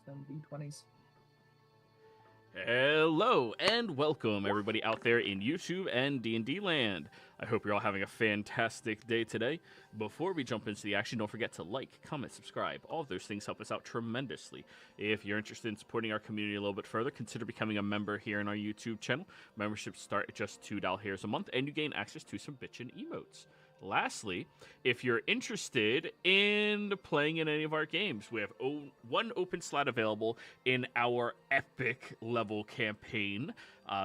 them d20s. Hello and welcome everybody out there in YouTube and D&D land. I hope you're all having a fantastic day today. Before we jump into the action, don't forget to like, comment, subscribe. All of those things help us out tremendously. If you're interested in supporting our community a little bit further, consider becoming a member here in our YouTube channel. Memberships start at just $2 a month and you gain access to some bitchin' emotes. Lastly, if you're interested in playing in any of our games, we have one open slot available in our epic level campaign,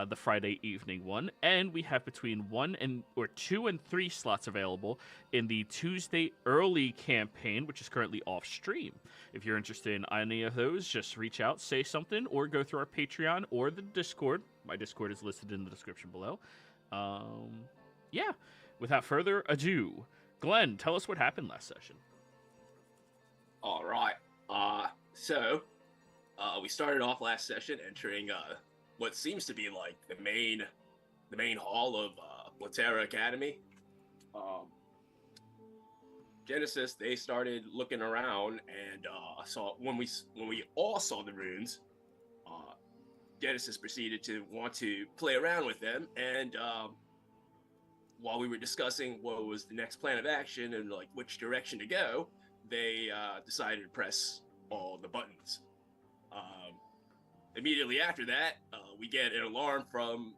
the Friday evening one, and we have between 2 and 3 slots available in the Tuesday early campaign, which is currently off stream. If you're interested in any of those, just reach out, say something, or go through our Patreon or the Discord. My Discord is listed in the description below. Yeah. Without further ado, Glenn, tell us what happened last session. All right. So we started off last session entering what seems to be like the main hall of Komortar Academy. Genesis, they started looking around and saw when we all saw the runes. Genesis proceeded to want to play around with them, and while we were discussing what was the next plan of action and like which direction to go, they decided to press all the buttons. Immediately after that, we get an alarm from.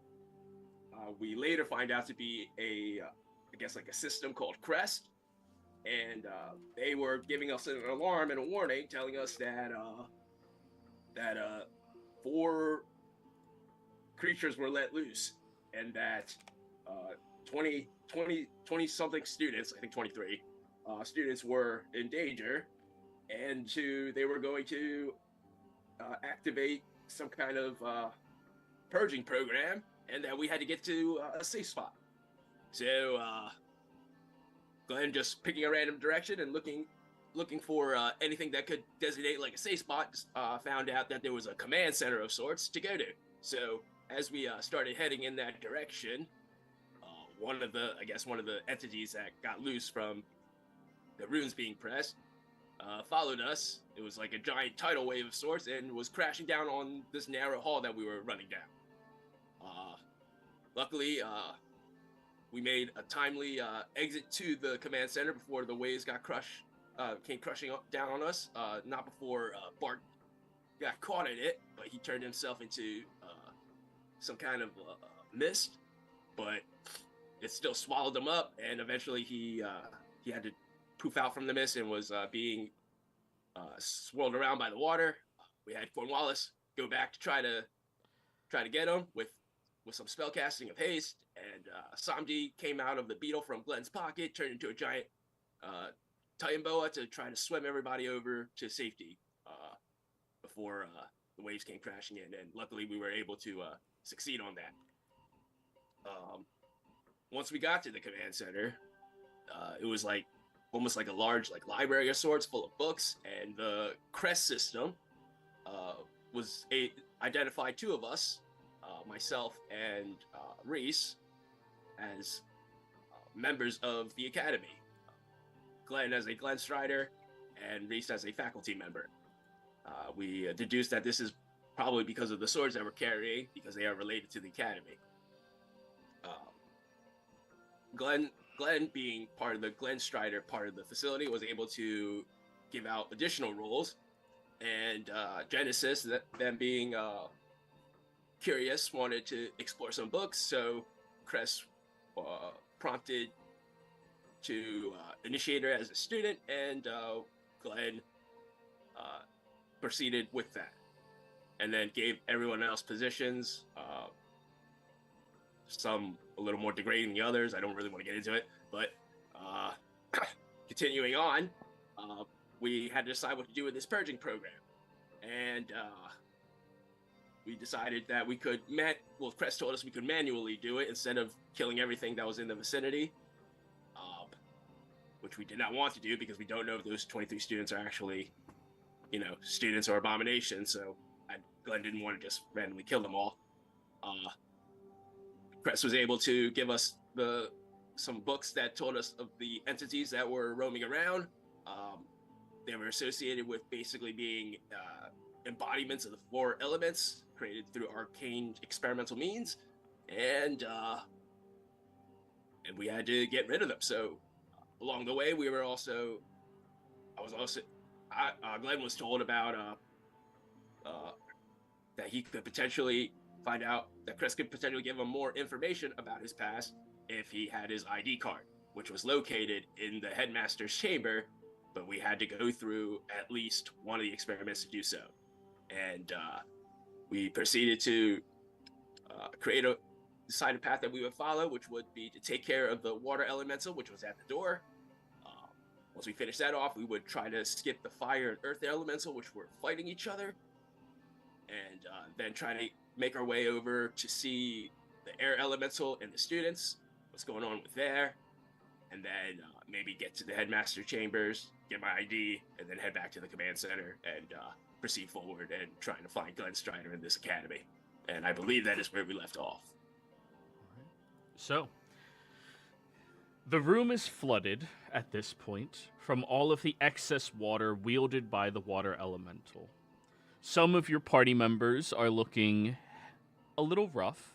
We later find out to be I guess like a system called Crest, and they were giving us an alarm and a warning, telling us that 4 creatures were let loose, and that 20 something students, I think 23 students were in danger, and they were going to activate some kind of purging program, and that we had to get to a safe spot. So Glenn, just picking a random direction and looking for anything that could designate like a safe spot, found out that there was a command center of sorts to go to. So as we started heading in that direction, one of the entities that got loose from the runes being pressed followed us. It was like a giant tidal wave of sorts and was crashing down on this narrow hall that we were running down. Luckily, we made a timely exit to the command center before the waves came crushing down on us. Not before Bart got caught in it, but he turned himself into some kind of mist, but it still swallowed him up, and eventually he had to poof out from the mist and was being swirled around by the water. We had Cornwallis go back to try to get him with some spell casting of haste, and Samdi came out of the beetle from Glenn's pocket, turned into a giant Titan boa to try to swim everybody over to safety before the waves came crashing in, and luckily we were able to succeed on that. Once we got to the command center, it was like almost like a large like library of sorts full of books, and the Crest system identified 2 of us, myself and Reese, as members of the academy. Glenn as a Glen Strider and Reese as a faculty member. We deduced that this is probably because of the swords that we're carrying, because they are related to the academy. Glenn being part of the Glen Strider part of the facility was able to give out additional roles, and Genesis, them being curious, wanted to explore some books, so Crest prompted to initiate her as a student, and Glenn proceeded with that, and then gave everyone else positions, some a little more degrading than the others. I don't really want to get into it, but continuing on, we had to decide what to do with this purging program, and we decided that we could Crest told us we could manually do it instead of killing everything that was in the vicinity, which we did not want to do because we don't know if those 23 students are actually, students or abominations. So Glenn didn't want to just randomly kill them all. Crest was able to give us some books that told us of the entities that were roaming around. They were associated with basically being embodiments of the 4 elements created through arcane experimental means, and we had to get rid of them. So along the way, Glenn was told about that he could potentially find out that Chris could potentially give him more information about his past if he had his ID card, which was located in the headmaster's chamber, but we had to go through at least one of the experiments to do so. And we proceeded to decide a path that we would follow, which would be to take care of the water elemental, which was at the door. Once we finished that off, we would try to skip the fire and earth elemental, which were fighting each other, and then try to make our way over to see the air elemental and the students, what's going on with there, and then maybe get to the headmaster chambers, get my ID, and then head back to the command center and proceed forward and trying to find Glenn Strider in this academy. And I believe that is where we left off. So, the room is flooded at this point from all of the excess water wielded by the water elemental. Some of your party members are looking a little rough,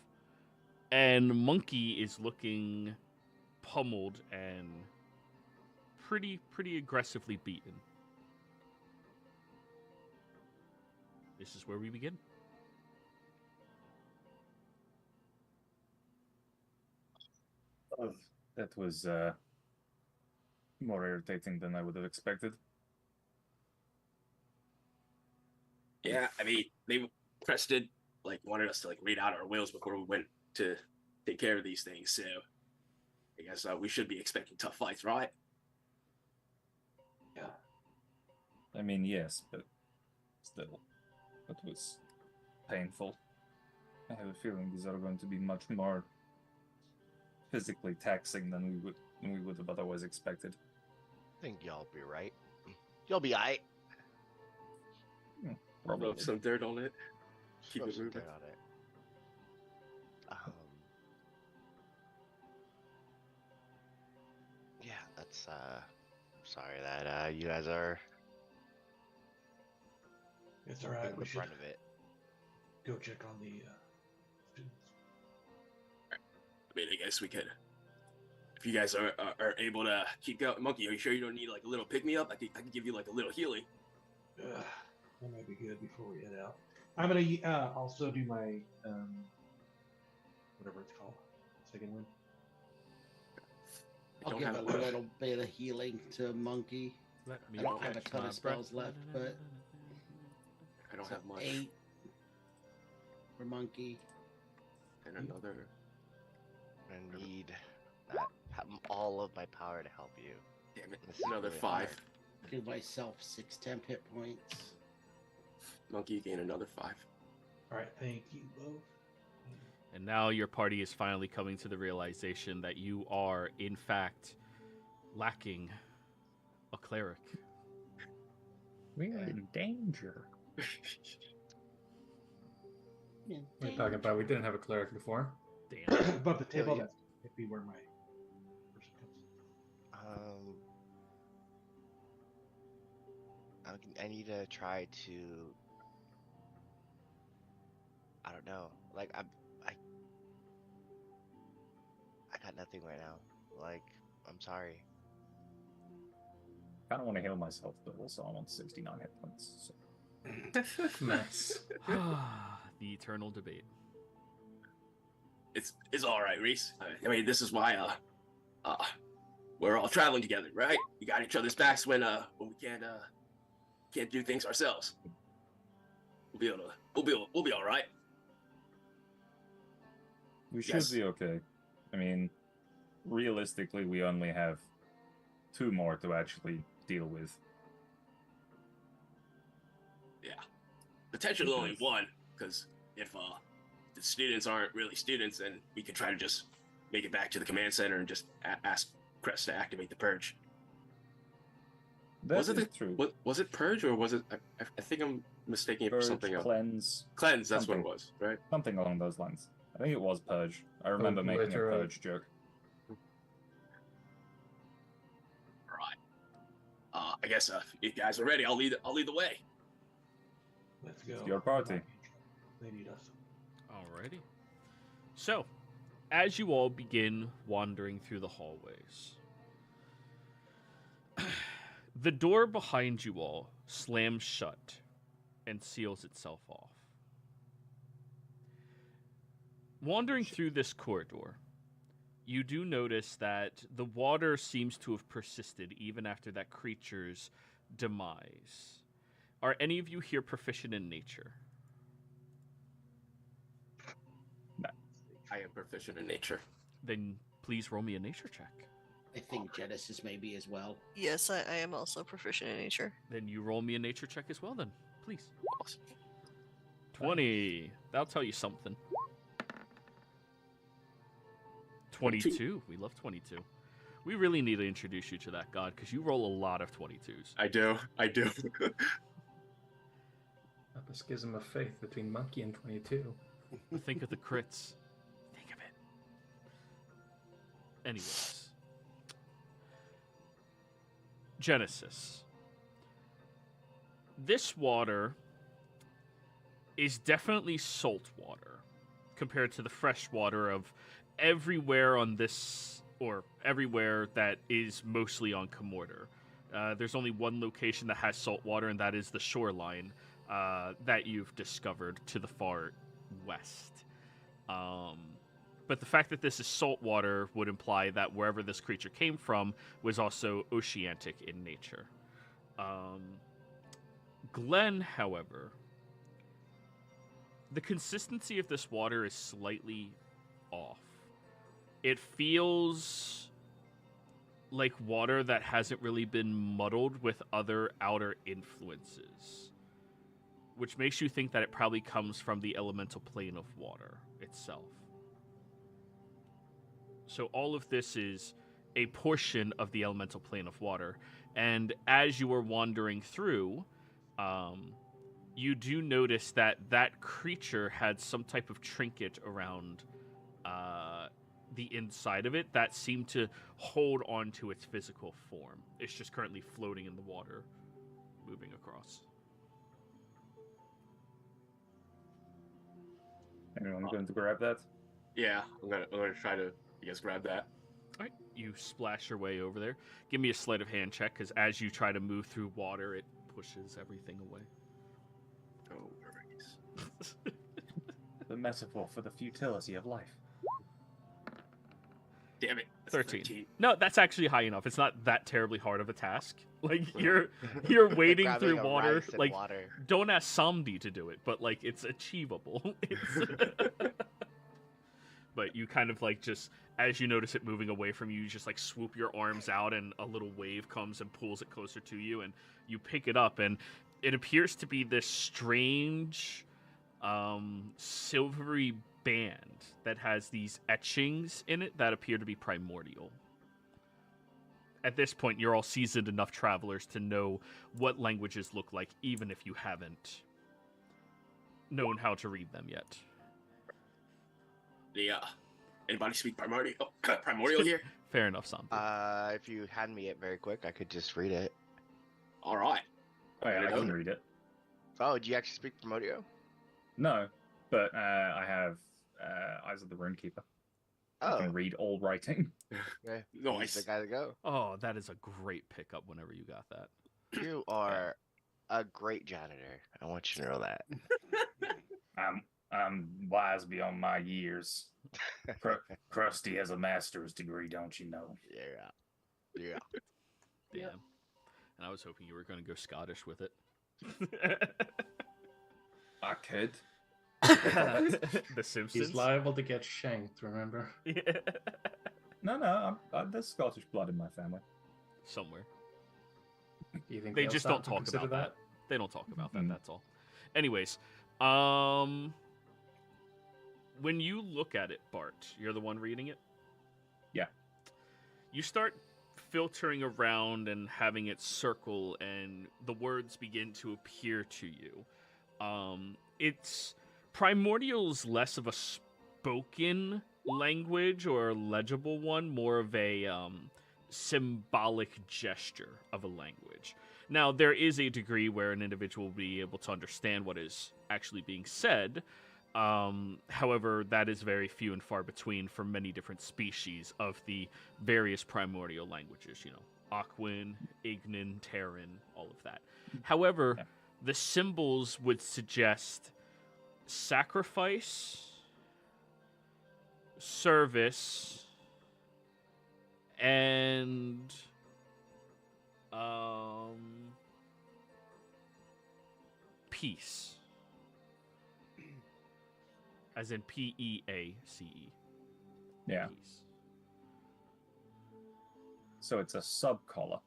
and Monkey is looking pummeled and pretty aggressively beaten. This is where we begin. That was more irritating than I would have expected. Yeah, I mean, Preston wanted us to read out our wills before we went to take care of these things. So I guess we should be expecting tough fights, right? Yeah. I mean, yes, but still, that was painful. I have a feeling these are going to be much more physically taxing than we would have otherwise expected. I think y'all be right. You'll be aight. Rub some dirt on it. Keep Rub it some moving. dirt on it. Yeah, that's sorry that you guys are It's all right. in We the should front of it. go check on the students. I mean, I guess we could. If you guys are able to keep going, Monkey, are you sure you don't need a little pick me up? I can give you a little healing. That might be good before we head out. I'm gonna also do my whatever it's called, second one. I'll give a little bit of healing to Monkey. I don't have a ton of spells left, but I don't have much. 8 for Monkey. And another. I need all of my power to help you. Damn it! This is Another really 5. hard. Give myself 6 temp hit points. Monkey gain another 5. All right, thank you both. And now your party is finally coming to the realization that you are, in fact, lacking a cleric. We are in danger. Yeah, What are you talking about? We didn't have a cleric before. Damn. Above the table, yeah. that'd be where my person comes. I need to try to. I don't know. I got nothing right now. I'm sorry. I don't want to heal myself, but also I'm on 69 hit points. So. Nice. The eternal debate. It's all right, Reese. I mean, this is why we're all traveling together, right? We got each other's backs when we can't do things ourselves. We'll be all right. We should Yes. be okay. I mean, realistically, we only have 2 more to actually deal with. Yeah, potentially only 1, because if the students aren't really students, then we could try to just make it back to the command center and just ask Crest to activate the purge. That Was it is true. Was it purge or was it? I think I'm mistaking it for Purge, something else. cleanse, Cleanse. That's what it something. was, right? something along those lines. I think it was purge. I remember making a Obliterate. purge joke. All right. I guess if you guys are ready, I'll lead the way. Let's go. your party. They need us. Alrighty. So, as you all begin wandering through the hallways, the door behind you all slams shut and seals itself off. Wandering through this corridor, you do notice that the water seems to have persisted even after that creature's demise. Are any of you here proficient in nature? I am proficient in nature. Then please roll me a nature check. I think Genesis maybe as well. Yes, I am also proficient in nature. Then you roll me a nature check as well then, please. Awesome. 20. That'll tell you something. 22. We love 22. We really need to introduce you to that god because you roll a lot of 22s. I do. Up a schism of faith between Monkey and 22. Think of the crits. Think of it. Anyways. Genesis. This water is definitely salt water compared to the fresh water of everywhere on this, or everywhere that is mostly on Komortar. There's only one location that has salt water, and that is the shoreline that you've discovered to the far west. But the fact that this is salt water would imply that wherever this creature came from was also oceanic in nature. Glenn, however, the consistency of this water is slightly off. It feels like water that hasn't really been muddled with other outer influences, which makes you think that it probably comes from the elemental plane of water itself. So all of this is a portion of the elemental plane of water, and as you are wandering through, you do notice that that creature had some type of trinket around the inside of it that seemed to hold on to its physical form. It's just currently floating in the water, moving across. Anyone going to grab that? Yeah, I'm gonna try to, I guess, grab that. All right, you splash your way over there. Give me a sleight of hand check, because as you try to move through water, it pushes everything away. Oh, perfect. The metaphor for the futility of life. Damn it. That's 13. No, that's actually high enough. It's not that terribly hard of a task. Like, Well. you're wading Grabbing through a water. rice in Like, water. don't ask Samdi to do it, but, like, it's achievable. But you kind of, like, just, as you notice it moving away from you, you just, like, swoop your arms out, and a little wave comes and pulls it closer to you, and you pick it up, and it appears to be this strange, silvery band that has these etchings in it that appear to be primordial. At this point, you're all seasoned enough travelers to know what languages look like, even if you haven't known how to read them yet. Yeah. Anybody speak primordial? Oh, primordial here? Fair enough, Samdi. If you hand me it very quick, I could just read it. All right. Oh, yeah, I Go. can read it. Oh, do you actually speak Primordial? No, but I have Eyes of the Runekeeper. I Oh, can read all writing. okay. Nice. He's the guy to go. Oh, that is a great pickup whenever you got that. You are a great janitor. I want you to know that. I'm wise beyond my years. Krusty has a master's degree, don't you know? Yeah. Damn. And I was hoping you were going to go Scottish with it. I could. The Simpsons. He's liable to get shanked, remember? Yeah. No, there's Scottish blood in my family. Somewhere. You think They they'll just stop don't to talk consider about that. They don't talk about that, Mhm. that's all. Anyways, when you look at it, Bart, you're the one reading it? Yeah. You start filtering around and having it circle, and the words begin to appear to you. It's Primordial's less of a spoken language or a legible one, more of a symbolic gesture of a language. Now, there is a degree where an individual will be able to understand what is actually being said. However, that is very few and far between for many different species of the various primordial languages, Aquan, Ignan, Terran, all of that. However, the symbols would suggest sacrifice, service, and peace. As in P-E-A-C-E. Yeah. Peace. So it's a sub-collar.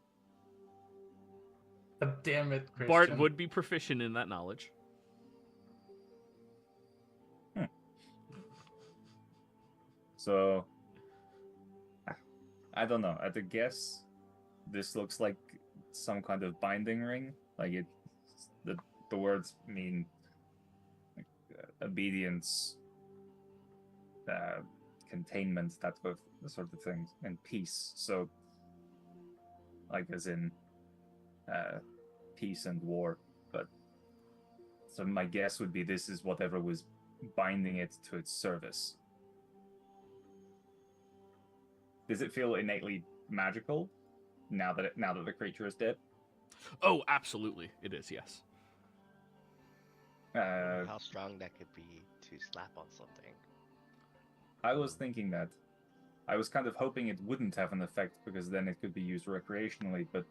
Oh, damn it, Christian. Bart would be proficient in that knowledge. So, I don't know. At a guess, this looks like some kind of binding ring. Like the words mean like, obedience, containment, that sort of thing, and peace. So, like as in peace and war. But so my guess would be this is whatever was binding it to its service. Does it feel innately magical now that the creature is dead? Oh, absolutely, it is. Yes. How strong that could be to slap on something. I was thinking that. I was kind of hoping it wouldn't have an effect because then it could be used recreationally. But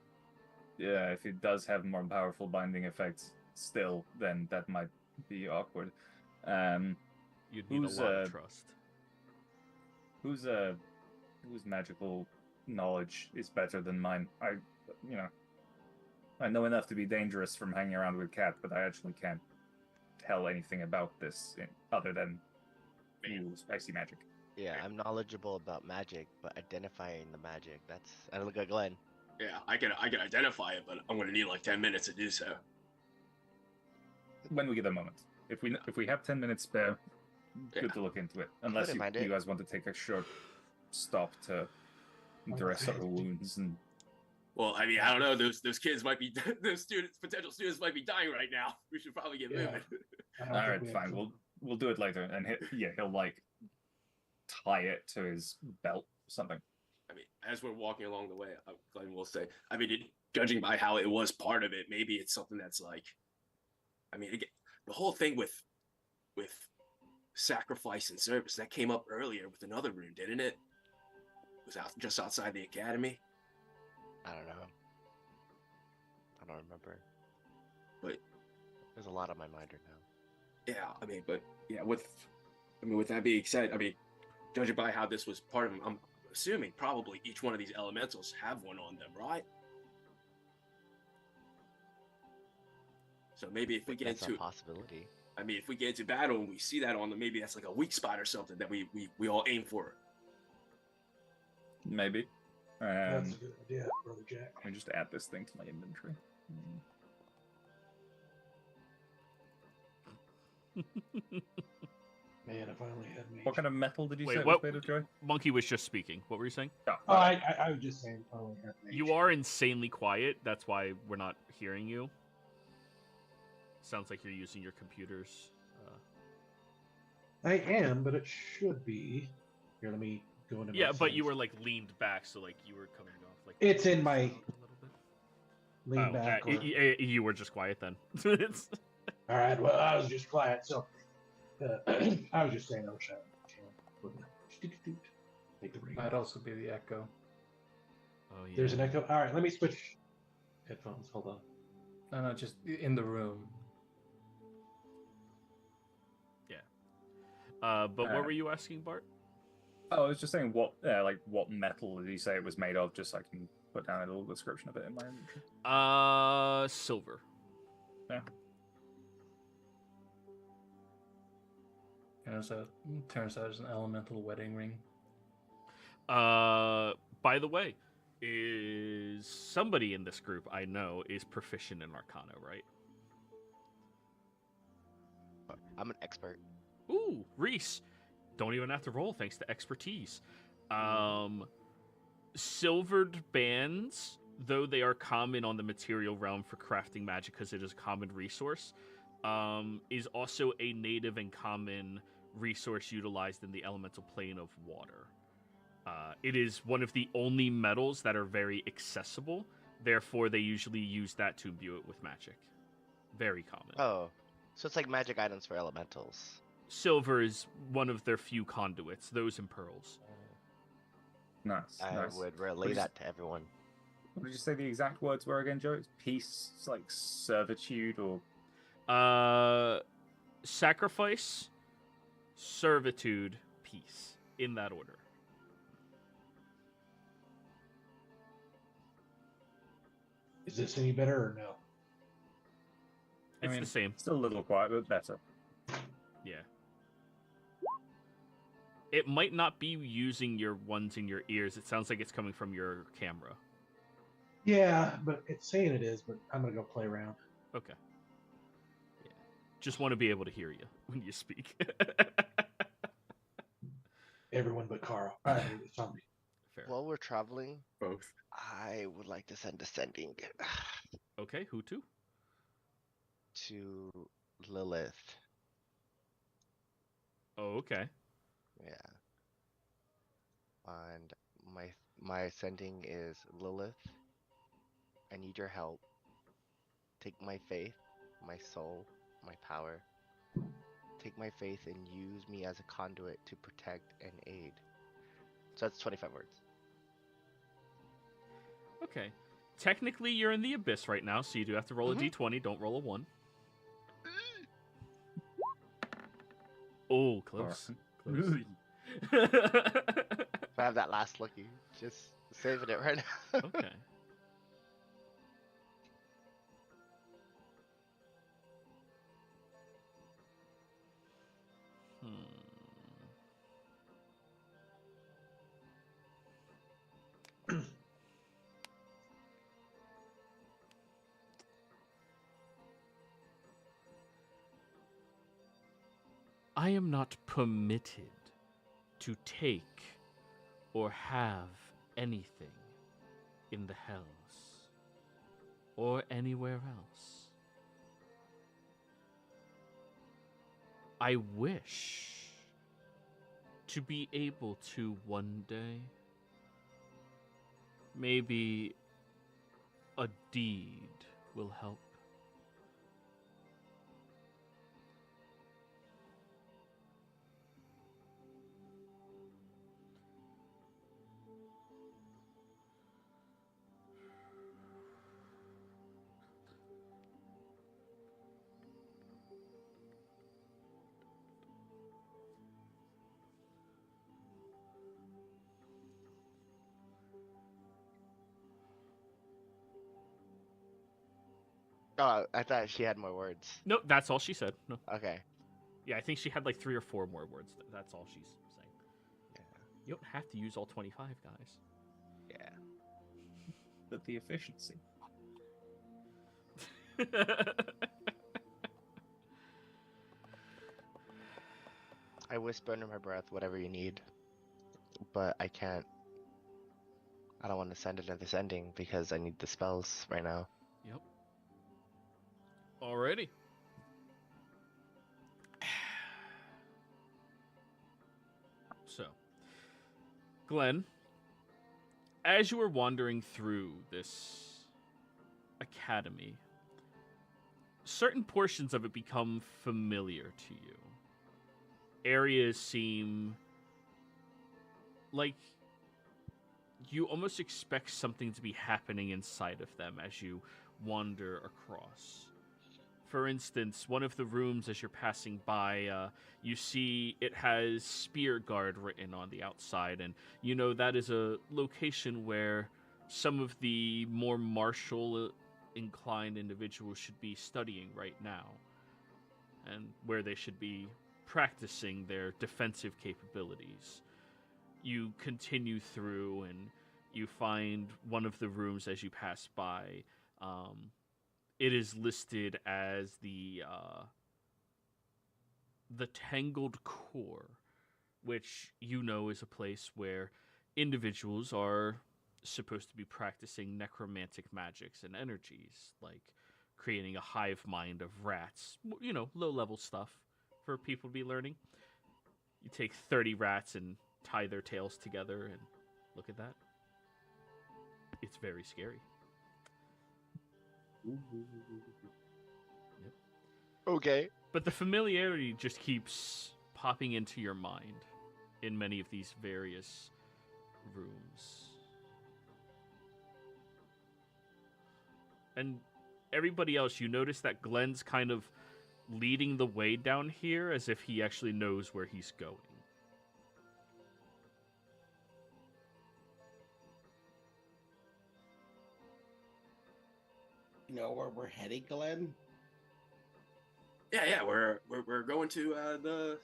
yeah, if it does have more powerful binding effects still, then that might be awkward. You'd need a lot of trust. Whose magical knowledge is better than mine? I know enough to be dangerous from hanging around with Cat, but I actually can't tell anything about this other than spicy magic. Yeah, I'm knowledgeable about magic, but identifying the magic, I look at Glenn. Yeah, I can identify it, but I'm gonna need like 10 minutes to do so. When we get a moment. If we have 10 minutes spare, good to look into it. Unless you guys want to take a short stop to dress our wounds and. Well, I mean, I don't know. Those kids might be potential students might be dying right now. We should probably get moving. All right, fine. We'll do it later, and he'll like tie it to his belt or something. I mean, as we're walking along the way, Glenn will say, I mean, judging by how it was part of it, maybe it's something that's like, I mean, again, the whole thing with sacrifice and service that came up earlier with another rune, didn't it? It was just outside the academy. I don't know. I don't remember. But there's a lot on my mind right now. Yeah, I mean, but yeah, with that being said, I mean, judging by how this was part of them, I'm assuming probably each one of these elementals have one on them, right? So maybe if we get into a possibility. I mean, if we get into battle and we see that on them, maybe that's like a weak spot or something that we all aim for. Maybe. That's a good idea, Brother Jack. Let me just add this thing to my inventory. Man, if I only had me. What kind of metal did you say what? was made of, Joy? Monkey was just speaking. What were you saying? Oh, I was just saying. I only had mage. You are insanely quiet. That's why we're not hearing you. Sounds like you're using your computers. I am, but it should be. Here, let me go into. Yeah, my but you settings. were like leaned back, so like you were coming off like. It's in my. A little bit. Lean back. Or... You were just quiet then. All right. Well, I was just quiet, so I was just saying I wish I had. Take the ring. Might also be the echo. Oh yeah. There's an echo. All right, let me switch headphones. Hold on. No, just in the room. But what were you asking, Bart? Oh, I was just saying what metal did he say it was made of, just so I can put down a little description of it in my inventory. Silver. Yeah. And turns out it's an elemental wedding ring. By the way, is somebody in this group I know is proficient in Arcana, right? I'm an expert. Ooh, Reese. Don't even have to roll thanks to expertise. Silvered bands though they are common on the material realm for crafting magic because it is a common resource, is also a native and common resource utilized in the elemental plane of water. It is one of the only metals that are very accessible, therefore they usually use that to imbue it with magic. Very common. Oh, so it's like magic items for elementals. Silver is one of their few conduits, those and pearls. Nice. I nice. would relay that to everyone. What did you say the exact words were again, Joe? It's peace, it's like servitude, or Sacrifice, servitude, peace, in that order. Is this any better or no? It's the same. Still a little quiet, but better. Yeah. It might not be using your ones in your ears. It sounds like it's coming from your camera. Yeah, but it's saying it is, but I'm gonna go play around. Okay. Yeah. Just want to be able to hear you when you speak. Everyone but Carl. All right, it's on me. Fair. While we're traveling, Both. I would like to send descending Okay, who to? to Lilith. Oh, okay. Yeah. And my sending is Lilith. I need your help. Take my faith, my soul, my power. Take my faith and use me as a conduit to protect and aid. So that's 25 words. Okay. Technically, you're in the abyss right now, so you do have to roll a d20. Don't roll a 1. Oh, close. Close. If I have that last lucky, just saving it right now. Okay. I am not permitted to take or have anything in the hells or anywhere else. I wish to be able to one day. Maybe a deed will help. Oh, I thought she had more words. Nope, that's all she said. No. Okay. Yeah, I think she had like 3 or 4 more words. That's all she's saying. Yeah. You don't have to use all 25, guys. Yeah. But the efficiency. I whisper under my breath, whatever you need. But I can't. I don't want to send another sending because I need the spells right now. Yep. Alrighty. So, Glenn, as you were wandering through this academy, certain portions of it become familiar to you. Areas seem like you almost expect something to be happening inside of them as you wander across. For instance, one of the rooms as you're passing by, you see it has Spear Guard written on the outside, and you know that is a location where some of the more martial inclined individuals should be studying right now, and where they should be practicing their defensive capabilities. You continue through and you find one of the rooms as you pass by. It is listed as the Tangled Core, which you know is a place where individuals are supposed to be practicing necromantic magics and energies, like creating a hive mind of rats. You know, low-level stuff for people to be learning. You take 30 rats and tie their tails together, and look at that. It's very scary. Yep. Okay. But the familiarity just keeps popping into your mind in many of these various rooms. And everybody else, you notice that Glenn's kind of leading the way down here as if he actually knows where he's going. You know where we're heading, Glenn? Yeah, we're going to the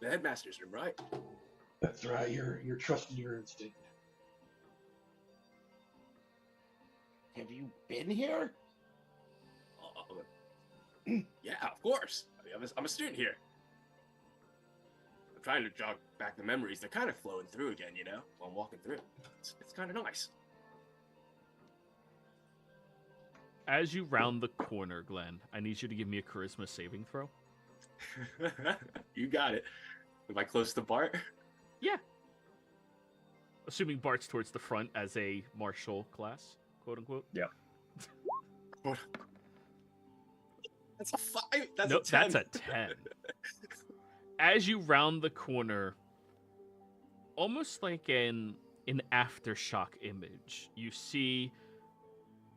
headmaster's room, right? That's right. You're trusting your instinct. Have you been here? Yeah, of course. I mean, I'm a student here. I'm trying to jog back the memories. They're kind of flowing through again, you know, while I'm walking through. It's kind of nice. As you round the corner, Glenn, I need you to give me a charisma saving throw. You got it. Am I close to Bart? Yeah. Assuming Bart's towards the front as a martial class, quote unquote. Yeah. That's a 5. That's Nope, a 10. that's a 10. As you round the corner, almost like an aftershock image, you see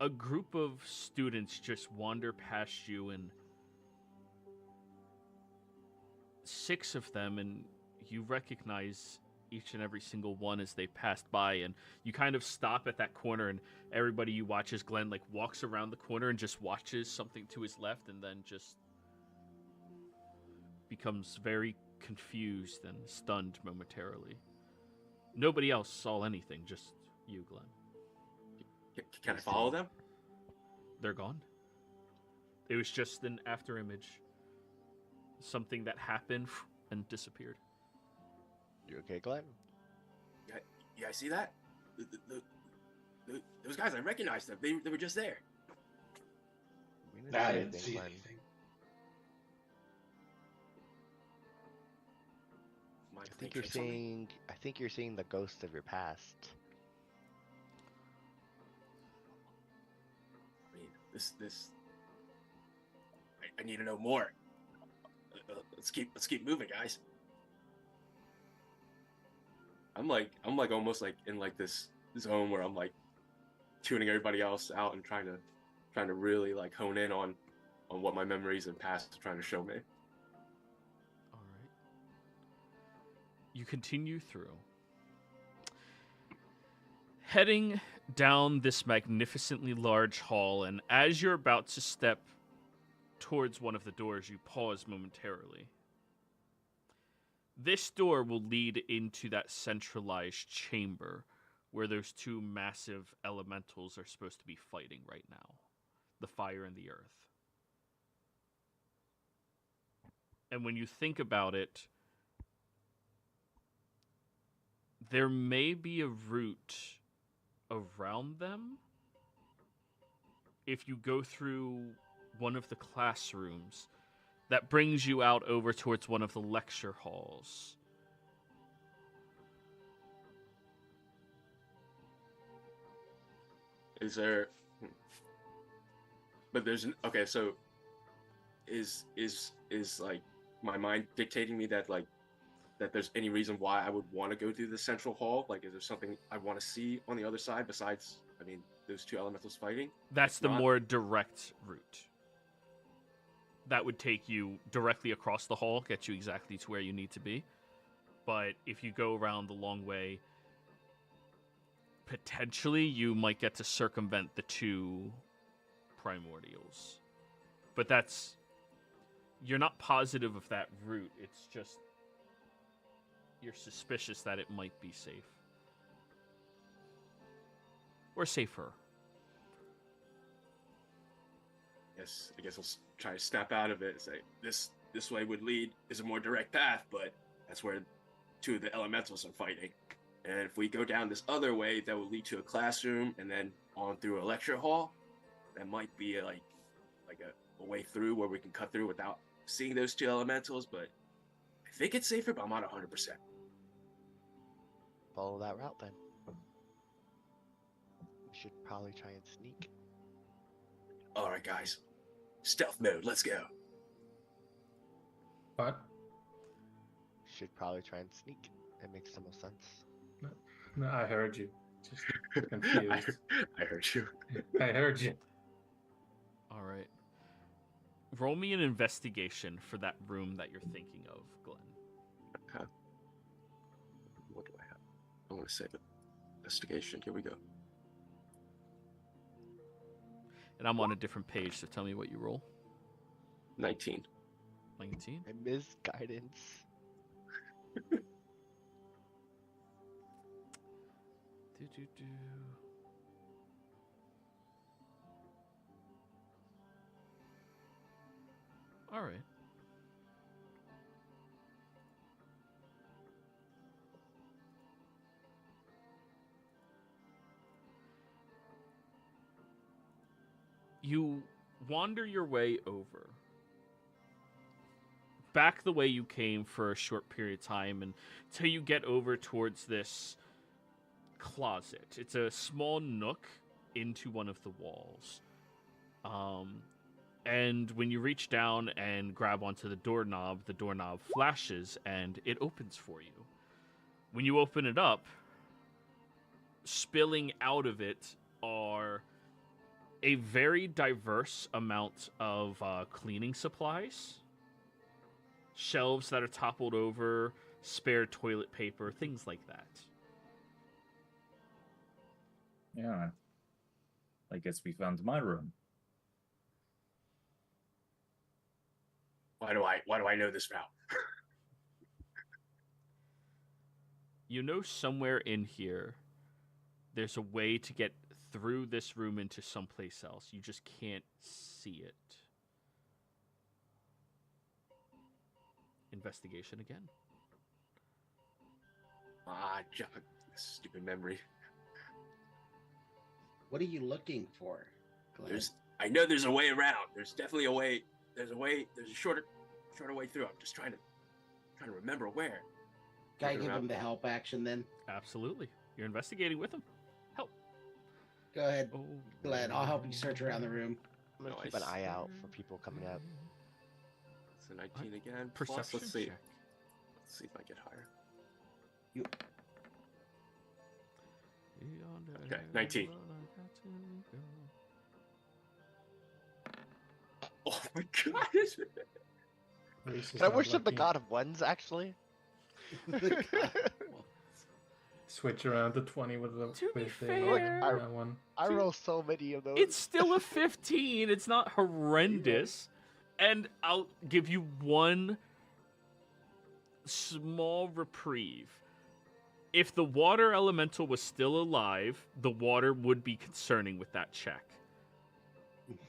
a group of students just wander past you, and 6 of them, and you recognize each and every single one as they passed by, and you kind of stop at that corner, and everybody you watch as Glenn like walks around the corner and just watches something to his left, and then just becomes very confused and stunned momentarily. Nobody else saw anything, just you, Glenn. Can I follow them? They're gone. It was just an after image. Something that happened and disappeared. You okay, Glenn? You guys see that? Those guys, I recognized them. They were just there. We I see didn't see Glenn. anything. Mind I if think they you're trick something? seeing. I think you're seeing the ghost of your past. I mean, this. I need to know more. Let's keep moving, guys. I'm like almost like in like this zone where I'm like tuning everybody else out and trying to really like hone in on what my memories and past are trying to show me. All right. You continue through. Heading down this magnificently large hall, and as you're about to step towards one of the doors, you pause momentarily. This door will lead into that centralized chamber where those 2 massive elementals are supposed to be fighting right now. The fire and the earth. And when you think about it, there may be a route around them if you go through one of the classrooms that brings you out over towards one of the lecture halls. Is there? But there's okay. So, is like my mind dictating me that like that there's any reason why I would want to go through the central hall? Like, is there something I want to see on the other side besides? I mean, those 2 elementals fighting. That's the Not- more direct route. That would take you directly across the hall, get you exactly to where you need to be. But if you go around the long way, potentially you might get to circumvent the 2 primordials. But that's... You're not positive of that route. It's just... You're suspicious that it might be safe. Or safer. I guess I'll try to snap out of it and say this way would lead is a more direct path, but that's where 2 of the elementals are fighting. And if we go down this other way, that will lead to a classroom and then on through a lecture hall. That might be like a way through where we can cut through without seeing those two elementals, but I think it's safer, but I'm not 100%. Follow that route then. We should probably try and sneak. All right, guys. Stealth mode, let's go. What? Should probably try and sneak. It makes the most sense. No, I heard you. Just confused. I heard you. I heard you. All right. Roll me an investigation for that room that you're thinking of, Glenn. Okay. What do I have? I want to save it. Investigation. Here we go. And I'm on a different page, so tell me what you roll. 19. 19? I miss guidance. Do. All right. You wander your way over. Back the way you came for a short period of time until you get over towards this closet. It's a small nook into one of the walls. And when you reach down and grab onto the doorknob flashes and it opens for you. When you open it up, spilling out of it are a very diverse amount of cleaning supplies, shelves that are toppled over, spare toilet paper, things like that. Yeah. I guess we found my room. Why do I know this route? You know somewhere in here there's a way to get through this room into someplace else. You just can't see it. Investigation again. John, stupid memory. What are you looking for, Glenn? I know there's a way around. There's definitely a way. There's a shorter way through. I'm just trying to remember where. Can I Looking give around. him the help action then? Absolutely. You're investigating with him. Help. Go ahead, Oh, Glenn. I'll help you search around the room. I'm gonna No, keep an eye out for people coming up. It's a 19 again. Perception Plus, let's see. check. Let's see if I get higher. Okay, 19. Oh my god! Can I worship the god of ones, actually? Switch around to 20 with the To be with the fair- that one. I roll so many of those. It's still a 15. It's not horrendous. And I'll give you one small reprieve. If the water elemental was still alive, the water would be concerning with that check.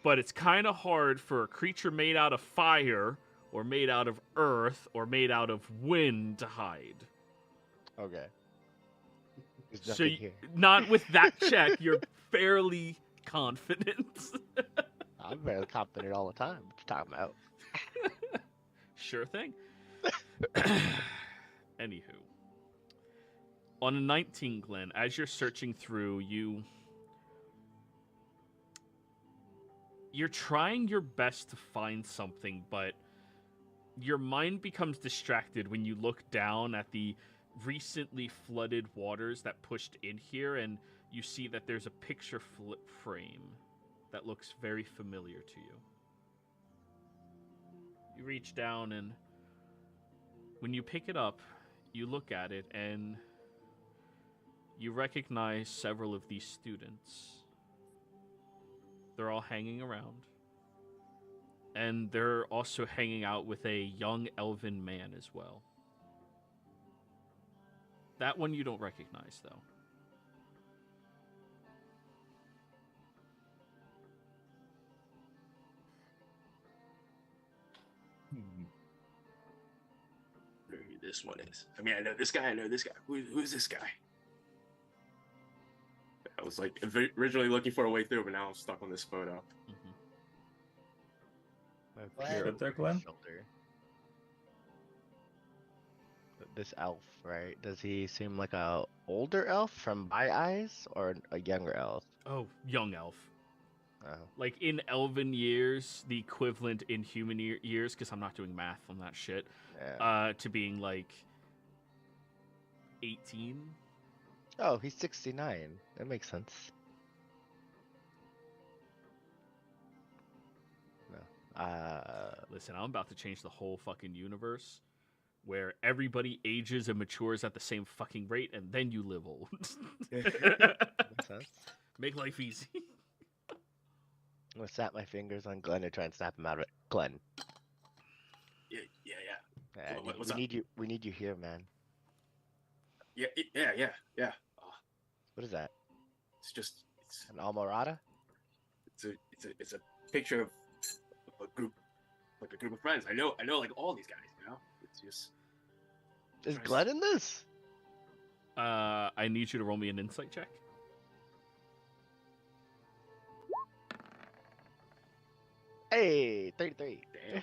But it's kind of hard for a creature made out of fire, or made out of earth, or made out of wind to hide. Okay. There's So, nothing here. not with that check, you're fairly confident. I'm very confident all the time. What you talking about? Sure thing. Anywho. On a 19, Glenn, as you're searching through, you're trying your best to find something, but your mind becomes distracted when you look down at the recently flooded waters that pushed in here, and you see that there's a picture flip frame that looks very familiar to you. You reach down, and when you pick it up, you look at it, and you recognize several of these students. They're all hanging around. And they're also hanging out with a young elven man as well. That one you don't recognize, though. Who this one is? I mean, I know this guy. Who's this guy? was like originally looking for a way through, but now I'm stuck on this photo. Good there, Glenn? Shoulder. This elf, right? Does he seem like a older elf from my eyes, or a younger elf? Oh, young elf. Oh. Like in elven years, the equivalent in human years, because I'm not doing math on that shit, Yeah. to being like 18. Oh, he's 69. That makes sense. No. Listen, I'm about to change the whole fucking universe where everybody ages and matures at the same fucking rate, and then you live old. Makes sense. Make life easy. I'm gonna snap my fingers on Glenn and try and snap him out of it. Glenn. Yeah. Yeah, What's we up? need you. We need you here, man. Yeah. What is that? It's An Almorada? it's a picture of a group, like a group of friends. I know like all these guys. You know, it's just. Is Glenn in this? I need you to roll me an insight check. Hey, 33. Damn.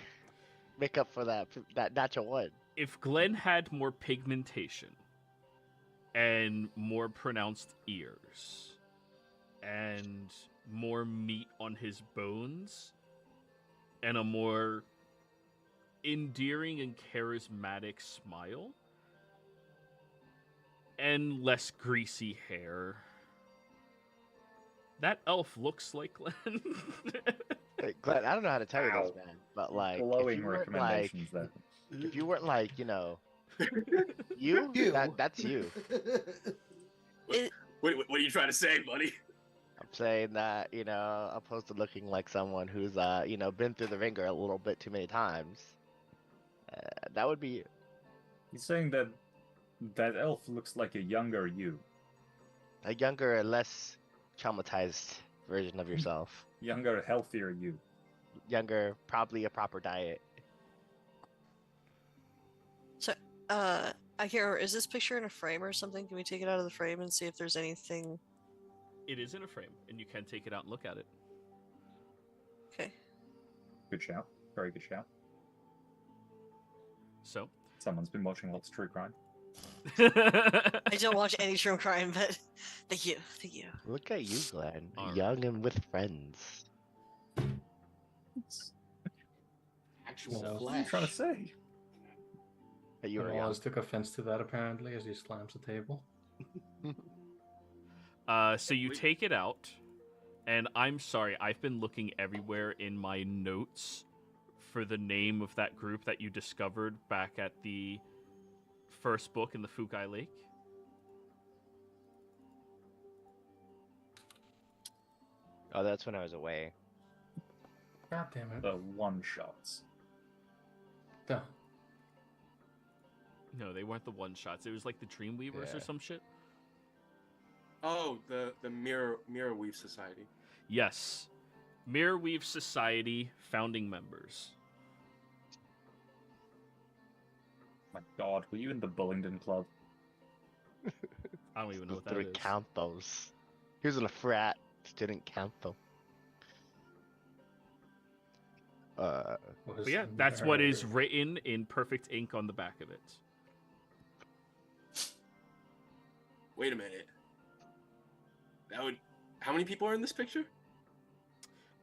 Make up for that natural one. If Glenn had more pigmentation and more pronounced ears and more meat on his bones and a more endearing and charismatic smile and less greasy hair, that elf looks like Glenn. Hey, Glenn, I don't know how to tell you this, man, but like, Glowing recommendations then. if you weren't like, you, that's you. What are you trying to say, buddy? I'm saying that, opposed to looking like someone who's, been through the ringer a little bit too many times, that would be you. He's saying that that elf looks like a younger you. A younger, less traumatized version of yourself. Younger, healthier you. Younger, probably a proper diet. So, I can't remember. Is this picture in a frame or something? Can we take it out of the frame and see if there's anything? It is in a frame, and you can take it out and look at it. Okay. Good shout. Very good shout. So, Someone's been watching lots of true crime. I don't watch any true crime, but thank you. Look at you, Glenn. All right. Young and with friends. Actual So- What are you trying to say? That you You were young. always took offense to that apparently as he slams the table. So you take it out, and I'm sorry, I've been looking everywhere in my notes for the name of that group that you discovered back at the first book in the Fukai Lake. Oh, that's when I was away. God damn it. The one-shots. No. No, they weren't the one-shots. It was like the Dreamweavers or Yeah. some shit. Oh, the Mirror Weave Society. Yes. Mirror Weave Society founding members. My God, were you in the Bullingdon Club? I don't even know what that Didn't is. count those. He was in a frat. Just didn't count them. But yeah, that's what is written in perfect ink on the back of it. Wait a minute. That would. How many people are in this picture?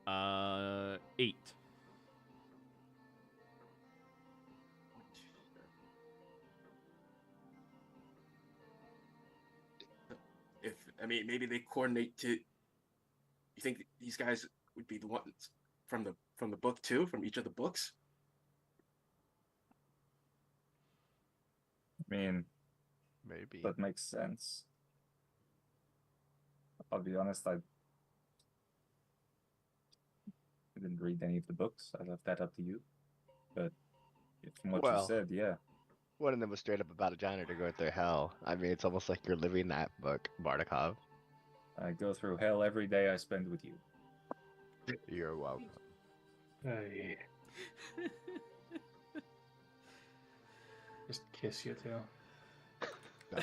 8. Maybe they coordinate to. You think these guys would be the ones from the book too, from each of the books? I mean, Maybe. that makes sense. I'll be honest, I didn't read any of the books. I left that up to you. But from what you Well. said, yeah. One of them was straight up about a janitor going through hell. I mean, it's almost like you're living that book, Bardakov. I go through hell every day I spend with you. You're welcome. Hey. Just kiss you too.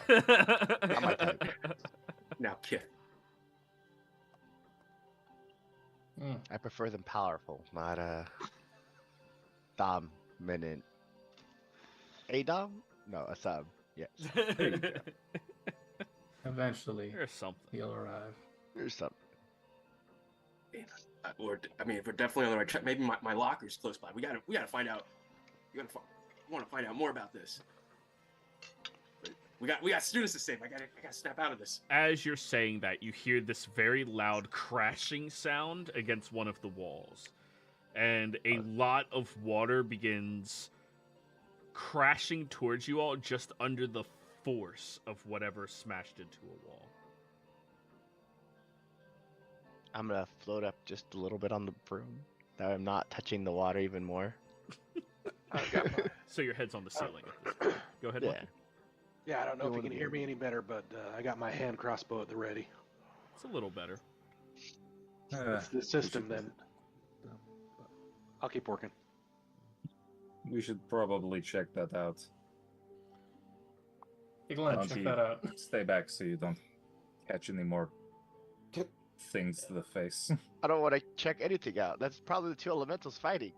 Not my type. Now, Kith, I prefer them powerful, not dominant. A dom? No, a sub. Yes. There you go. Eventually, There's something. he'll arrive. There's something. I mean, if we're definitely on the right track, maybe my locker's close by. We gotta find out. We want to find out more about this. We got students to save. I gotta snap out of this. As you're saying that, you hear this very loud crashing sound against one of the walls. And a lot of water begins crashing towards you all just under the force of whatever smashed into a wall. I'm gonna float up just a little bit on the broom. That I'm not touching the water even more. So your head's on the ceiling at this point. Go ahead, Yeah. Monkey. Yeah, I don't know You if you wanna can be- hear me any better, but I got my hand crossbow at the ready. It's a little better. It's the system then. I'll keep working. We should probably check that out. Hey, Glenn, check Monkey, that out. Stay back so you don't catch any more things to the face. I don't want to check anything out. That's probably the two elementals fighting.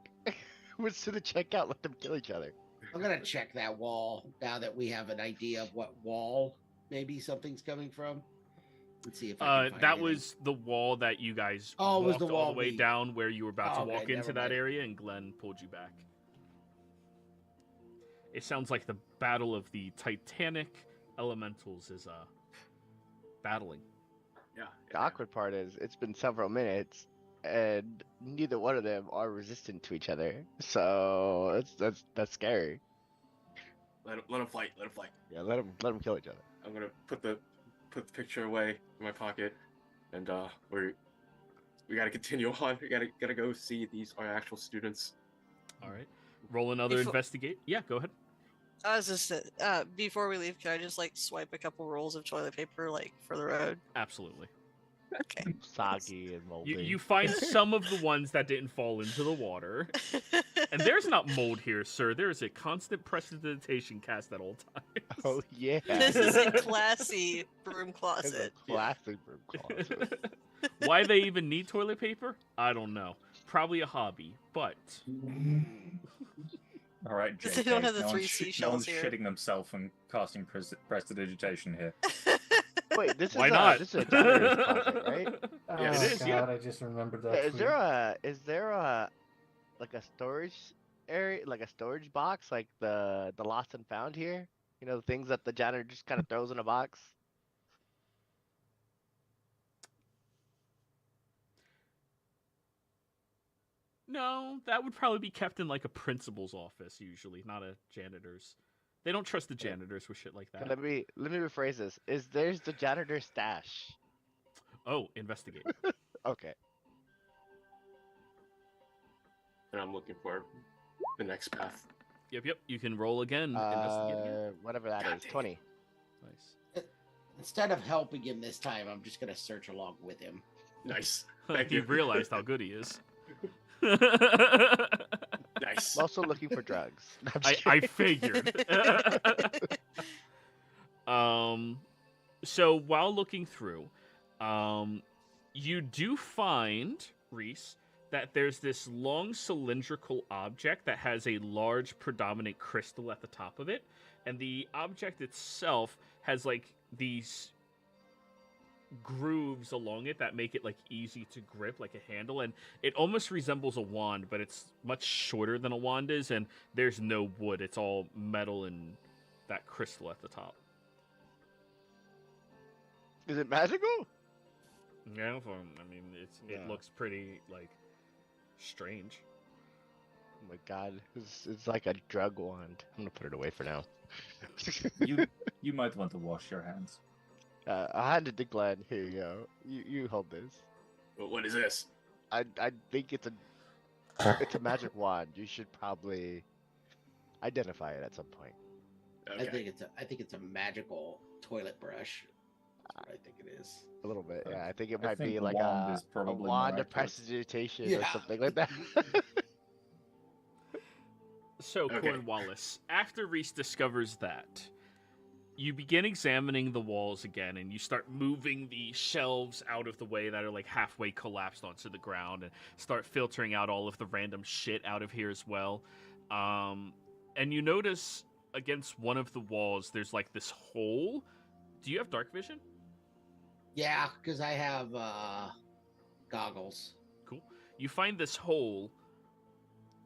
We're just gonna check out, let them kill each other. I'm gonna check that wall now that we have an idea of what wall maybe something's coming from. Let's see if I can find That anything. was the wall that you guys Oh, it was walked the all wall the way we- down where you were about to Okay, walk into never that mind. area, and Glenn pulled you back. It sounds like the battle of the Titanic elementals is battling. Yeah. The awkward part is it's been several minutes and neither one of them are resistant to each other. So that's scary. Let them fight. Let them fight. Yeah, let them kill each other. I'm gonna put the picture away in my pocket, and we gotta continue on. We gotta go see these are actual students. All right. Roll another Befo- investigate. Yeah, go ahead. I was just before we leave, can I just like swipe a couple rolls of toilet paper like for the road? Absolutely. Okay. Soggy and moldy. You find some of the ones that didn't fall into the water. And there's not mold here, sir. There is a constant prestidigitation cast at all times. Oh yeah. This is a classy broom It's a closet. classic broom closet. Why they even need toilet paper? I don't know. Probably a hobby, but All right, They JK. don't have the no three one's seashells here. shitting himself and casting prestidigitation here. Wait, this why is not? this is a janitor's closet, right? Oh, Yeah, it is, God, yeah. I just remembered that. Yeah, tweet. is there a like a storage area, like a storage box, like the lost and found here? You know, the things that the janitor just kind of throws in a box. no, that would probably be kept in like a principal's office usually, not a janitor's. They don't trust the janitors with shit like that. Let me rephrase this. There's the janitor's stash? Oh, investigate. Okay. And I'm looking for the next path. Yep. You can roll again. Investigate again. Whatever that God is, dang it. 20. Nice. Instead of helping him this time, I'm just gonna search along with him. Nice. Thank You've you. realized how good he is. Nice. I'm also looking for drugs. No, I'm just I kidding. figured. So while looking through, you do find, Reese, that there's this long cylindrical object that has a large predominant crystal at the top of it, and the object itself has like these grooves along it that make it like easy to grip, like a handle, and it almost resembles a wand, but it's much shorter than a wand is, and there's no wood. It's all metal and that crystal at the top. Is it magical? Yeah, I mean, it Yeah. looks pretty like strange. Oh my god, it's like a drug wand. I'm gonna put it away for now. You might want to wash your hands. I hand it to Glenn. Here you go. You hold this. What is this? I think it's a magic wand. You should probably identify it at some point. Okay. I think it's a magical toilet brush. That's what I think it is. A little bit, yeah. I think it I might think be like wand a is probably more wand of accurate. prestidigitation or Yeah. something like that. So, Okay. Cornwallis, after Reese discovers that, You begin examining the walls again, and you start moving the shelves out of the way that are like halfway collapsed onto the ground, and start filtering out all of the random shit out of here as well. And you notice against one of the walls, there's like this hole. Do you have dark vision? Yeah, because I have goggles. Cool. You find this hole,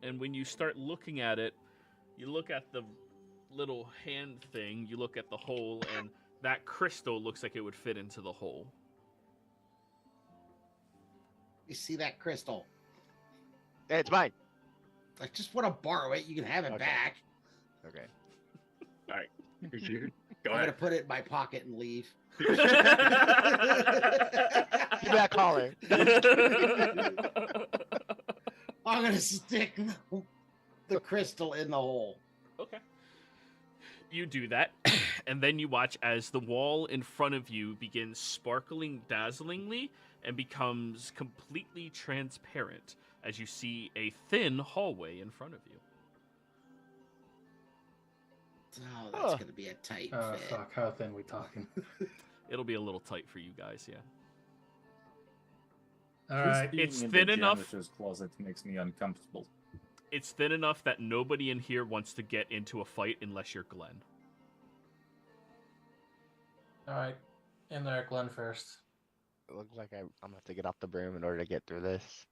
and when you start looking at it, you look at the little hand thing, you look at the hole, and that crystal looks like it would fit into the hole. You see that crystal? Hey, it's mine. I just want to borrow it. You can have it Okay. back. Okay. All right. Go I'm gonna ahead. put it in my pocket and leave. Give me that collar. I'm gonna stick the crystal in the hole. Okay. You do that, and then you watch as the wall in front of you begins sparkling dazzlingly and becomes completely transparent as you see a thin hallway in front of you. Oh, that's Huh. gonna be a tight Oh, fit. fuck. How thin we talking? It'll be a little tight for you guys, yeah. All right. Being It's in thin the enough- janitor's closet makes me uncomfortable. It's thin enough that nobody in here wants to get into a fight unless you're Glenn. All right. In there, Glenn first. It looks like I'm gonna have to get off the broom in order to get through this.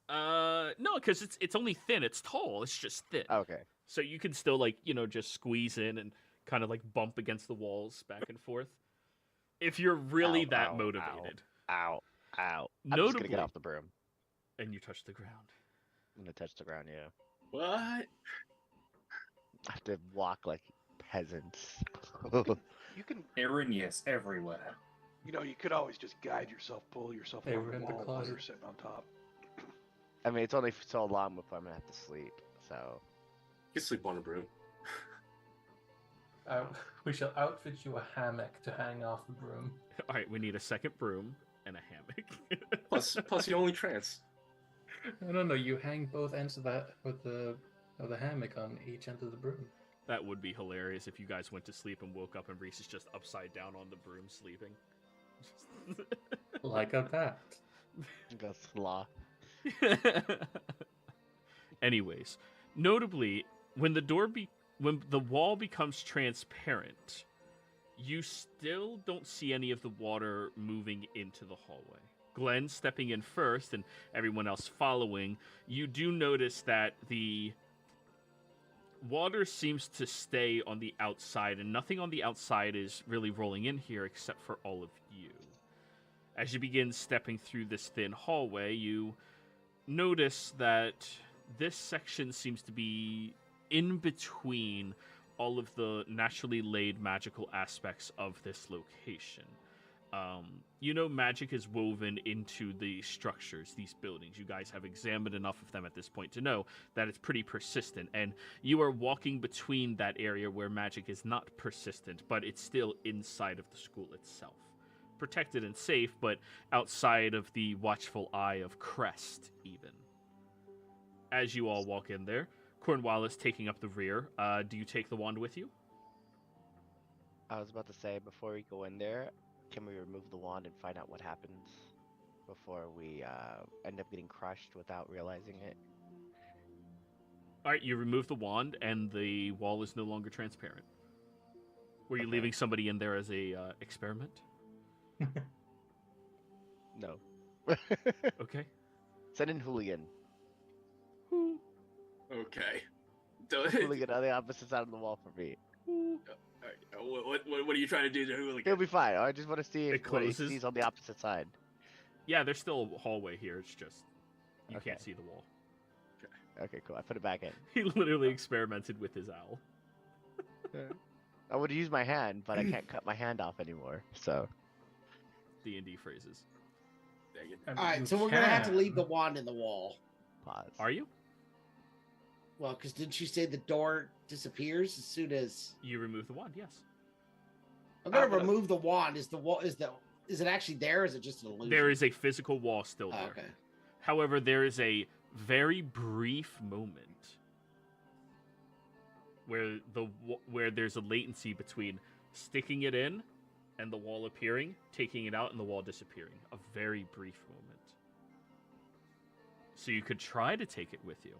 No, because it's only thin. It's tall. It's just thin. Okay. So you can still, like, just squeeze in and kind of, like, bump against the walls back and forth. If you're really Ow, that ow, motivated. Ow. Ow. I'm just gonna Notably, get off the broom. and you touch the ground. I'm gonna touch the ground, yeah. What? I have to walk like peasants. You can, Aaron, yes, everywhere. you could always just guide yourself, pull yourself They along were the in the wall while closet. you're sitting on top. I mean, it's only so long before I'm gonna have to sleep. So You can sleep on a broom. We shall outfit you a hammock to hang off the broom. All right, we need a second broom and a hammock. Plus, you only trance. No. You hang both ends of that with the hammock on each end of the broom. That would be hilarious if you guys went to sleep and woke up and Reese is just upside down on the broom sleeping. Like a bat. go sloth. Anyways, notably, when the wall becomes transparent, you still don't see any of the water moving into the hallway. Glenn stepping in first and everyone else following, you do notice that the water seems to stay on the outside, and nothing on the outside is really rolling in here except for all of you. As you begin stepping through this thin hallway, you notice that this section seems to be in between all of the naturally laid magical aspects of this location. Magic is woven into the structures, these buildings. You guys have examined enough of them at this point to know that it's pretty persistent, and you are walking between that area where magic is not persistent, but it's still inside of the school itself. Protected and safe, but outside of the watchful eye of Crest, even. As you all walk in there, Cornwallis taking up the rear. Do you take the wand with you? I was about to say, before we go in there, can we remove the wand and find out what happens before we end up getting crushed without realizing it? All right, you remove the wand, and the wall is no longer transparent. Were you Okay. leaving somebody in there as a experiment? No. Okay. Send in Hooligan. Okay. Hooligan on the opposite side of the wall for me. What are you trying to do to Hooligan? He'll be fine. I just want to see It what he closes. sees on the opposite side. Yeah, there's still a hallway here. It's just you can't Okay. see the wall. Okay, cool. I put it back in. He literally experimented with his owl. I would use my hand, but I can't cut my hand off anymore. So D&D phrases. Dang it. And All right, you so we're gonna have to leave the can- wand in the wall. pause. Are you? Well, because didn't you say the door disappears as soon as You remove the wand, yes. I'm gonna I'm gonna- remove the wand? Is it actually there? Or is it just an illusion? There is a physical wall still Oh, there. okay. However, there is a very brief moment where there's a latency between sticking it in, and the wall appearing, taking it out, and the wall disappearing. A very brief moment. So you could try to take it with you.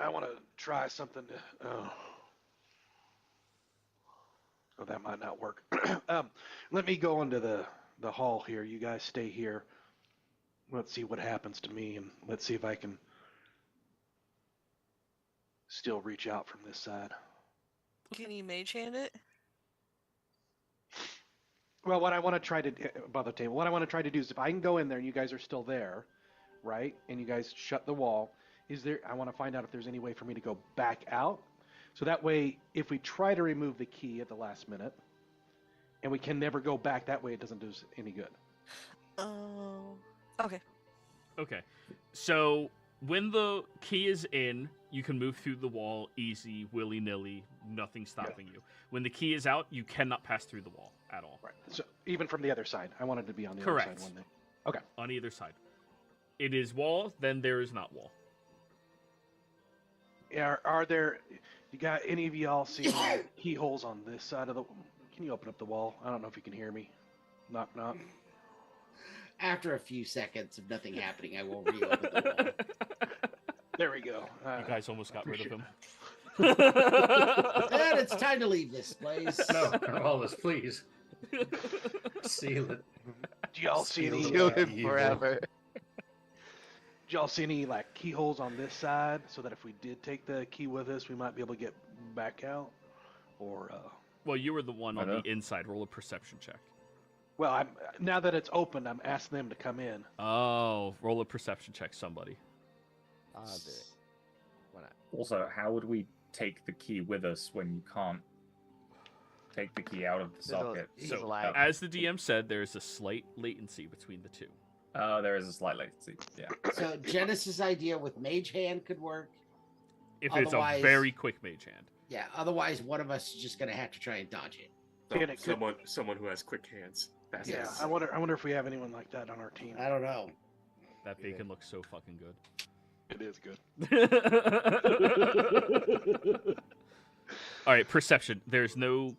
I want to try something. Oh, that might not work. Let me go into the hall here. You guys stay here. Let's see what happens to me, and let's see if I can still reach out from this side. Can you mage hand it? Well, what I want to try to by the table. What I want to try to do is, if I can go in there and you guys are still there, right? And you guys shut the wall. I want to find out if there's any way for me to go back out. So that way, if we try to remove the key at the last minute, and we can never go back, that way it doesn't do us any good. Oh. Okay. Okay. So when the key is in, you can move through the wall easy, willy-nilly, nothing stopping you. When the key is out, you cannot pass through the wall at all. Right. So even from the other side, I wanted to be on the Correct. other side one day. Okay. On either side. It is wall, then there is not wall. Are there? You got any of y'all seen keyholes on this side of the? Can you open up the wall? I don't know if you can hear me. Knock knock. After a few seconds of nothing happening, I will reopen the wall. There we go. You guys almost got rid of him. And it's time to leave this place. No, Wallace, please. Seal it. Do y'all see any? Seal him forever. Do y'all see any like keyholes on this side, so that if we did take the key with us, we might be able to get back out? Or Well, you were the one on I know. the inside. Roll a perception check. well, now that it's open, I'm asking them to come in. Oh, roll a perception check, somebody. I'll do it. Why not? Also, how would we take the key with us when you can't take the key out of the There's a- socket? he's So, alive. as the DM said, there is a slight latency between the two. There is a slight latency. Yeah. So Genesis' idea with Mage Hand could work. If it's a Otherwise- very quick mage hand. Yeah, otherwise one of us is just gonna have to try and dodge it. And it could- Someone who has quick hands. Fast Yeah, hands. I wonder if we have anyone like that on our team. I don't know. That bacon looks so fucking good. It is good. All right, perception. There's no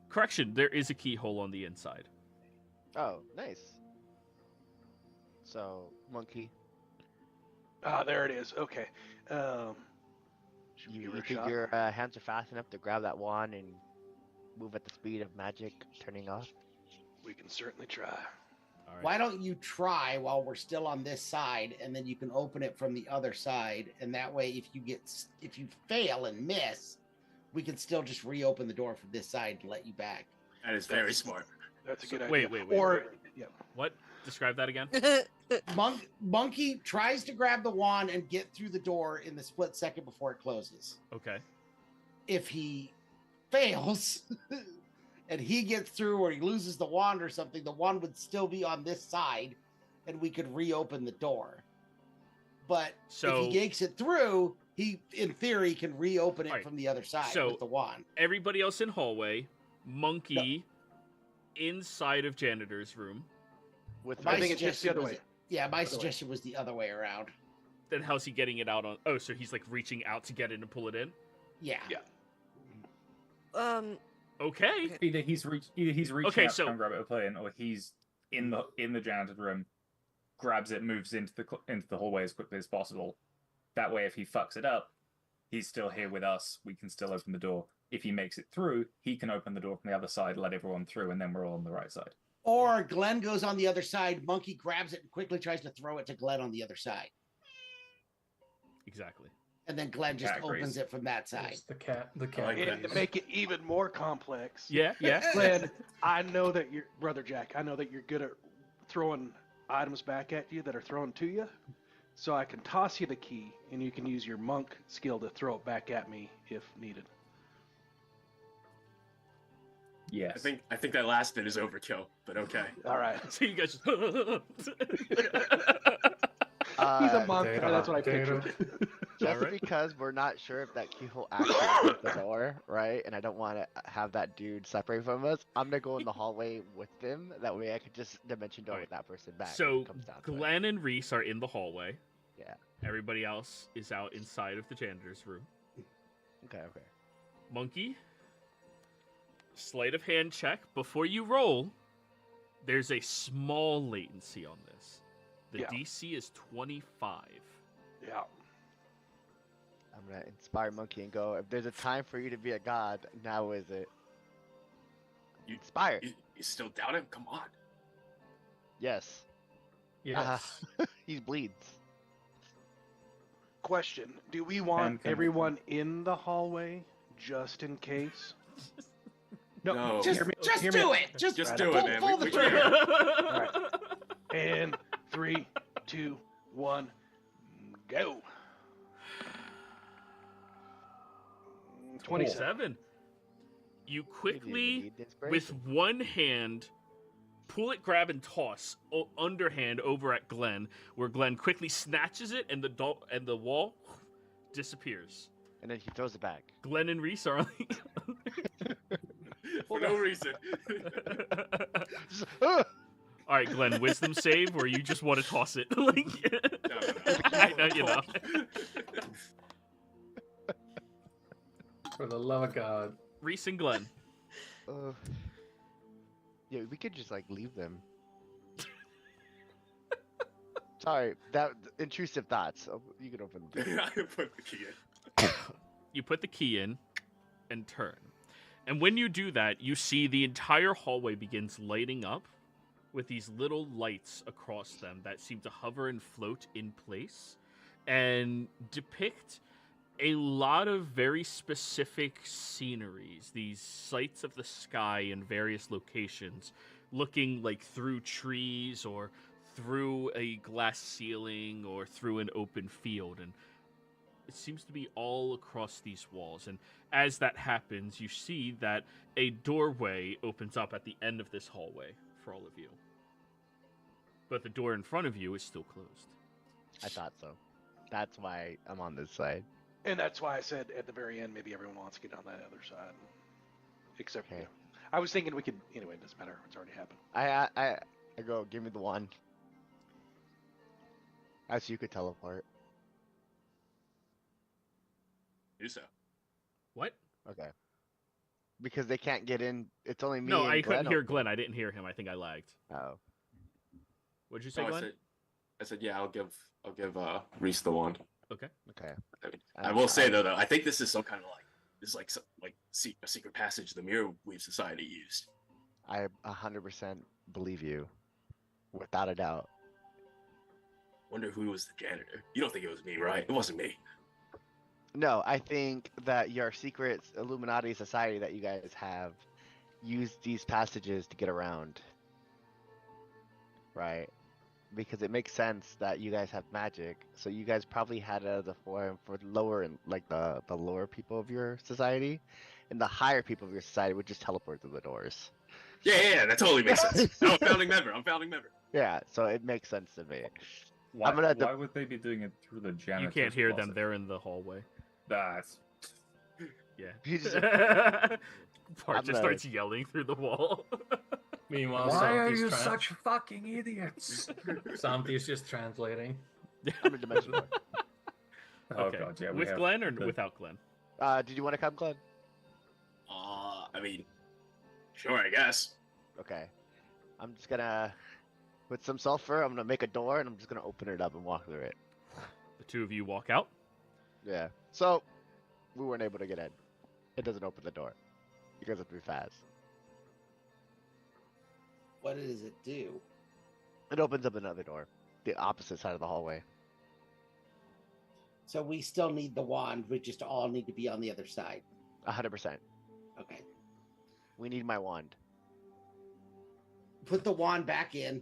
correction. There is a keyhole on the inside. Oh, nice. So, monkey, Ah, there it is. Okay. Should we you give her a think shot? your hands are fast enough to grab that wand and move at the speed of magic turning off? We can certainly try. All right. Why don't you try while we're still on this side, and then you can open it from the other side, and that way, if you fail and miss, we can still just reopen the door from this side and let you back. That is very smart. That's a good idea. Wait. Or yeah. What? Describe that again. Monkey tries to grab the wand and get through the door in the split second before it closes. Okay. If he fails and he gets through or he loses the wand or something, the wand would still be on this side and we could reopen the door. But So- if he makes it through, he, in theory, can reopen it Alright, from the other side so- with the wand. Everybody else in hallway. Monkey inside of janitor's room. With My I think it's just the suggestion other was- way. Yeah, my Other way. suggestion was the other way around. Then how's he getting it out on? Oh, so he's like reaching out to get in and pull it in. Yeah. Yeah. Okay. Either he's reaching Okay, out so- to come grab it or play in, or he's in the janitor's room, grabs it, moves into the hallway as quickly as possible. That way, if he fucks it up, he's still here with us. We can still open the door. If he makes it through, he can open the door from the other side, let everyone through, and then we're all on the right side. Or Glenn goes on the other side, Monkey grabs it and quickly tries to throw it to Glenn on the other side. Exactly. And then Glenn just Cat agrees. opens it from that side. It's the cat. The cat. like And to make it even more complex, Yeah. Yeah. Glenn, I know that you're brother Jack. I know that you're good at throwing items back at you that are thrown to you. So I can toss you the key, and you can use your monk skill to throw it back at me if needed. Yes. I think that last bit is overkill, but okay. All right. So you guys just. He's a monk. Data, That's what I data. pictured. Just Alright. because we're not sure if that keyhole actually opens the door, right? And I don't want to have that dude separate from us. I'm gonna go in the hallway with them. That way, I could just dimension door Alright. with that person back. when So it comes down to it. Glenn and Reese are in the hallway. Yeah. Everybody else is out inside of the janitor's room. Okay. Okay. Monkey, Sleight of hand check. Before you roll, there's a small latency on this. The Yeah. DC is 25. Yeah. I'm gonna inspire Monkey and go. If there's a time for you to be a god, now is it? You- Inspire. You still doubt him? Come on. Yes. Yes. He bleeds. Question: do we want And can- everyone in the hallway just in case? No. Just, hear me- just hear me- do it. Just Just pull, do it, man. pull We the can't. trigger. All right. And 3, 2, 1, go. 27. 7. You You didn't even quickly, need the inspiration. with one hand, pull it, grab, and toss underhand over at Glenn, where Glenn quickly snatches it, and the wall disappears. And then he throws it back. Glenn and Reese are on For no reason. Just, "Ugh!" All right, Glenn, wisdom save, or you just want to toss it? Like, No. I know you know. For the love of God. Reese and Glenn. Yeah, we could just like leave them. Sorry, that intrusive thoughts. Oh, you can open the door. I put the key in. You put the key in and turn. And when you do that, you see the entire hallway begins lighting up with these little lights across them that seem to hover and float in place and depict a lot of very specific sceneries, these sights of the sky in various locations, looking like through trees or through a glass ceiling or through an open field. And it seems to be all across these walls. And as that happens, you see that a doorway opens up at the end of this hallway for all of you. But the door in front of you is still closed. I thought so. That's why I'm on this side. And that's why I said at the very end, maybe everyone wants to get on that other side. Except, Okay. yeah. I was thinking we could, anyway, it doesn't matter. It's already happened. I go, give me the wand. As you could teleport. Do so. What? Okay. Because they can't get in. It's only me. No, and I couldn't Glenn hear open. Glenn. I didn't hear him. I think I lagged. Oh. What'd you say, No, Glenn? I said, yeah, I'll give Reese the wand. Okay. Okay. I will say though, I think this is some kind of a secret passage the Mirror Weave Society used. I 100% believe you. Without a doubt. Wonder who was the janitor. You don't think it was me, right? It wasn't me. No, I think that your secret Illuminati society that you guys have used these passages to get around. Right? Because it makes sense that you guys have magic, so you guys probably had it as a forum for lower and like the lower people of your society, and the higher people of your society would just teleport through the doors. Yeah, that totally makes sense. I'm a founding member. Yeah, so it makes sense to me. Why, I'm gonna why would they be doing it through the janitor? You can't hear them. They're in the hallway. That's You Yeah. just- Bart I'm just gonna- starts yelling through the wall. Meanwhile, Why are Santi's you such fucking idiots? Santi's just translating. I'm a dimension door. oh Okay. god, yeah. we With have Glenn or the- without Glenn? Did you want to come, Glenn? I mean, sure, I guess. Okay. I'm just gonna, with some sulfur, I'm gonna make a door and I'm just gonna open it up and walk through it. The two of you walk out. Yeah. So, we weren't able to get in. It doesn't open the door. You guys have to be fast. What does it do? It opens up another door. The opposite side of the hallway. So we still need the wand. We just all need to be on the other side. 100%. Okay. We need my wand. Put the wand back in.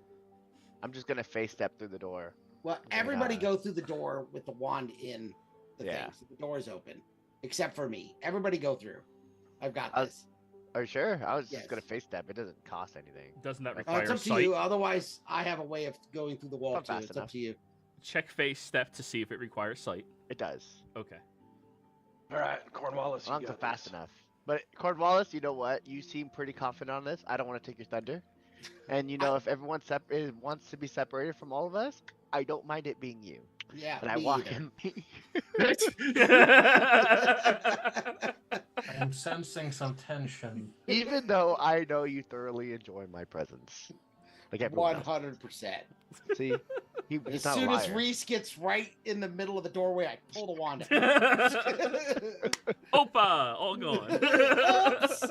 I'm just gonna face step through the door. Well, Yeah. everybody go through the door with the wand in the Yeah. thing. So the door is open. Except for me. Everybody go through. I've got Uh, this. Are you sure? I was Yes. just gonna face step. It doesn't cost anything. Doesn't that It's require up to sight? you. Otherwise, I have a way of going through the wall Not too. fast It's enough. up to you. Check face step to see if it requires sight. It does. Okay. All right, Cornwallis. As long you as I'm got fast this. enough. But Cornwallis, you know what? You seem pretty confident on this. I don't want to take your thunder. And you know, if everyone wants to be separated from all of us, I don't mind it being you. Yeah. And I me walk either. in. I am sensing some tension. Even though I know you thoroughly enjoy my presence. Like everyone else. 100%. See? As He's not a soon as liar. Reese gets right in the middle of the doorway, I pull the wand out. Opa! All gone. Oops.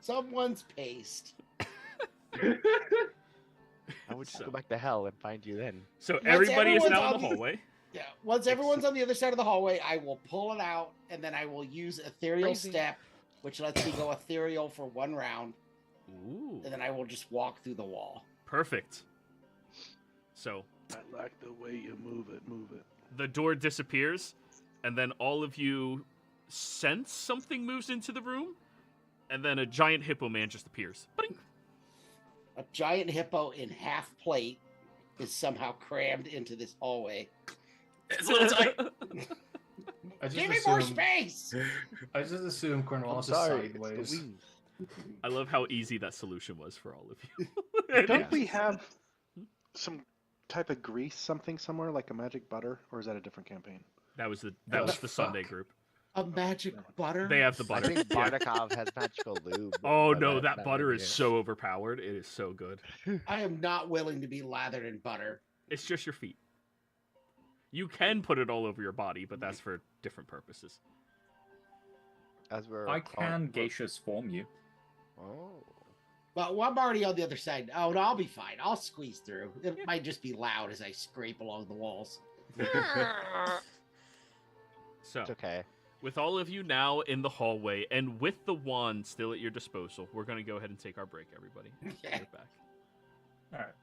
Someone's paced. I would just go back to hell and find you then. So Once everybody is everyone's now in on the the- hallway. Yeah. Once everyone's on the other side of the hallway, I will pull it out, and then I will use Ethereal Crazy. Step, which lets me go ethereal for 1 round, Ooh. and then I will just walk through the wall. Perfect. So I like the way you move it. Move it. the door disappears, and then all of you sense something moves into the room, and then a giant hippo man just appears. Ba-ding. A giant hippo in half plate is somehow crammed into this hallway. It's a little tight. I just Give me more assume- space! I just assume I'm Cornwallis is sorry. It's the sideways. wings. I love how easy that solution was for all of you. Don't we have some type of grease something somewhere, like a magic butter, or is that a different campaign? That was the Fuck. Sunday group. A magic butter? They have the I butter. think Yeah. Bardakov has magical lube. Oh but no, that might butter be is it. so overpowered. It is so good. I am not willing to be lathered in butter. It's just your feet. You can put it all over your body, but that's for different purposes. As we're I can gaseous form you. Oh. But I'm already on the other side. Oh, no, I'll be fine. I'll squeeze through. It might just be loud as I scrape along the walls. So, It's okay. with all of you now in the hallway and with the wand still at your disposal, we're going to go ahead and take our break, everybody. Be Okay. right back. All right.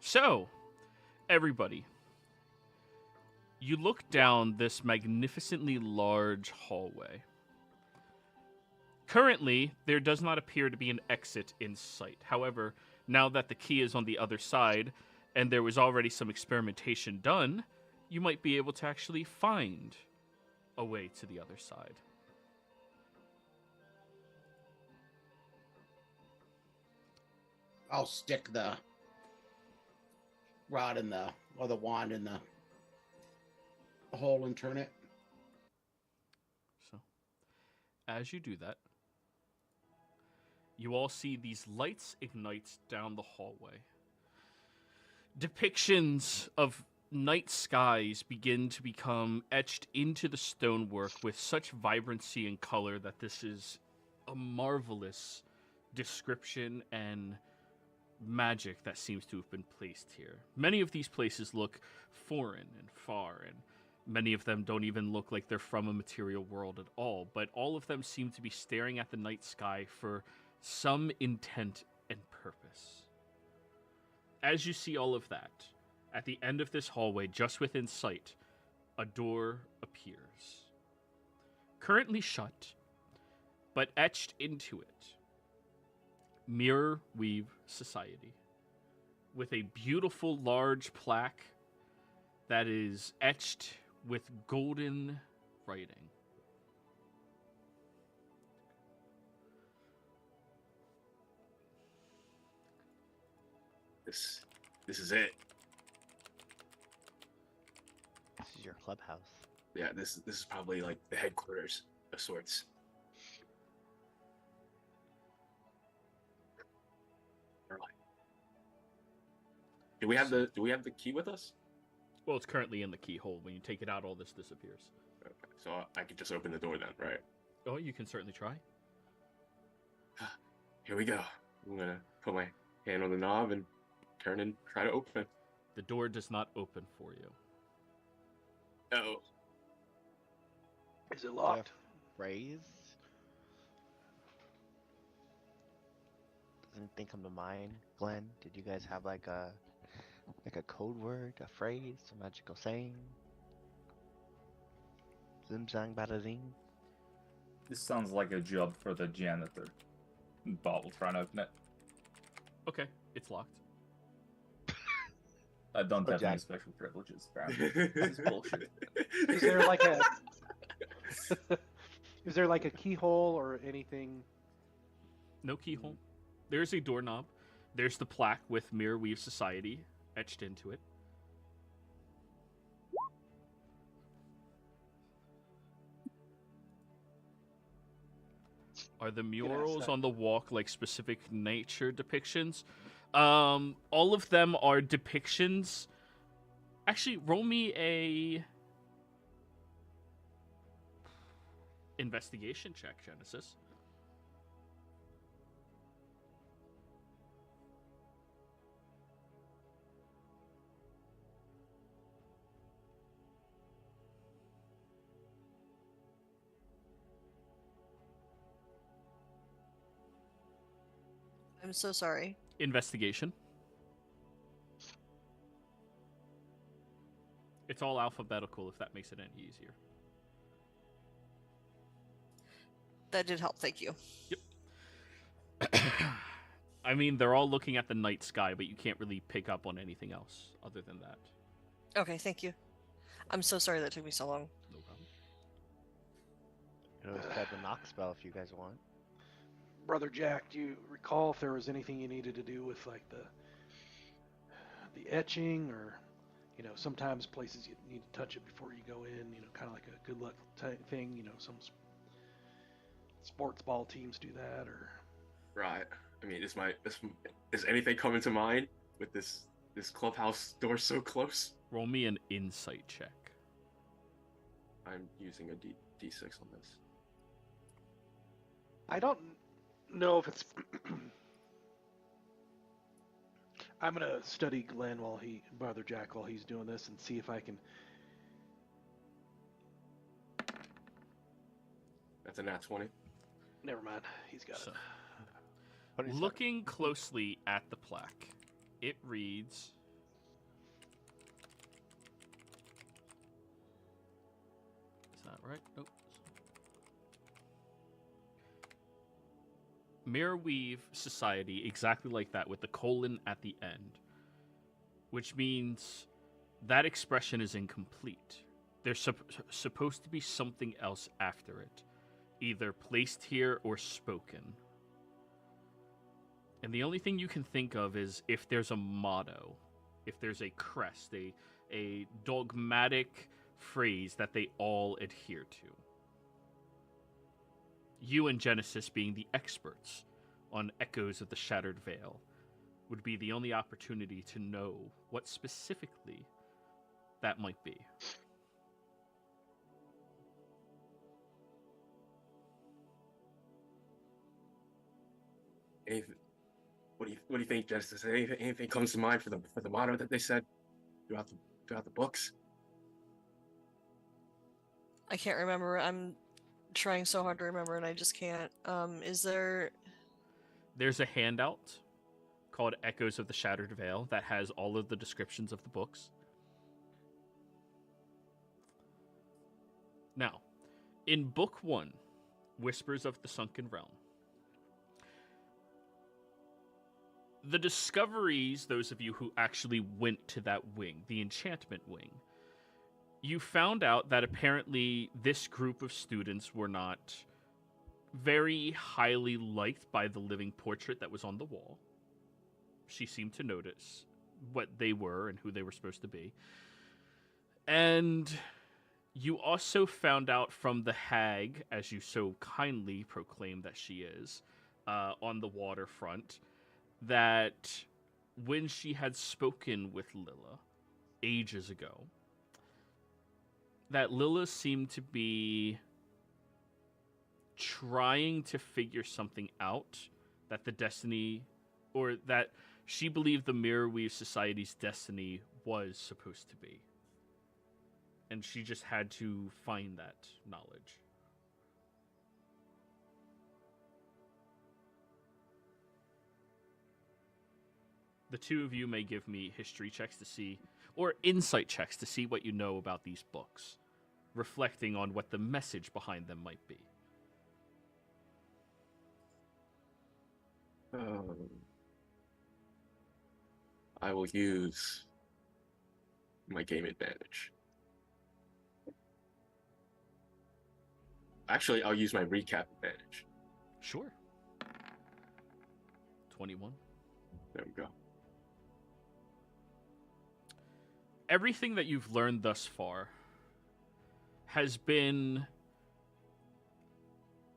So, everybody, you look down this magnificently large hallway. Currently, there does not appear to be an exit in sight. However, now that the key is on the other side, and there was already some experimentation done, you might be able to actually find a way to the other side. I'll stick the rod in the, or the wand in the hole and turn it. So, as you do that, you all see these lights ignite down the hallway. Depictions of night skies begin to become etched into the stonework with such vibrancy and color that this is a marvelous description and magic that seems to have been placed here. Many of these places look foreign and far, and many of them don't even look like they're from a material world at all, but all of them seem to be staring at the night sky for some intent and purpose. As you see all of that, at the end of this hallway, just within sight, a door appears. Currently shut, but etched into it, Mirror Weave Society, with a beautiful large plaque that is etched with golden writing. This is it. This is your clubhouse. Yeah, this is probably like the headquarters of sorts. Do we have the key with us? Well, it's currently in the keyhole. When you take it out, all this disappears. Okay, so I could just open the door then, right? Oh, you can certainly try. Here we go. I'm gonna put my hand on the knob and turn and try to open. The door does not open for you. Oh. Is it locked? Phrase? Does anything come to mind, Glenn? Did you guys have like a code word, a phrase, a magical saying? Zim zang bada zing? This sounds like a job for the janitor. Bob will try and open it. Okay, it's locked. I don't have any Jack. special privileges, apparently. This is bullshit. Is there like a is there like a keyhole or anything? No keyhole. There's a doorknob. There's the plaque with Mirror Weave Society etched into it. Are the murals on the walk like specific nature depictions? All of them are depictions. Actually, roll me a investigation check, Genesis. I'm so sorry. Investigation. It's all alphabetical if that makes it any easier. That did help. Thank you. Yep. I mean, they're all looking at the night sky, but you can't really pick up on anything else other than that. Okay, thank you. I'm so sorry that took me so long. No problem. You can always try the knock spell if you guys want. Brother Jack, do you recall if there was anything you needed to do with like the etching, or sometimes places you need to touch it before you go in, kind of like a good luck thing, some sports ball teams do that, or Right. I mean, is anything coming to mind with this clubhouse door so close? Roll me an insight check. I'm using a D6 on this. I don't know if it's I'm gonna study Glenn Brother Jack while he's doing this and see if I can. That's a nat 20. Never mind, he's got So, it. looking closely at the plaque, it reads, Is that right? Nope. Mirror Weave Society, exactly like that, with the colon at the end. Which means that expression is incomplete. There's supposed to be something else after it, either placed here or spoken. And the only thing you can think of is if there's a motto, if there's a crest, a dogmatic phrase that they all adhere to. You and Genesis, being the experts on Echoes of the Shattered Veil, would be the only opportunity to know what specifically that might be. Anything, what do you think, Genesis? Anything comes to mind for the motto that they said throughout the books? I can't remember. I'm trying so hard to remember and I just can't. Is there... There's a handout called Echoes of the Shattered Veil that has all of the descriptions of the books. Now, in Book 1, Whispers of the Sunken Realm, the discoveries, those of you who actually went to that wing, the enchantment wing, you found out that apparently this group of students were not very highly liked by the living portrait that was on the wall. She seemed to notice what they were and who they were supposed to be. And you also found out from the hag, as you so kindly proclaim that she is, on the waterfront, that when she had spoken with Lilla ages ago, that Lilla seemed to be trying to figure something out, that the destiny, or that she believed the Mirror Weave Society's destiny was supposed to be. And she just had to find that knowledge. The two of you may give me history checks to see, or insight checks to see what you know about these books, reflecting on what the message behind them might be. I will use my game advantage. Actually, I'll use my recap advantage. Sure. 21. There we go. Everything that you've learned thus far has been,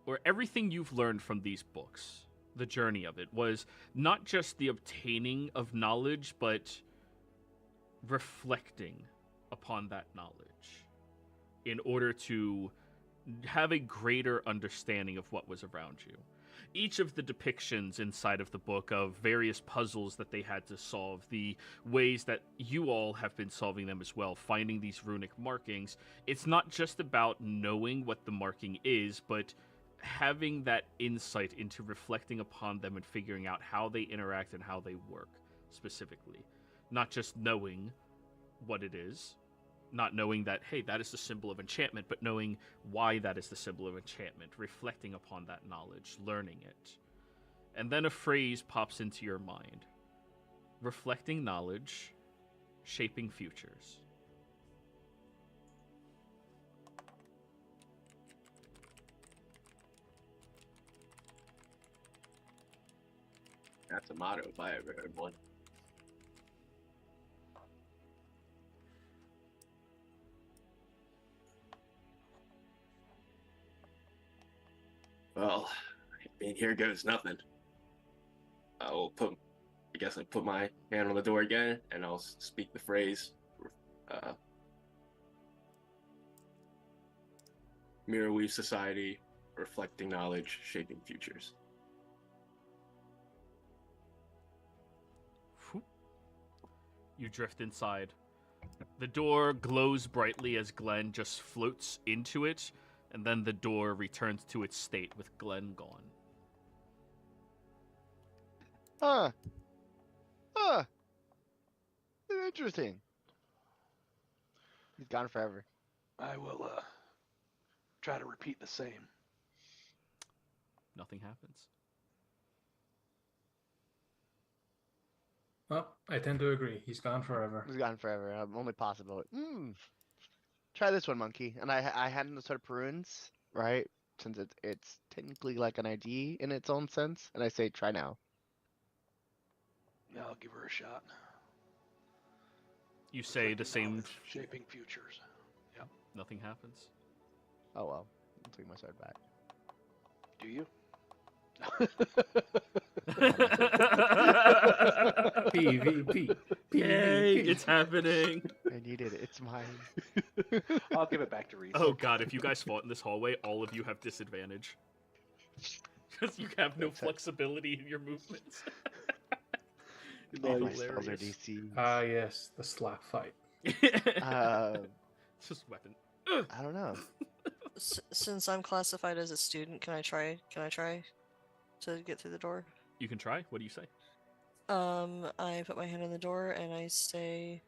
or everything you've learned from these books, the journey of it, was not just the obtaining of knowledge, but reflecting upon that knowledge in order to have a greater understanding of what was around you. Each of the depictions inside of the book of various puzzles that they had to solve, the ways that you all have been solving them as well, finding these runic markings, it's not just about knowing what the marking is, but having that insight into reflecting upon them and figuring out how they interact and how they work specifically. Not just knowing what it is, not knowing that, hey, that is the symbol of enchantment, but knowing why that is the symbol of enchantment, reflecting upon that knowledge, learning it. And then a phrase pops into your mind. Reflecting knowledge, shaping futures. That's a motto if I ever heard one. Well, I mean, here goes nothing. I guess I'll put my hand on the door again, and I'll speak the phrase, Mirror Weave Society, reflecting knowledge, shaping futures. You drift inside. The door glows brightly as Glenn just floats into it, and then the door returns to its state with Glenn gone. Interesting. He's gone forever. I will try to repeat the same. Nothing happens. Well, I tend to agree. He's gone forever. It's gone forever. Only possible. Try this one, monkey. And I hand him the sort of prunes, right? Since it's technically like an ID in its own sense, and I say, try now. Yeah, I'll give her a shot. You say the same. Shaping futures. Yep. Nothing happens. Oh well, I'll take my sword back. Do you? PvP. Yay, it's happening. I needed it. It's mine. I'll give it back to Reese. Oh god, if you guys fought in this hallway, all of you have disadvantage. Because you have no flexibility in your movements. My spells are DC. Ah, yes, the slap fight. It's just weapon. I don't know. Since I'm classified as a student, can I try to get through the door? You can try. What do you say? I put my hand on the door and I say,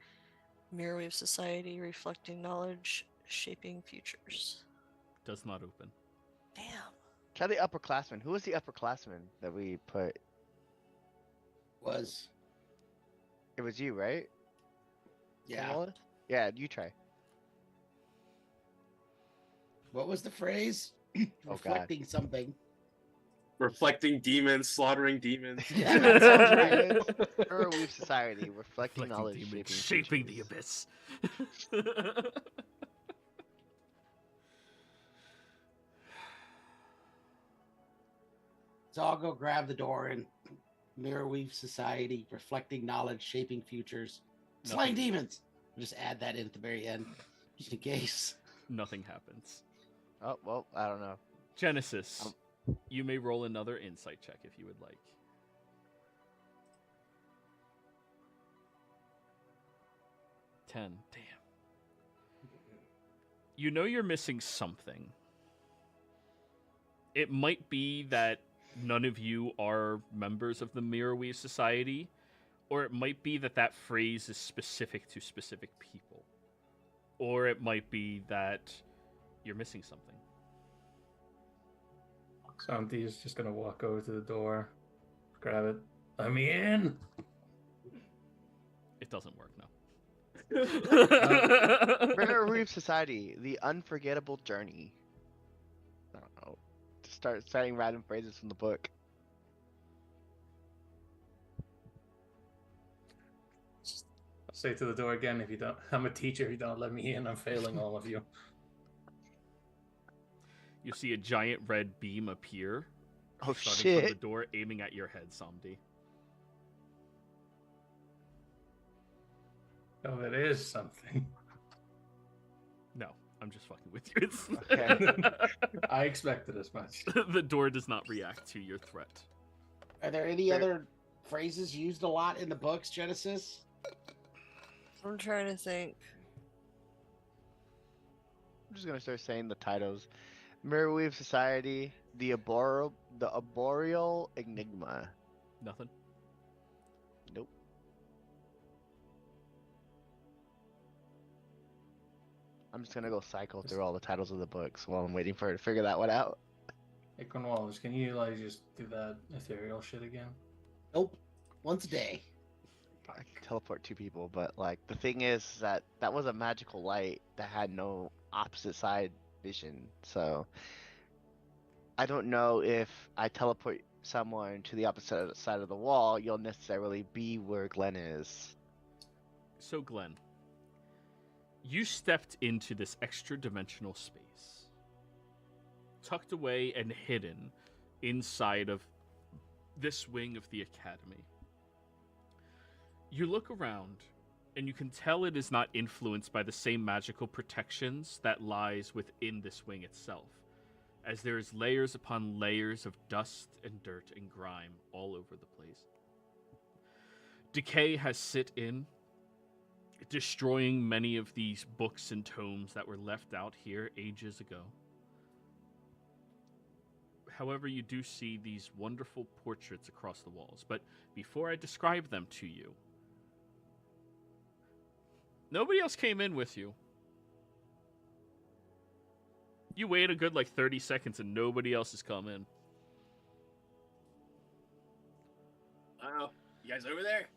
Mirrorwave Society, reflecting knowledge, shaping futures. Does not open. Damn. Try the upperclassman. Who was the upperclassman that we put? It was you, right? Yeah. Kamala? Yeah, you try. What was the phrase? Oh, God. Reflecting something. Reflecting demons, slaughtering demons. Yeah, that sounds right. Mirrorwave Society, reflecting Reflecting knowledge, demons, shaping the futures. abyss. So I'll go grab the door and Mirrorweave Society, reflecting knowledge, shaping futures, slaying demons. I'll just add that in at the very end, just in case. Nothing happens. Oh, well, I don't know. Genesis, you may roll another insight check if you would like. 10. Damn. You know you're missing something. It might be that none of you are members of the Mirrorweave Society, or it might be that that phrase is specific to specific people. Or it might be that you're missing something. Santi is just gonna walk over to the door, grab it. Let me in. It doesn't work, no. Mirrorwave Society, the unforgettable journey. I don't know. Just start saying random phrases from the book. I'll say to the door again, if you don't, I'm a teacher. If you don't let me in, I'm failing all of you. You see a giant red beam appear. Oh, starting from the shit. door, aiming at your head, Samdi. Oh, it is something. No, I'm just fucking with you. It's Okay. I expected as much. the door does not react to your threat. Are there any other phrases used a lot in the books, Genesis? I'm trying to think. I'm just gonna start saying the titles. Mirrorwave Society, the Arboreal Enigma. Nothing. Nope. I'm just gonna go cycle through all the titles of the books while I'm waiting for her to figure that one out. Hey, Cornwallis, can you like just do that ethereal shit again? Nope. Once a day. I can teleport two people, but like the thing is that that was a magical light that had no opposite side vision. So I don't know if I teleport someone to the opposite side of the wall, you'll necessarily be where Glenn is. So, Glenn, you stepped into this extra dimensional space, tucked away and hidden inside of this wing of the academy. You look around, and you can tell it is not influenced by the same magical protections that lies within this wing itself, as there is layers upon layers of dust and dirt and grime all over the place. Decay has sit in, destroying many of these books and tomes that were left out here ages ago. However, you do see these wonderful portraits across the walls, but before I describe them to you, nobody else came in with you. You wait a good like 30 seconds and nobody else has come in. Oh, you guys over there?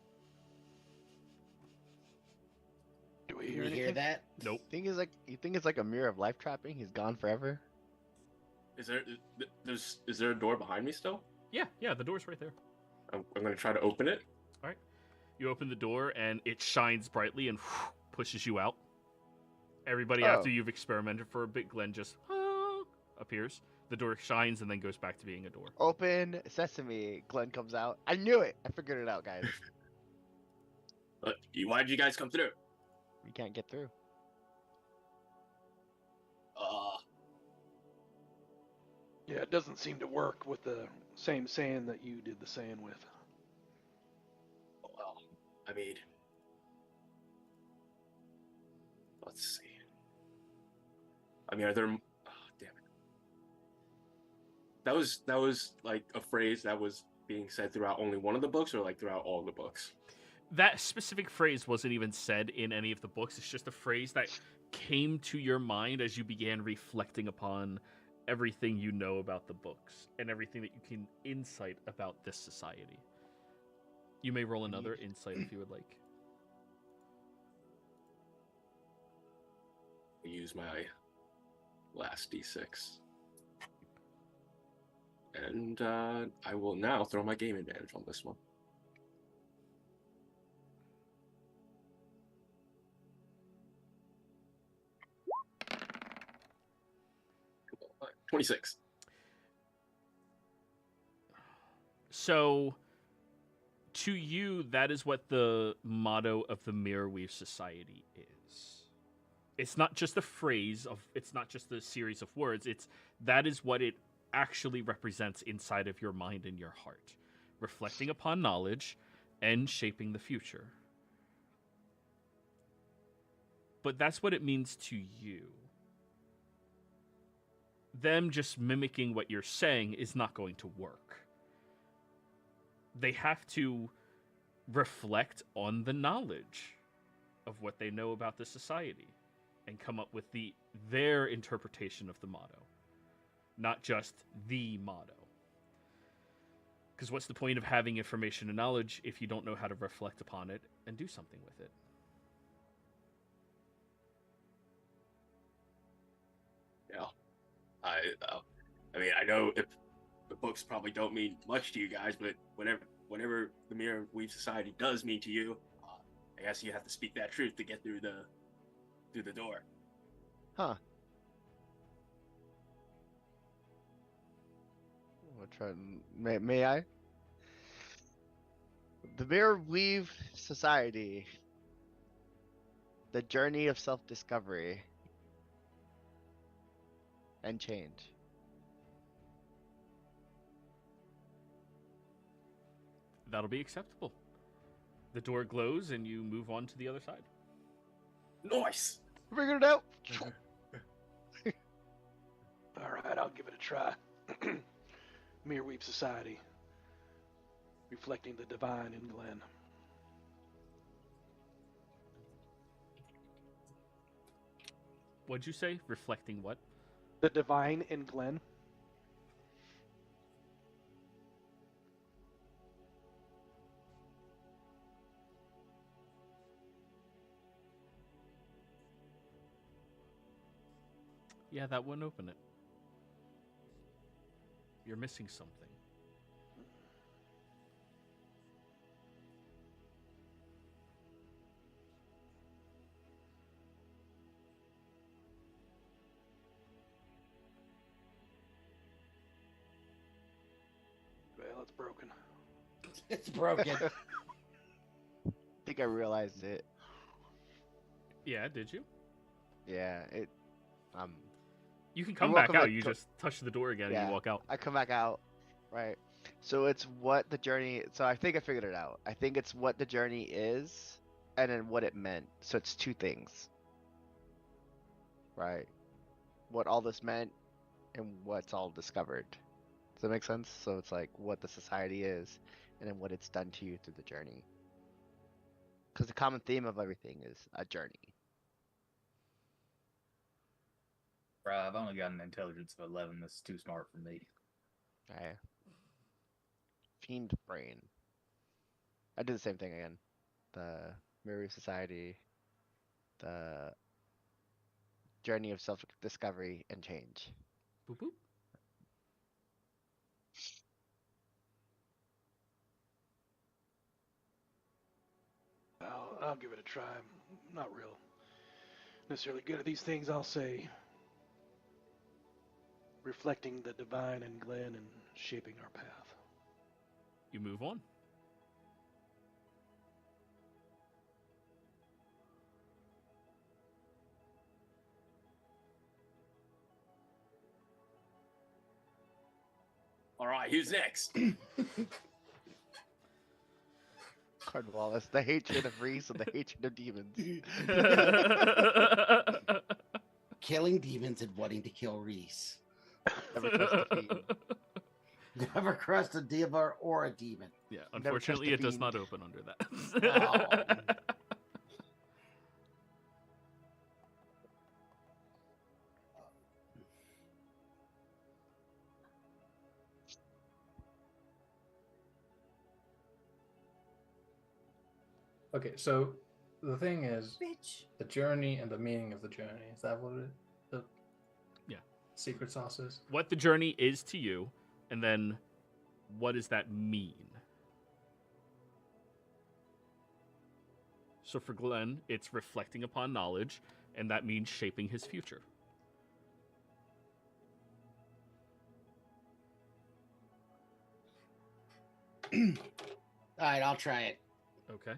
Do we Did hear we anything? hear that? Nope. You think it's like a mirror of life trapping? He's gone forever. Is there a door behind me still? Yeah, the door's right there. I'm gonna try to open it. You open the door and it shines brightly and pushes you out. Everybody, Oh. after you've experimented for a bit, Glenn just appears. The door shines and then goes back to being a door. Open sesame. Glenn comes out. I knew it. I figured it out, guys. Why did you guys come through? We can't get through. Yeah, it doesn't seem to work with the same saying that you did the saying with. Well, I mean, let's see. I mean, are there? Oh, damn it. That was like a phrase that was being said throughout only one of the books, or like throughout all the books. That specific phrase wasn't even said in any of the books. It's just a phrase that came to your mind as you began reflecting upon everything you know about the books and everything that you can insight about this society. You may roll another insight if you would like. Use my last d6. And I will now throw my game advantage on this one. Cool. 26. So, to you, that is what the motto of the Mirror Weave Society is. It's not just a phrase it's not just a series of words. That is what it actually represents inside of your mind and your heart, reflecting upon knowledge and shaping the future. But that's what it means to you. Them just mimicking what you're saying is not going to work. They have to reflect on the knowledge of what they know about the society and come up with their interpretation of the motto, not just the motto. Because what's the point of having information and knowledge if you don't know how to reflect upon it and do something with it? Yeah. I mean, I know if the books probably don't mean much to you guys, but whenever the Mirror Weave Society does mean to you, I guess you have to speak that truth to get through the door. Huh. I'll try. May I? The Mirror Weave Society. The journey of self-discovery and change. That'll be acceptable. The door glows and you move on to the other side. Nice! Figured it out! Alright, I'll give it a try. Mirror Weave Society. Reflecting the divine in Glenn. What'd you say? Reflecting what? The divine in Glenn. Yeah, that wouldn't open it. You're missing something. Well, it's broken. It's broken. I think I realized it. Yeah, did you? Yeah, You can come You're back welcome out. back You to- just touch the door again and Yeah. you walk out. I come back out, right? So it's what the journey. So I think I figured it out. I think it's what the journey is, and then what it meant. So it's two things, right? What all this meant, and what's all discovered. Does that make sense? So it's like what the society is, and then what it's done to you through the journey. Because the common theme of everything is a journey. Bruh, I've only got an intelligence of 11. This is too smart for me. Okay. Fiend brain. I did the same thing again. The Mirror Society, the journey of self-discovery and change. Boop boop. I'll give it a try. I'm not real necessarily good at these things, I'll say. Reflecting the divine in Glenn and shaping our path. You move on. All right, who's next? Cornwallis, the hatred of Reese and the hatred of demons. Killing demons and wanting to kill Reese. Never trust a fiend. Never trust a diva or a demon. Yeah, Never trust unfortunately, a it does fiend. not open under that. Oh. Okay, so the thing is, Bitch. the journey and the meaning of the journey. Is that what the Yeah. secret sauce is? What the journey is to you, and then what does that mean? So for Glenn, it's reflecting upon knowledge, and that means shaping his future. All right, I'll try it. Okay.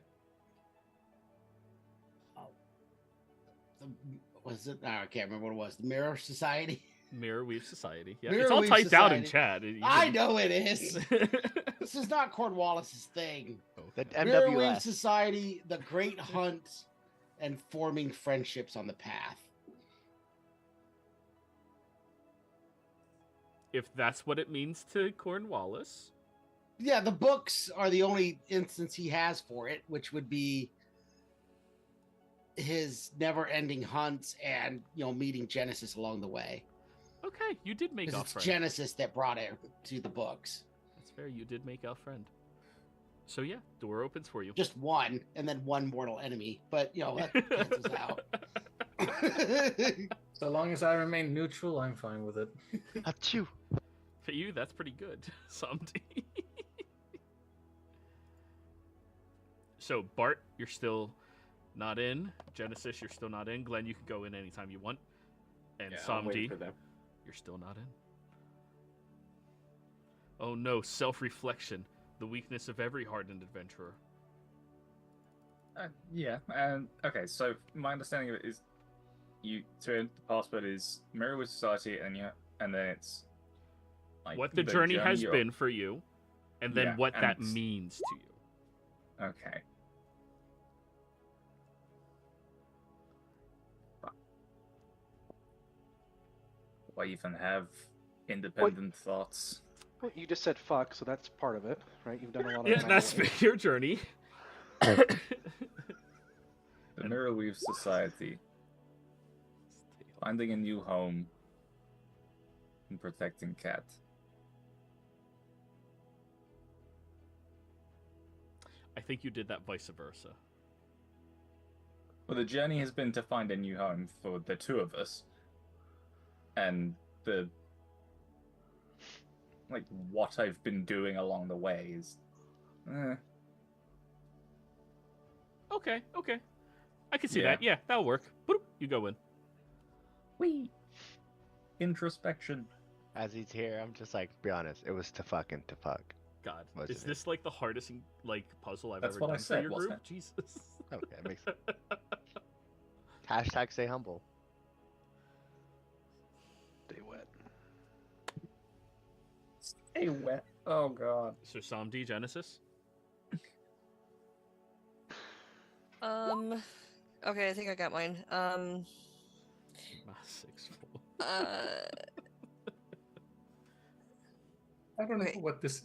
Was it? Oh, I can't remember what it was. The Mirror Society. Mirror Weave Society. Yeah, Mirror it's all Weave typed out in Society. chat. I know it is. This is not Cornwallis's thing. The Mirror Weave MWS. Society, the great hunt, and forming friendships on the path. If that's what it means to Cornwallis. Yeah, the books are the only instance he has for it, which would be his never-ending hunts and meeting Genesis along the way. Okay, you did make 'Cause a it's friend. Genesis that brought it to the books. That's fair. You did make a friend. So yeah, door opens for you. Just one, and then one mortal enemy. But that cancels out. So long as I remain neutral, I'm fine with it. Achoo. For you, that's pretty good. Somebody. So Bart, you're still not in. Genesis, you're still not in. Glenn, you can go in anytime you want. And Yeah, I'm waiting Samdi, for them. you're still not in. Oh no, self-reflection, the weakness of every hardened adventurer. Yeah, and okay, so my understanding of it is the password is Mirror with Society, and then it's like What the journey has of- been for you, and then Yeah, what and that it's- means to you. Okay. Do I even have independent thoughts? Well, you just said fuck, so that's part of it, right? You've done a lot of Yeah, that. that's your journey. The Mirror Weave Society. Finding a new home and protecting Cat. I think you did that vice versa. Well, the journey has been to find a new home for the two of us. And what I've been doing along the way is... Okay. I can see Yeah. that. Yeah, that'll work. Boop, you go in. Whee! Introspection. As he's here, I'm just like, be honest, it was to fuck and to fuck. God, Most is of it. this like the hardest puzzle I've That's ever what I done for said, your wasn't group? it? Jesus. Okay, it makes Hashtag stay humble. Stay wet. Stay wet. Oh, God. So Samdi, Genesis. Okay, I think I got mine. Ah, 6 full. I don't know Okay. what this.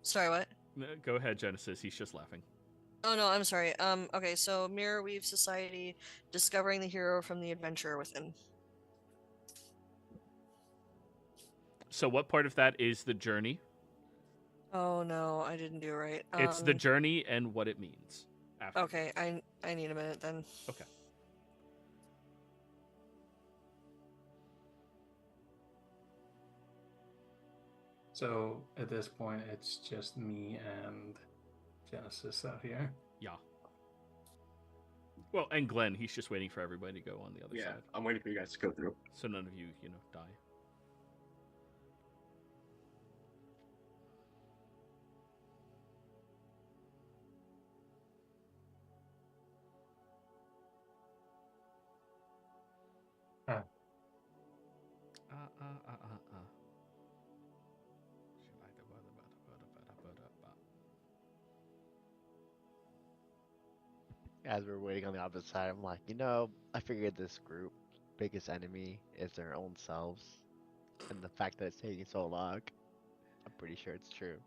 Sorry, what? No, go ahead, Genesis. He's just laughing. Oh no, I'm sorry. Okay, so Mirror Weave Society, discovering the hero from the adventure within. So what part of that is the journey? Oh no, I didn't do it right. It's the journey and what it means. After. Okay, I need a minute then. Okay. So at this point, it's just me and Genesis out here. Yeah. Well, and Glenn, he's just waiting for everybody to go on the other Yeah, side. I'm waiting for you guys to go through. So none of you, die. Ah. As we're waiting on the opposite side, I'm like, I figured this group biggest enemy is their own selves, and the fact that it's taking so long, I'm pretty sure it's true.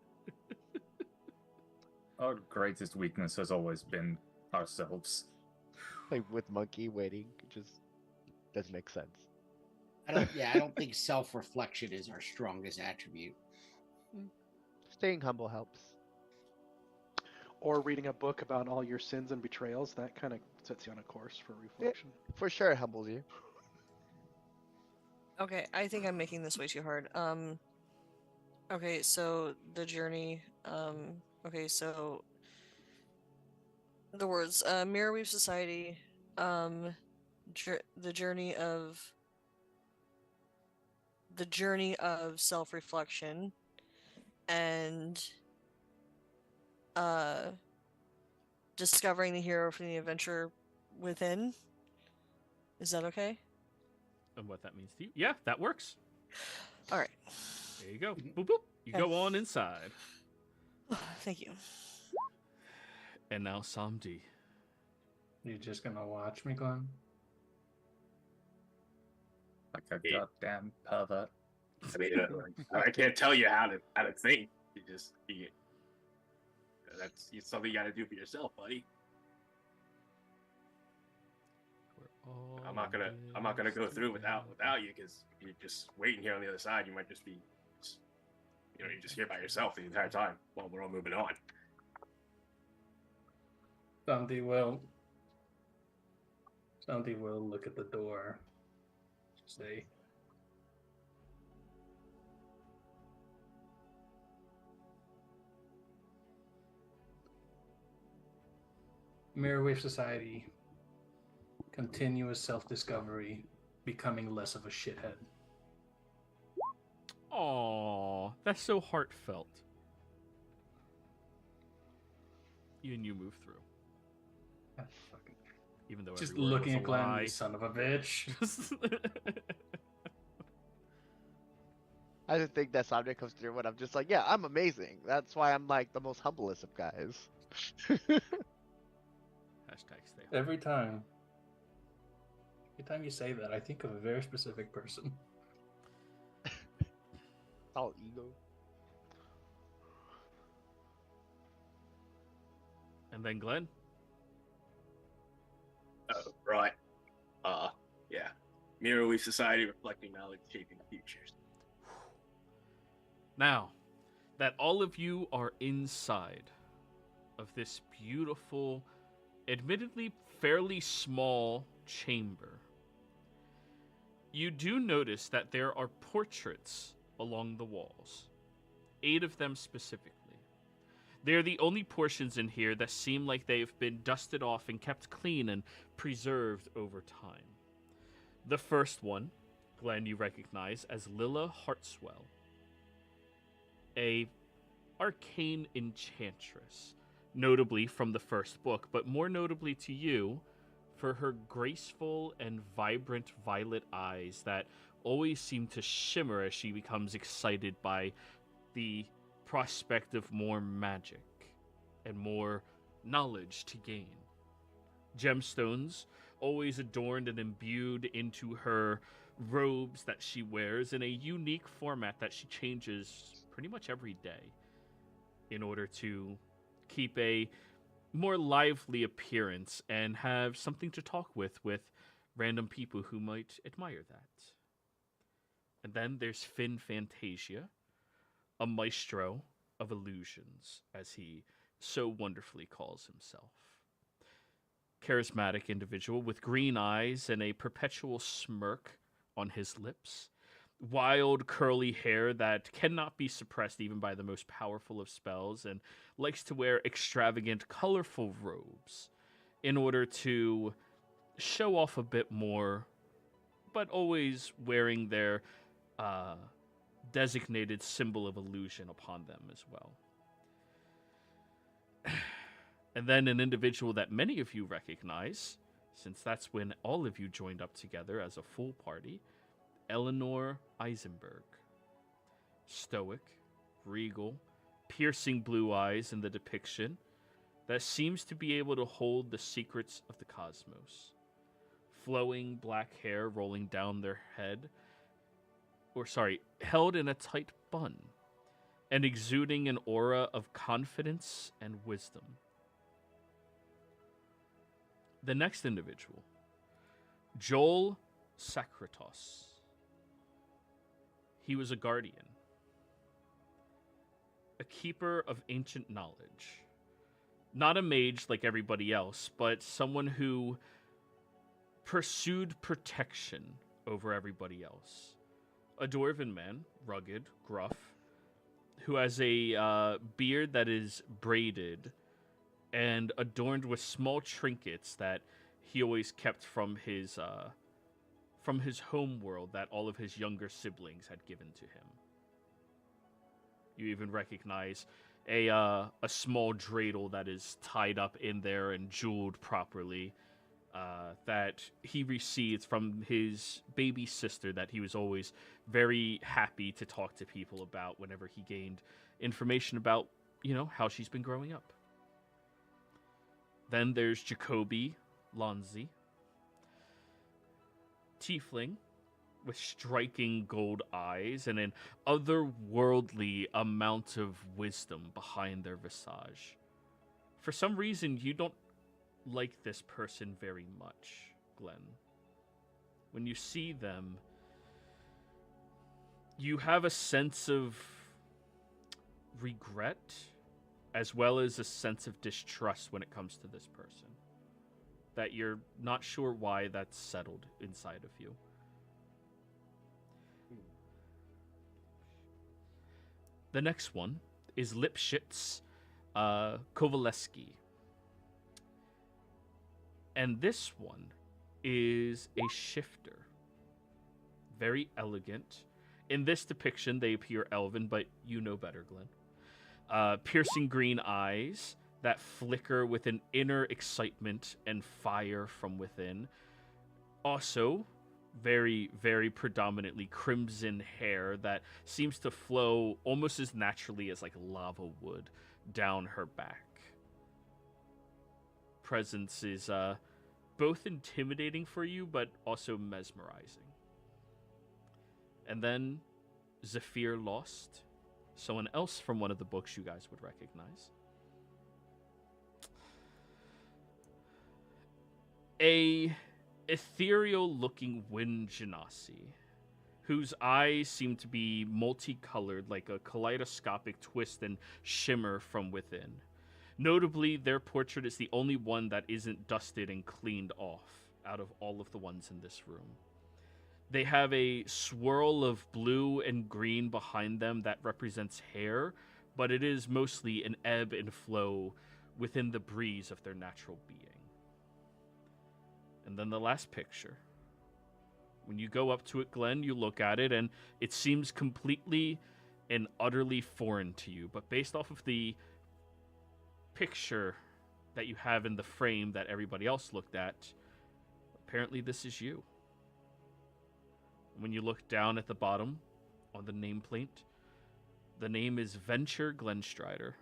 Our greatest weakness has always been ourselves. Like with Monkey waiting, it just doesn't make sense. I don't think self-reflection is our strongest attribute. Staying humble helps. Or reading a book about all your sins and betrayals, that kind of sets you on a course for reflection. For sure, it humbles you. Okay, I think I'm making this way too hard. Okay, so the journey. Okay, so the words. Mirror Weave Society. The journey of self-reflection, and discovering the hero from the adventure within. Is that okay? And what that means to you? Yeah, that works. All right. There you go. Boop boop. You go on inside. Thank you. And now Samdi. You just gonna watch me, Glenn? Like a goddamn pervert. I mean, I can't tell you how to think. That's something you got to do for yourself, buddy. I'm not gonna go through without you, because if you're just waiting here on the other side, you might just be, you're just here by yourself the entire time while we're all moving on. Sandy will look at the door. Say, Mirror Wave Society, continuous self-discovery, becoming less of a shithead. Aww, that's so heartfelt. And you move through. Even though Just looking at Glenn, you son of a bitch. I just think that subject comes through when I'm just like, yeah, I'm amazing. That's why I'm like the most humblest of guys. Hashtag stay humble. Every time you say that, I think of a very specific person. All ego. And then Glenn? Right. Yeah. Mirror Weave Society, reflecting knowledge, shaping futures. Now, that all of you are inside of this beautiful, admittedly fairly small chamber, you do notice that there are portraits along the walls. 8 of them specifically. They're the only portions in here that seem like they've been dusted off and kept clean and preserved over time. The first one, Glenn, you recognize as Lilla Hartswell, a arcane enchantress, notably from the first book, but more notably to you for her graceful and vibrant violet eyes that always seem to shimmer as she becomes excited by the prospect of more magic and more knowledge to gain. Gemstones always adorned and imbued into her robes that she wears in a unique format that she changes pretty much every day in order to keep a more lively appearance and have something to talk with random people who might admire that. And then there's Finn Fantasia, a maestro of illusions, as he so wonderfully calls himself. Charismatic individual with green eyes and a perpetual smirk on his lips. Wild curly hair that cannot be suppressed even by the most powerful of spells, and likes to wear extravagant, colorful robes in order to show off a bit more, but always wearing their designated symbol of illusion upon them as well. And then an individual that many of you recognize, since that's when all of you joined up together as a full party, Eleanor Eisenberg. Stoic, regal, piercing blue eyes in the depiction that seems to be able to hold the secrets of the cosmos. Flowing black hair rolling down their head, held in a tight bun, and exuding an aura of confidence and wisdom. The next individual, Joel Sakratos. He was a guardian, a keeper of ancient knowledge. Not a mage like everybody else, but someone who pursued protection over everybody else. A dwarven man, rugged, gruff, who has a beard that is braided and adorned with small trinkets that he always kept from his home world that all of his younger siblings had given to him. You even recognize a small dreidel that is tied up in there and jeweled properly, that he received from his baby sister that he was always very happy to talk to people about whenever he gained information about, how she's been growing up. Then there's Jacoby Lonzi, tiefling with striking gold eyes and an otherworldly amount of wisdom behind their visage. For some reason, you don't like this person very much, Glenn. When you see them, you have a sense of regret as well as a sense of distrust when it comes to this person. That you're not sure why that's settled inside of you. The next one is Lipschitz Kowaleski. And this one is a shifter. Very elegant. In this depiction, they appear elven, but you know better, Glenn. Piercing green eyes that flicker with an inner excitement and fire from within. Also, very, very predominantly crimson hair that seems to flow almost as naturally as like lava would down her back. Presence is both intimidating for you, but also mesmerizing. And then Zephyr Lost, someone else from one of the books you guys would recognize. A ethereal-looking wind genasi, whose eyes seem to be multicolored like a kaleidoscopic twist and shimmer from within. Notably, their portrait is the only one that isn't dusted and cleaned off out of all of the ones in this room. They have a swirl of blue and green behind them that represents hair, but it is mostly an ebb and flow within the breeze of their natural being. And then the last picture. When you go up to it, Glenn, you look at it, and it seems completely and utterly foreign to you. But based off of the picture that you have in the frame that everybody else looked at, apparently this is you. When you look down at the bottom on the nameplate, the name is Venture Glenstrider.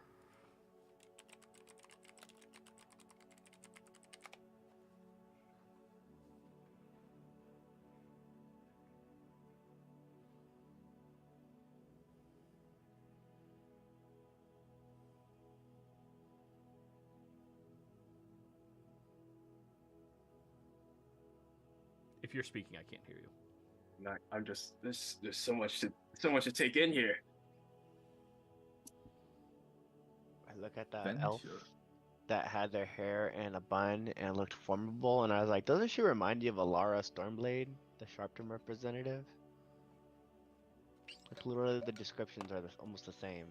If you're speaking, I can't hear you. I'm just there's so much to take in here. I look at that Then elf sure. that had their hair in a bun and looked formidable, and I was like, doesn't she remind you of Alara Stormblade, the Sharpton representative? Like, literally, the descriptions are almost the same.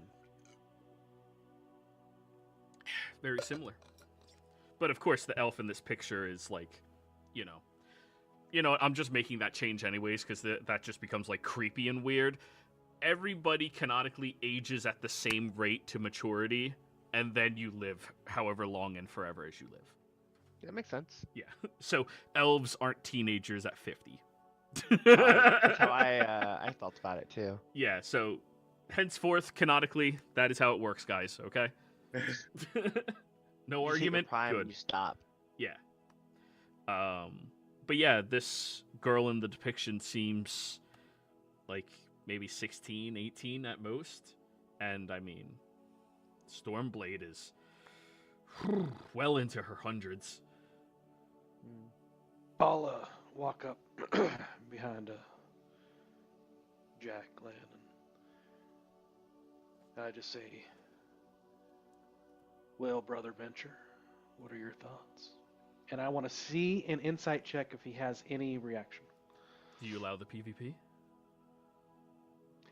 Very similar. But of course, the elf in this picture is like, you know, I'm just making that change anyways because that just becomes like creepy and weird. Everybody canonically ages at the same rate to maturity, and then you live however long and forever as you live. That makes sense. Yeah. So elves aren't teenagers at 50. That's how I felt about it too. Yeah. So henceforth, canonically, that is how it works, guys. Okay. No You hit your argument. prime, Good. you stop. Yeah. But yeah, this girl in the depiction seems like maybe 16, 18 at most. And I mean, Stormblade is well into her hundreds. I'll walk up behind Jack, Glenn, and I just say, well, Brother Venture, what are your thoughts? And I want to see an insight check if he has any reaction. Do you allow the PvP?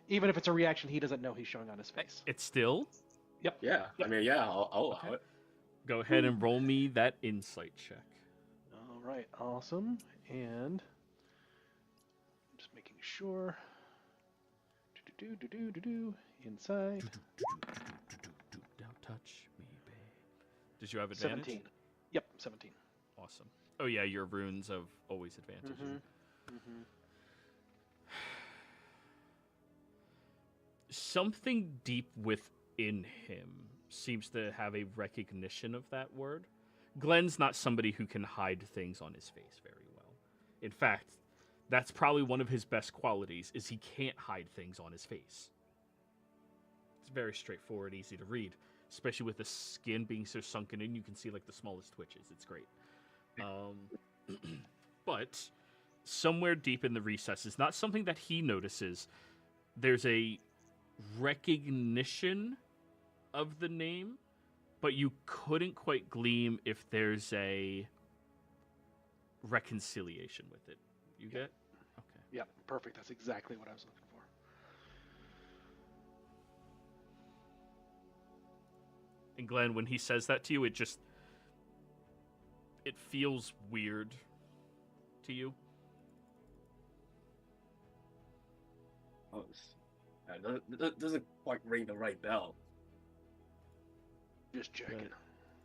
Even if it's a reaction he doesn't know he's showing on his face. It's still? Yep. Yeah, I mean, yeah, I'll allow it. Go ahead and roll me that insight check. All right, awesome. And just making sure. Inside. Don't touch me, babe. Did you have advantage? 17. Yep, 17. Awesome. Oh yeah, your runes have always advantage. Something deep within him seems to have a recognition of that word. Glenn's not somebody who can hide things on his face very well. In fact, that's probably one of his best qualities, is he can't hide things on his face. It's very straightforward, easy to read, especially with the skin being so sunken in, you can see like the smallest twitches. It's great. But somewhere deep in the recesses, not something that he notices, there's a recognition of the name, but you couldn't quite glean if there's a reconciliation with it. You get? Okay. Yep, perfect. That's exactly what I was looking for. And Glenn, when he says that to you, it feels weird to you. Oh, that doesn't quite ring the right bell. Just checking. Do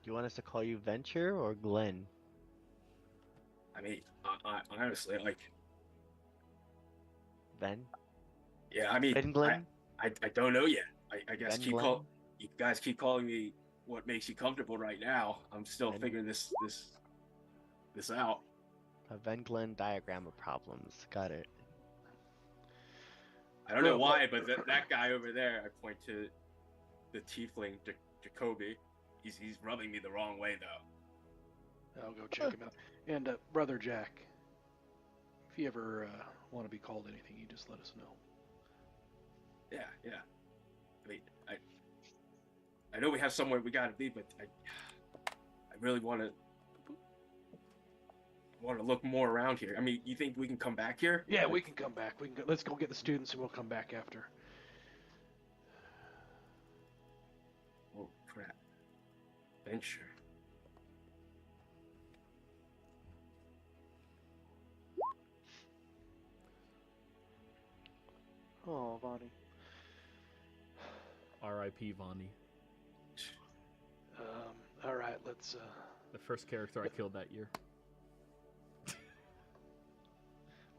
you want us to call you Venture or Glenn? I mean, I honestly, like, Ben? yeah, I mean, Ben Glenn? I don't know yet. I guess Ben Glenn? you guys keep calling me what makes you comfortable right now. I'm still Ben. figuring this out. A Venn Glenn diagram of problems. Got it. I don't know why, but that guy over there, I point to the tiefling, Jacoby. He's rubbing me the wrong way, though. I'll go check him out. And Brother Jack, if you ever want to be called anything, you just let us know. Yeah. I mean, I know we have somewhere we gotta be, but I really want to look more around here. I mean, you think we can come back here? Yeah, we can come back. We can go, let's go get the students, and we'll come back after. Oh crap! Venture. Oh, Vonnie. R.I.P. Vonnie. All right, let's. The first character I killed that year.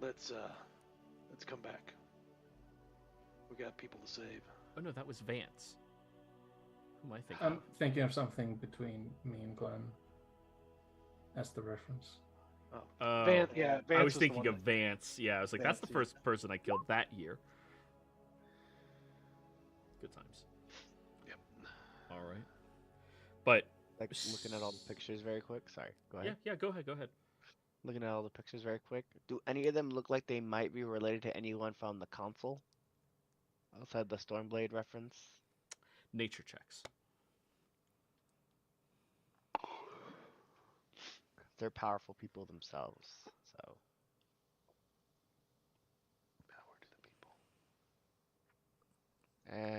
Let's come back. We got people to save. Oh no, that was Vance. Who am I thinking? I'm thinking of something between me and Glenn. That's the reference. Oh, Vance, yeah, Vance I was the thinking one of Vance. Yeah, I was like, Vance, that's the yeah. first person I killed that year. Good times. Yep. All right. But Like looking at all the pictures very quick. Sorry. Go ahead. yeah, go ahead. Looking at all the pictures very quick. Do any of them look like they might be related to anyone from the council? Outside the Stormblade reference? Nature checks. They're powerful people themselves, so. Power to the people.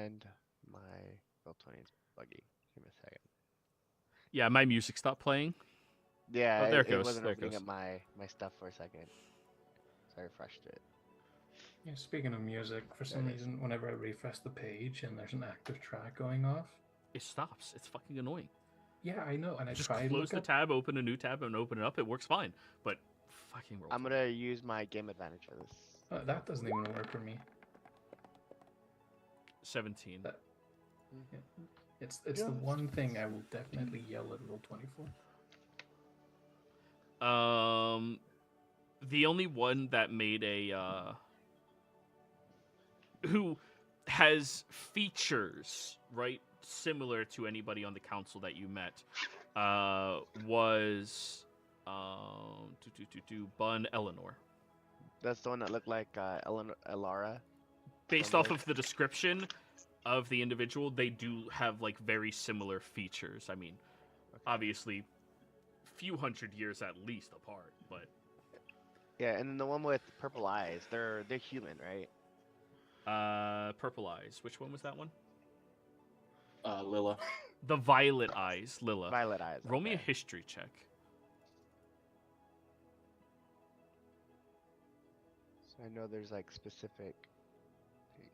And my roll 20 is buggy. Give me a second. Yeah, my music stopped playing. Yeah, Oh, there it it goes. wasn't There it opening goes. up my stuff for a second. So I refreshed it. Yeah, speaking of music, for some There it is. reason, whenever I refresh the page and there's an active track going off, It stops. It's fucking annoying. yeah, I know, and I Just tried close the tab, open a new tab, and open it up. It works fine. But fucking roll. I'm gonna use my game advantage for this. That doesn't even work for me. 17. That- It's the Yeah. one thing I will definitely yell at Roll20 for. The only one that made a who has features, right, similar to anybody on the council that you met, was Bun Eleanor. That's the one that looked like Elara. Based From off the- of the description of the individual, they do have like very similar features. I mean, obviously, few hundred years at least apart, but Yeah, and then the one with purple eyes. They're human, right? purple eyes. Which one was that one? Lilla. The violet eyes, Lilla. Violet eyes. Roll me a okay. history check. So I know there's like specific things.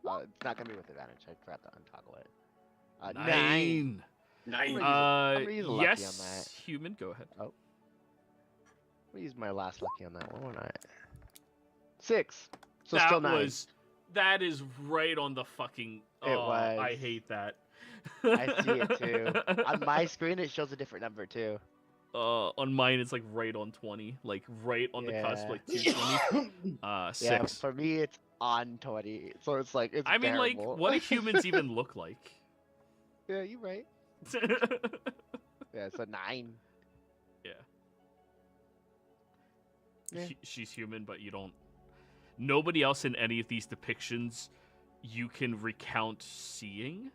It's not gonna be with advantage. I forgot to untoggle it. 9. 9. I'm gonna use a lucky on Yes, that. human. Go ahead. I'm gonna use my last lucky on that one, won't I? 6. So that still 9. that is right on the fucking. It Oh, was. I hate that. I see it too. On my screen, it shows a different number too. On mine, it's like right on 20, like right on the cusp, Yeah. like 220. Yeah, 6. for me, it's on 20. So it's like, it's I mean, like, bearable. what do humans even look like? Yeah, you're right. Yeah, it's a 9. Yeah. Yeah. She's human, but you don't. Nobody else in any of these depictions you can recount seeing,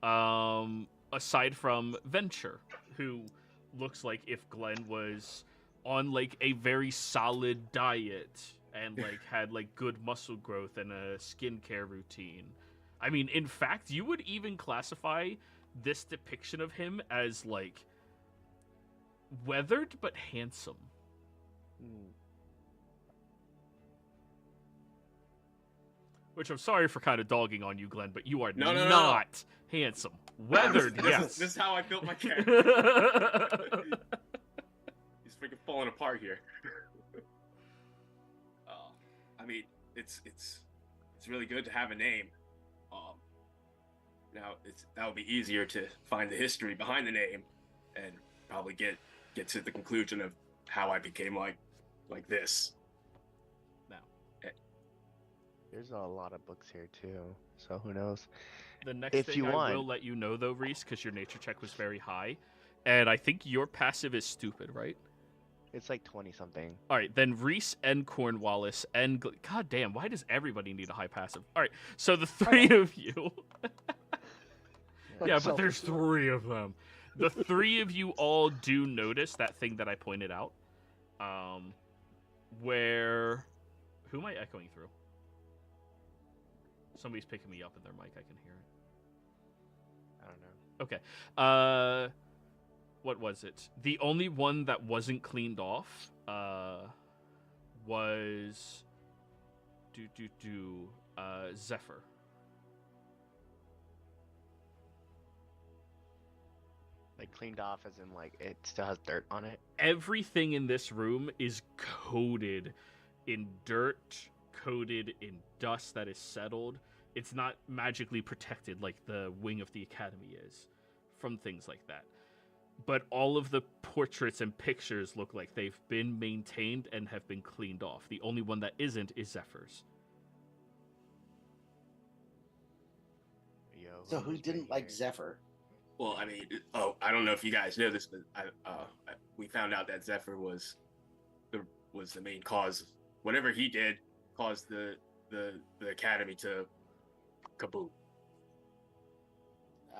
aside from Venture, who looks like if Glenn was on like a very solid diet and like had like good muscle growth and a skincare routine. I mean, in fact, you would even classify this depiction of him as like weathered but handsome. Hmm. Which I'm sorry for kind of dogging on you, Glenn, but you are No. not handsome. Weathered, yes. This is how I built my character. He's freaking falling apart here. I mean, it's really good to have a name. Now that would be easier to find the history behind the name, and probably get to the conclusion of how I became like this. There's a lot of books here too, so who knows? The next If thing you I want. will let you know, though, Reese, because your nature check was very high, and I think your passive is stupid, right? It's like 20 something. All right, then Reese and Cornwallis and God damn, why does everybody need a high passive? All right, so the three of you. Yeah, but there's 3 of them. The 3 of you all do notice that thing that I pointed out, where who am I echoing through? Somebody's picking me up in their mic. I can hear it. I don't know. Okay. What was it? The only one that wasn't cleaned off was Zephyr. Like cleaned off as in like it still has dirt on it. Everything in this room is coated in dirt, coated in dust that is settled. It's not magically protected like the wing of the academy is from things like that. But all of the portraits and pictures look like they've been maintained and have been cleaned off. The only one that isn't is Zephyr's. Yo, So who who's didn't right like here? Zephyr? Well, I mean, I don't know if you guys know this, but we found out that Zephyr was the main cause. Whatever he did caused the academy to kaboom.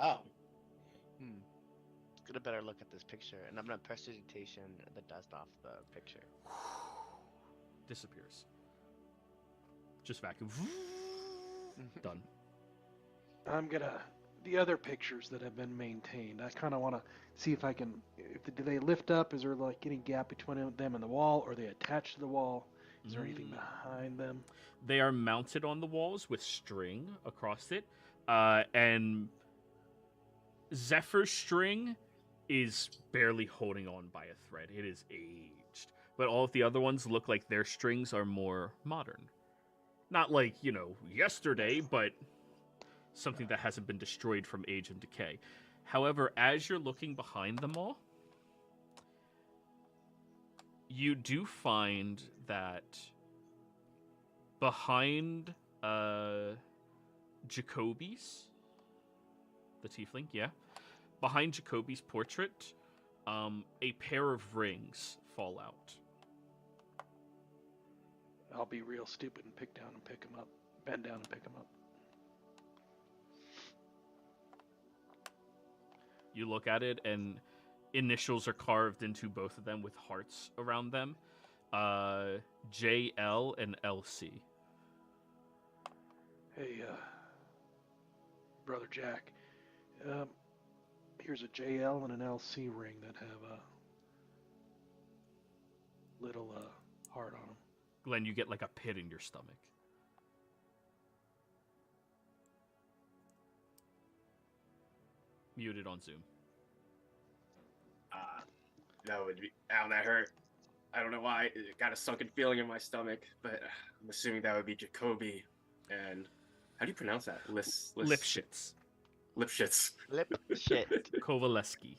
Oh. Let's get a better look at this picture, and I'm gonna prestidigitation the dust off the picture. Disappears. Just vacuum. Done. I'm gonna the other pictures that have been maintained. I kind of want to see if I can. Do they lift up? Is there like any gap between them and the wall, or are they attached to the wall? Is there anything behind them? They are mounted on the walls with string across it, and Zephyr's string is barely holding on by a thread. It is aged, but all of the other ones look like their strings are more modern. Not like, yesterday, but something that hasn't been destroyed from age and decay. However, as you're looking behind them all, you do find that behind Jacoby's, the tiefling, yeah, behind Jacoby's portrait, a pair of rings fall out. I'll be real stupid and bend down and pick them up. You look at it, and initials are carved into both of them with hearts around them. JL and LC. Hey, Brother Jack. Here's a JL and an LC ring that have a little heart on them. Glenn, you get like a pit in your stomach. Muted on Zoom. That would be. Ow, that hurt. I don't know why. It got a sunken feeling in my stomach, but I'm assuming that would be Jacoby. And how do you pronounce that? Lipschitz. Lipschitz. Lip shit. Kovaleski.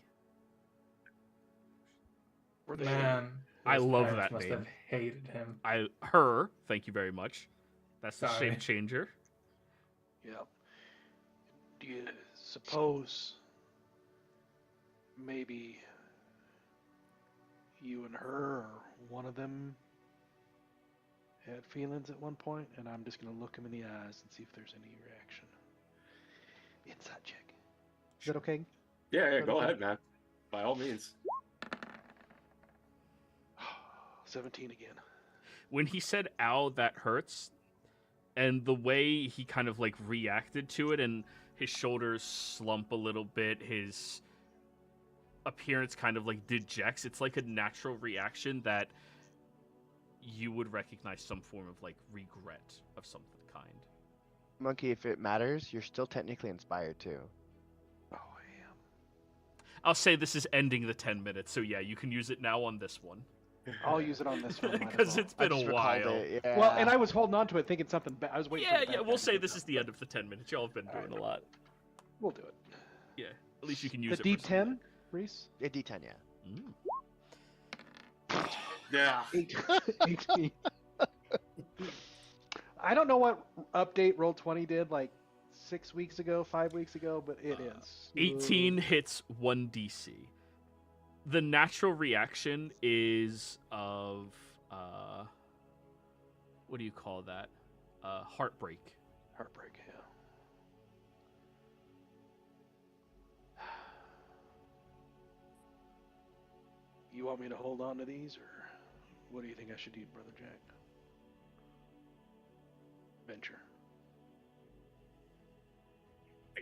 Man, I love parents that must name. have hated him. Her. Thank you very much. That's the Sorry. shape changer. Yep. Do you suppose maybe you and her, or one of them, had feelings at one point? And I'm just going to look him in the eyes and see if there's any reaction. Inside check. Is that okay? Yeah, go ahead, man. By all means. 17 again. When he said, ow, that hurts, and the way he kind of like reacted to it, and his shoulders slump a little bit, his appearance kind of like dejects, it's like a natural reaction that you would recognize some form of like regret of some kind. Monkey, if it matters, you're still technically inspired too. Oh, I am. I'll say this is ending the 10 minutes, so yeah, you can use it now on this one. I'll use it on this one. Because it's been a while. It, yeah. Well, and I was holding on to it thinking something bad. I was waiting for the bad We'll guy to say get this done. is the end of the 10 minutes. Y'all have been doing a lot. We'll do it. Yeah, at least you can use The it for something. D10, Reese? A D10, yeah. Yeah. 18. I don't know what update Roll20 did like 6 weeks ago, 5 weeks ago, but it is. 18 hits 1 DC. The natural reaction is of, what do you call that? Heartbreak. Heartbreak, yeah. You want me to hold on to these, or what do you think I should do, Brother Jack? Venture. I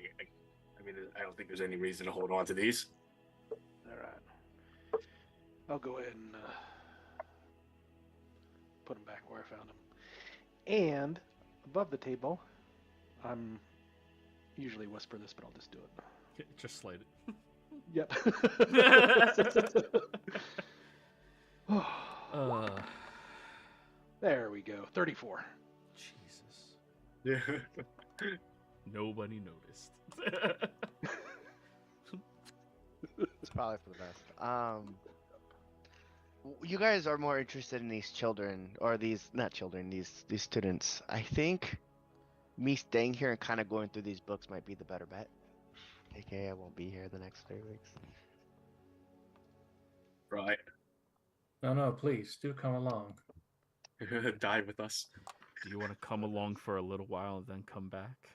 mean, I don't think there's any reason to hold on to these. All right. I'll go ahead and put them back where I found them. And above the table, I'm usually whisper this, but I'll just do it. Just slide it. Yep. There we go. 34. Jesus. Yeah. Nobody noticed. It's probably for the best. You guys are more interested in these children, or these students. I think me staying here and kind of going through these books might be the better bet. AKA I won't be here the next 3 weeks. Right. No, please do come along. Die with us. Do you want to come along for a little while and then come back?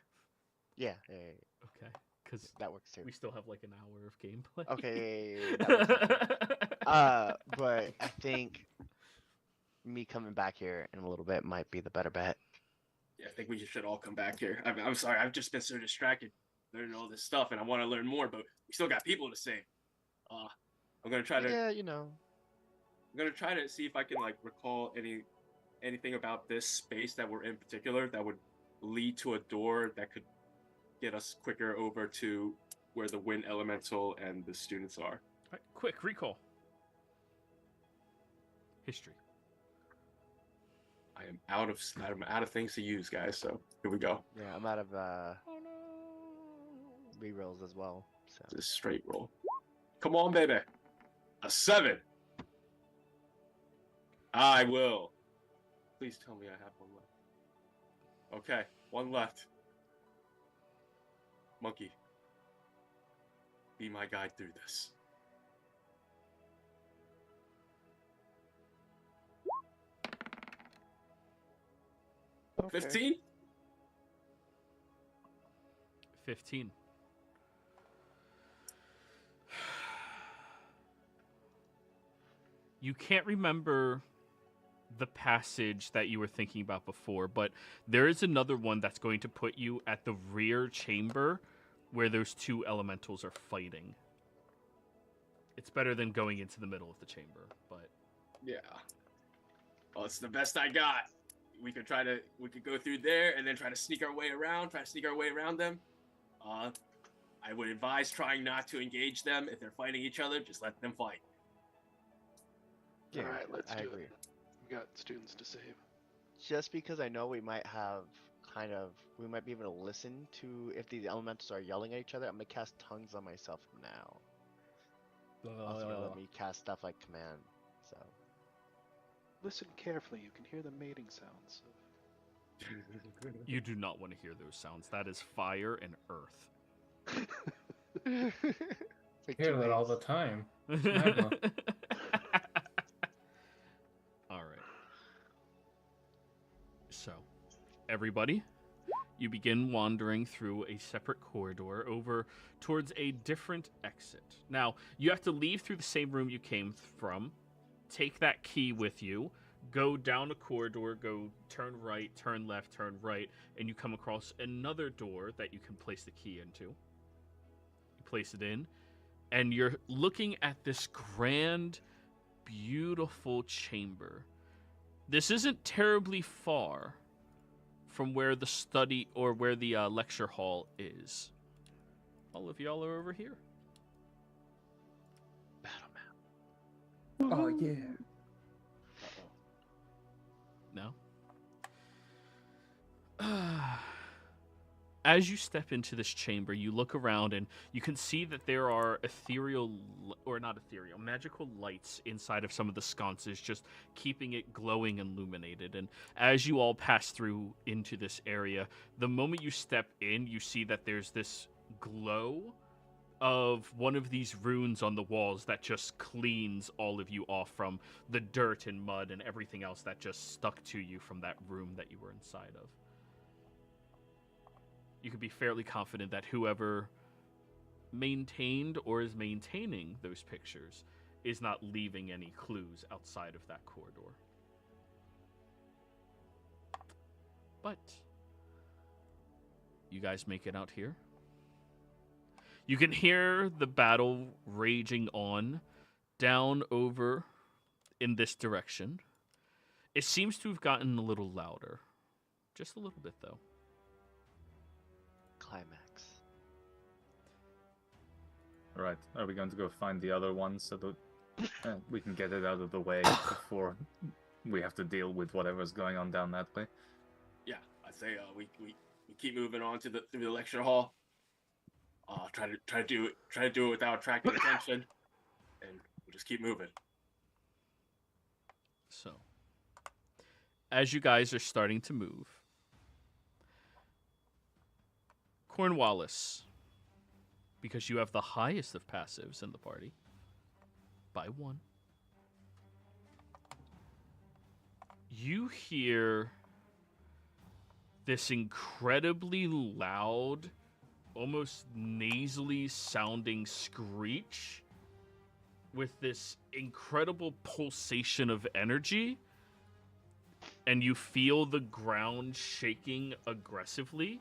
Yeah, Okay, because that works too. we still have like an hour of gameplay. Okay, that works out. But I think me coming back here in a little bit might be the better bet. Yeah, I think we should all come back here. I'm sorry, I've just been so distracted learning all this stuff, and I want to learn more, but we still got people to save. I'm gonna try to. Yeah, you know. I'm gonna try to see if I can like recall anything about this space that we're in particular that would lead to a door that could get us quicker over to where the wind elemental and the students are. Right, quick recall. History. I'm out of things to use, guys. So here we go. Yeah, I'm out of rerolls as well. So Just straight roll. Come on, baby. A 7. I will. Please tell me I have one left. Okay, one left. Monkey, be my guide through this. okay. 15? 15. You can't remember the passage that you were thinking about before, but there is another one that's going to put you at the rear chamber where those two elementals are fighting. It's better than going into the middle of the chamber, but Yeah. Well, it's the best I got. We could go through there and then try to sneak our way around them. I would advise trying not to engage them. If they're fighting each other, just let them fight. Yeah, All right, let's I do agree. it. We got students to save. Just because I know we might have we might be able to listen to if these elementals are yelling at each other. I'm gonna cast tongues on myself now. Also gonna let me cast stuff like command. So Listen carefully. You can hear the mating sounds. you do not want to hear those sounds. That is fire and earth. It's like Hear two that all waves. the time. Magma. All right. So, everybody, you begin wandering through a separate corridor over towards a different exit. Now, you have to leave through the same room you came from, take that key with you, go down a corridor, go turn right, turn left, turn right, and you come across another door that you can place the key into. You place it in, and you're looking at this grand, beautiful chamber. This isn't terribly far from where the study or where the lecture hall is. All of y'all are over here. Battle map. Oh yeah. No? As you step into this chamber, you look around and you can see that there are magical lights inside of some of the sconces, just keeping it glowing and illuminated. And as you all pass through into this area, the moment you step in, you see that there's this glow of one of these runes on the walls that just cleans all of you off from the dirt and mud and everything else that just stuck to you from that room that you were inside of. You could be fairly confident that whoever maintained or is maintaining those pictures is not leaving any clues outside of that corridor. But you guys make it out here. You can hear the battle raging on down over in this direction. It seems to have gotten a little louder. Just a little bit, though. Climax. Right. Are we going to go find the other one so that we can get it out of the way before we have to deal with whatever's going on down that way? Yeah, I'd say we keep moving on through the lecture hall. Try to do it without attracting attention, and we'll just keep moving. So, as you guys are starting to move, Cornwallis, because you have the highest of passives in the party by 1. You hear this incredibly loud, almost nasally sounding screech with this incredible pulsation of energy, and you feel the ground shaking aggressively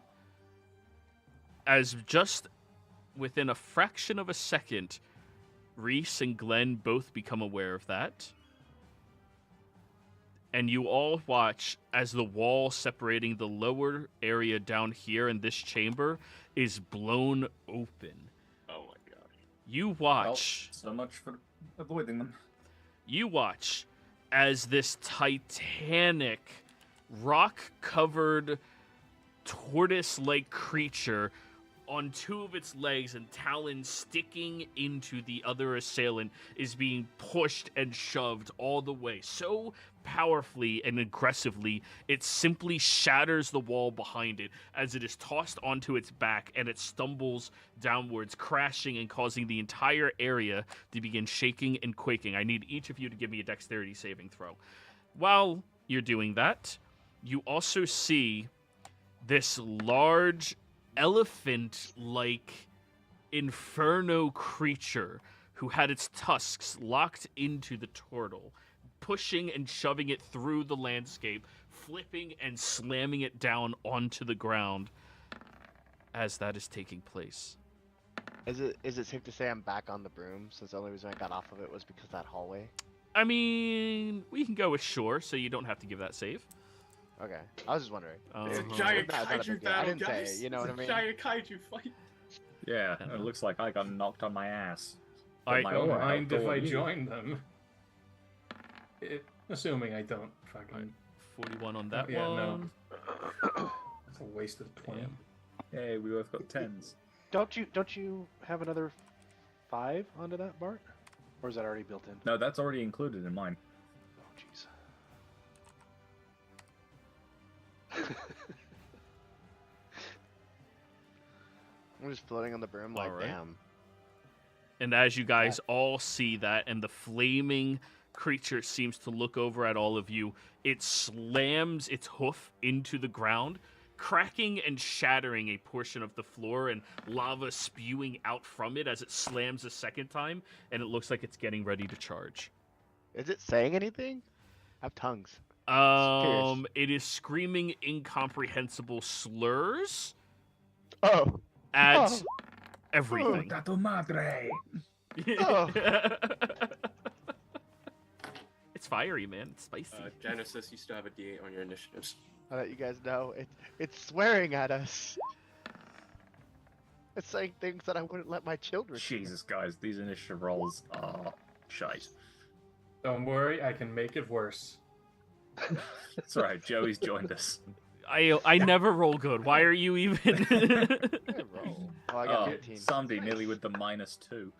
as just within a fraction of a second, Reese and Glenn both become aware of that. And you all watch as the wall separating the lower area down here in this chamber is blown open. Oh my god. You watch. Well, so much for avoiding them. You watch as this titanic, rock-covered, tortoise-like creature on 2 of its legs and talons sticking into the other assailant is being pushed and shoved all the way so powerfully and aggressively it simply shatters the wall behind it as it is tossed onto its back, and it stumbles downwards, crashing and causing the entire area to begin shaking and quaking. I need each of you to give me a dexterity saving throw. While you're doing that, you also see this large elephant-like inferno creature who had its tusks locked into the turtle, pushing and shoving it through the landscape, flipping and slamming it down onto the ground as that is taking place. Is it safe to say I'm back on the broom, since the only reason I got off of it was because of that hallway? I mean, we can go with sure, so you don't have to give that save. Okay, I was just wondering. It's a Uh-huh. giant Not a big kaiju deal. I battle, didn't say guys. it, you know It's what I a mean? giant kaiju fight. Yeah, it looks like I got knocked on my ass. All right. My Don't owner mind if I outdoor you. join them. Assuming I don't fucking... Alright, 41 on that yeah, no. one. It's a waste of 20. Damn. Hey, we both got 10s. Don't you have another 5 onto that, Bart? Or is that already built in? No, that's already included in mine. Oh, jeez. I'm just floating on the broom like, Alright. damn. And as you guys all see that, and the flaming creature seems to look over at all of you, it slams its hoof into the ground, cracking and shattering a portion of the floor, and lava spewing out from it as it slams a second time, and it looks like it's getting ready to charge. Is it saying anything? I have tongues. It is screaming incomprehensible slurs Oh. at Oh. everything. Puta tu madre! Oh. It's fiery, man. It's spicy. Genesis, you still have a D8 on your initiatives. I'll let you guys know. It's swearing at us. It's saying things that I wouldn't let my children. Jesus, guys, these initiative rolls are shite. Don't worry, I can make it worse. That's right, Joey's joined us. I never roll good. Why are you even? I roll. Oh, I got Oh, 15. Sandy nearly with the -2.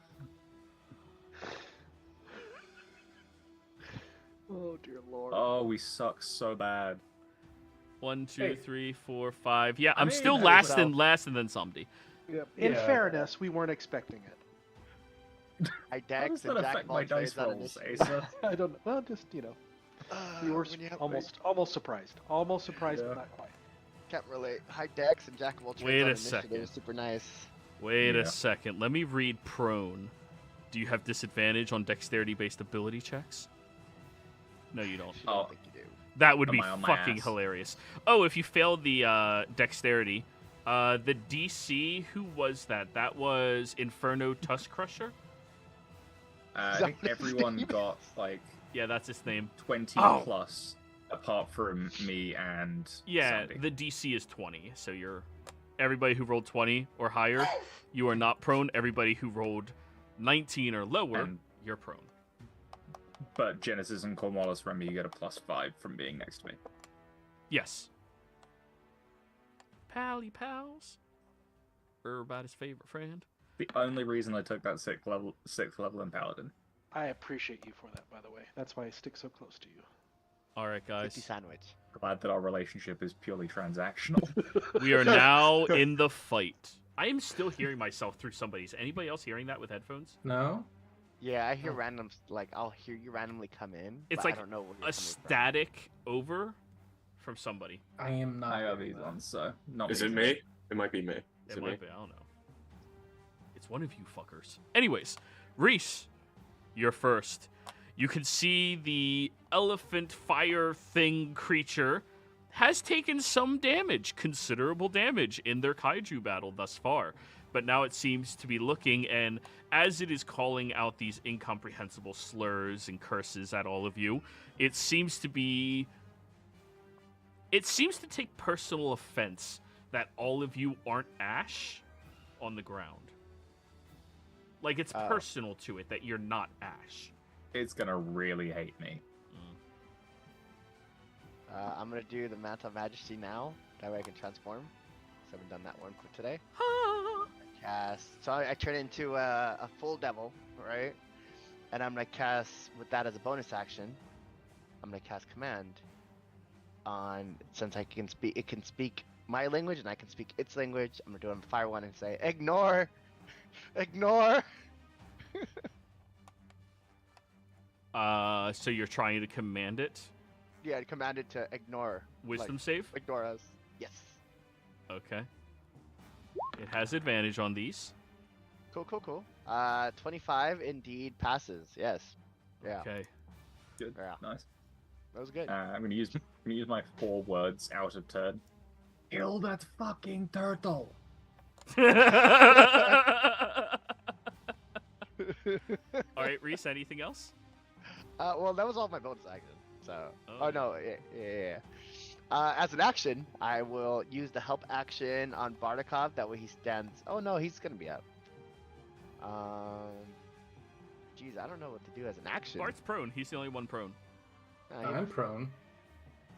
Oh, dear lord. Oh, we suck so bad. 1, 2, Hey. 3, 4, 5. Yeah, I I'm mean, still that last was and last, and then somebody. Yep. In Yeah. fairness, we weren't expecting it. I How does Dex that and Jack affect my dice that rolls, initiative. Asa? I don't know. Well, just, we were When you have- almost surprised. Almost surprised, Yeah. but not quite. Can't relate. High Dex and Jack of all trades Wait on a initiative second. is super nice. Wait Yeah. a second. Let me read prone. Do you have disadvantage on dexterity-based ability checks? No, you don't. I Oh. don't think you do. That would Am be I on my fucking ass? hilarious. Oh, if you failed the dexterity, the DC, who was that? That was Inferno Tusk Crusher? I Is that think what his everyone name got like Yeah, that's his name. 20 Oh. plus, apart from me and Yeah, Sandy. the DC is 20, so you're everybody who rolled 20 or higher, you are not prone. Everybody who rolled 19 or lower, And- you're prone. But Genesis and Cornwallis, remember, you get a +5 from being next to me. Yes. Pally pals. Everybody's favorite friend. The only reason I took that sixth level in Paladin. I appreciate you for that, by the way. That's why I stick so close to you. All right, 50 guys. sandwich. Glad that our relationship is purely transactional. We are now in the fight. I am still hearing myself through somebody's. Anybody else hearing that with headphones? No? Yeah, I hear Oh. random, like, I'll hear you randomly come in, It's but like I don't know where you're a coming from. static over from somebody. I am not. I have hearing these that. on, so not Is it today. me? It might be me. Is It it me? might be. I don't know. It's one of you fuckers. Anyways, Reese, you're first. You can see the elephant fire thing creature has taken some damage, considerable damage in their kaiju battle thus far. But now it seems to be looking, and as it is calling out these incomprehensible slurs and curses at all of you, it seems to take personal offense that all of you aren't ash on the ground. Like, it's Oh. personal to it that you're not ash. It's gonna really hate me. I'm gonna do the Mantle of Majesty now. That way I can transform. So I haven't done that one for today. Cast. So I turn into a full devil, right? And I'm gonna cast with that as a bonus action. I'm gonna cast command on, since I can speak. It can speak my language and I can speak its language. I'm gonna do it on the fire one and say, ignore, ignore. So you're trying to command it? Yeah, I commanded to ignore. Wisdom like, save? Ignore us. Yes. Okay. It has advantage on these. Cool, cool, cool. 25 indeed passes. Yes. Yeah. Okay. Good. Yeah. Nice. That was good. I'm gonna use my 4 words out of turn. Kill that fucking turtle. Alright, Reese, anything else? Well, that was all my bonus action. So. Oh, Oh, yeah. no. Yeah. As an action, I will use the help action on Bardakov. That way he stands. Oh no, he's gonna be up. Jeez, I don't know what to do as an action. Bart's prone. He's the only one prone. I'm prone.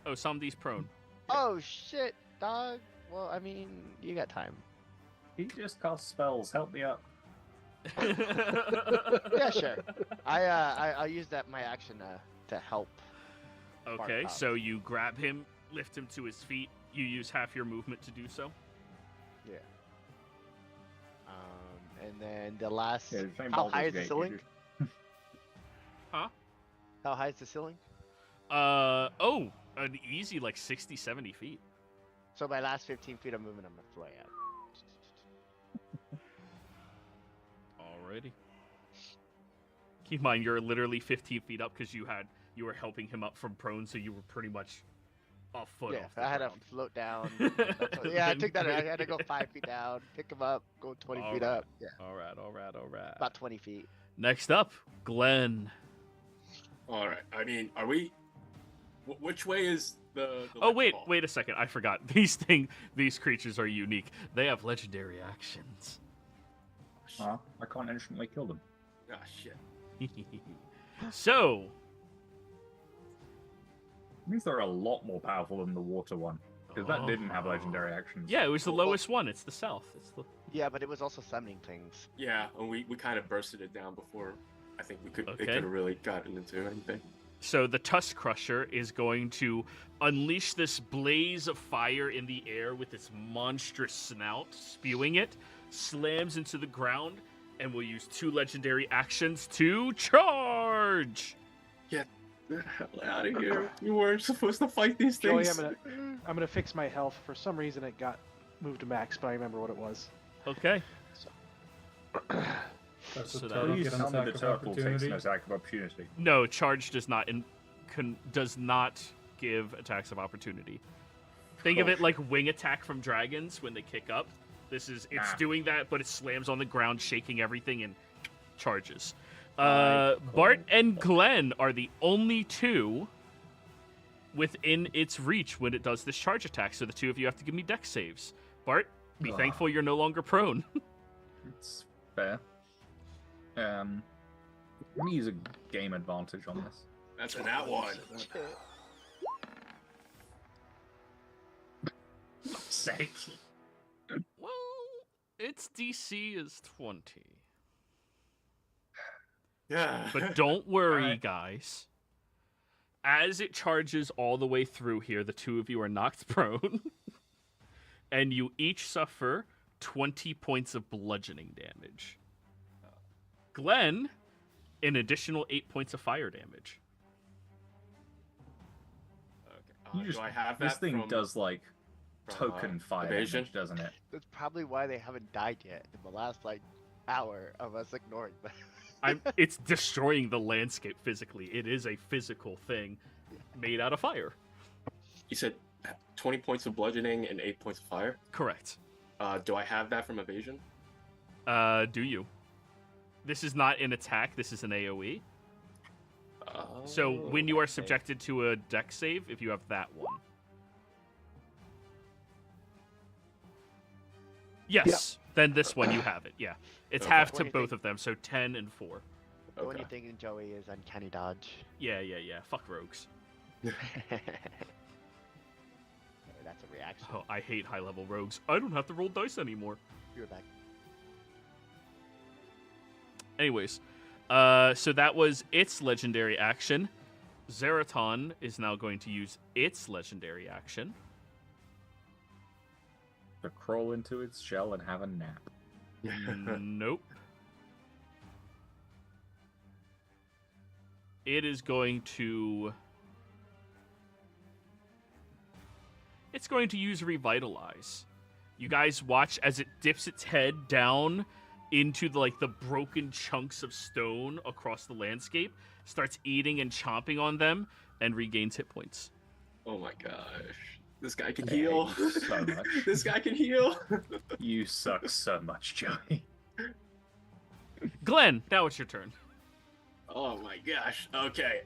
Oh, somebody's prone. Oh shit, dog. Well, I mean, you got time. He just casts spells. Help me up. Yeah, sure. I'll use that my action to help. Okay, Bartov. so you grab him, lift him to his feet. You use half your movement to do so. Yeah. And then the last. Yeah, the same How Baldur's high is the Gate, ceiling? you Huh? How high is the ceiling? Oh, an easy like 60, 70 feet. So my last 15 feet of movement, I'm gonna fly out. Alrighty. Keep in mind, you're literally 15 feet up because you were helping him up from prone, so you were pretty much a foot Yeah, off the I had to ground. float down. Yeah, I took that. I had to go 5 feet down, pick him up, go 20 feet Alright. up. Yeah, Alright. about 20 feet. Next up, Glenn. All right. I mean, are we? Which way is the Oh lecture hall? wait a second. I forgot. These creatures are unique. They have legendary actions. Huh? I can't instantly kill them. Ah, shit. So, It means they're a lot more powerful than the water one. Because that didn't have legendary actions. yeah, it was the lowest one. It's the south. It's the Yeah, but it was also summoning things. Yeah, and we kind of bursted it down before. I think it Okay. could have really gotten into anything. So the Tusk Crusher is going to unleash this blaze of fire in the air with its monstrous snout, spewing it, slams into the ground, and will use 2 legendary actions to charge. Get the hell out of here! You weren't supposed to fight these Joey, things. I'm gonna fix my health. For some reason, it got moved to max, but I remember what it was. Okay. That's So a that- turtle Please get an tell me the attack of turtle takes opportunity. an attack of opportunity. No, charge does not give attacks of opportunity. Think of it like wing attack from dragons when they kick up. It's Ah. doing that, but it slams on the ground, shaking everything, and charges. Cool. Bart and Glenn are the only 2 within its reach when it does this charge attack. So the 2 of you have to give me dex saves. Bart, be Ugh. thankful you're no longer prone. It's fair. Let me use a game advantage on this. That's a nat one. Sake. Well, its DC is 20. Yeah. But don't worry, Alright. guys. As it charges all the way through here, the 2 of you are knocked prone. And you each suffer 20 points of bludgeoning damage. Glenn, an additional 8 points of fire damage. Okay. Do I have that This thing from, does like from, token fire evasion? damage, doesn't it? That's probably why they haven't died yet in the last like hour of us ignoring them. It's destroying the landscape physically. It is a physical thing made out of fire. You said 20 points of bludgeoning and 8 points of fire? Correct. Do I have that from evasion? Do you? This is not an attack. This is an AoE. So when you are subjected to a dex save, if you have that one. Yes, then this one you have it. Yeah, it's Okay. half to What do you both think? of them, so 10 and 4. The Okay. only thing in Joey is uncanny dodge. Yeah. Fuck rogues. That's a reaction. Oh, I hate high-level rogues. I don't have to roll dice anymore. You're back. Anyways, so that was its legendary action. Zeraton is now going to use its legendary action. To crawl into its shell and have a nap. Nope. It is going to... It's going to use Revitalize. You guys watch as it dips its head down into the broken chunks of stone across the landscape, starts eating and chomping on them, and regains hit points. Oh my gosh. This guy can Hey, heal. so much. This guy can heal. You suck so much, Joey. Glenn, now it's your turn. Oh my gosh. Okay.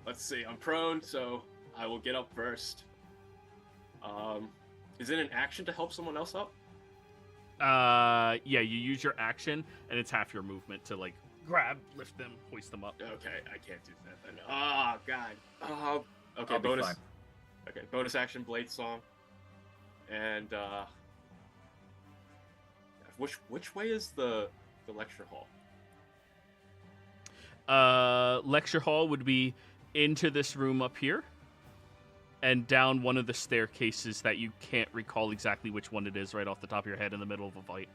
Let's see. I'm prone, so I will get up first. Is it an action to help someone else up? Yeah, you use your action, and it's half your movement to grab, lift them, hoist them up. Okay, I can't do that then. Oh god. Okay, I'll be bonus. fine. Okay, bonus action, Blade Song. And which way is the lecture hall? Lecture hall would be into this room up here, and down one of the staircases that you can't recall exactly which one it is right off the top of your head in the middle of a fight.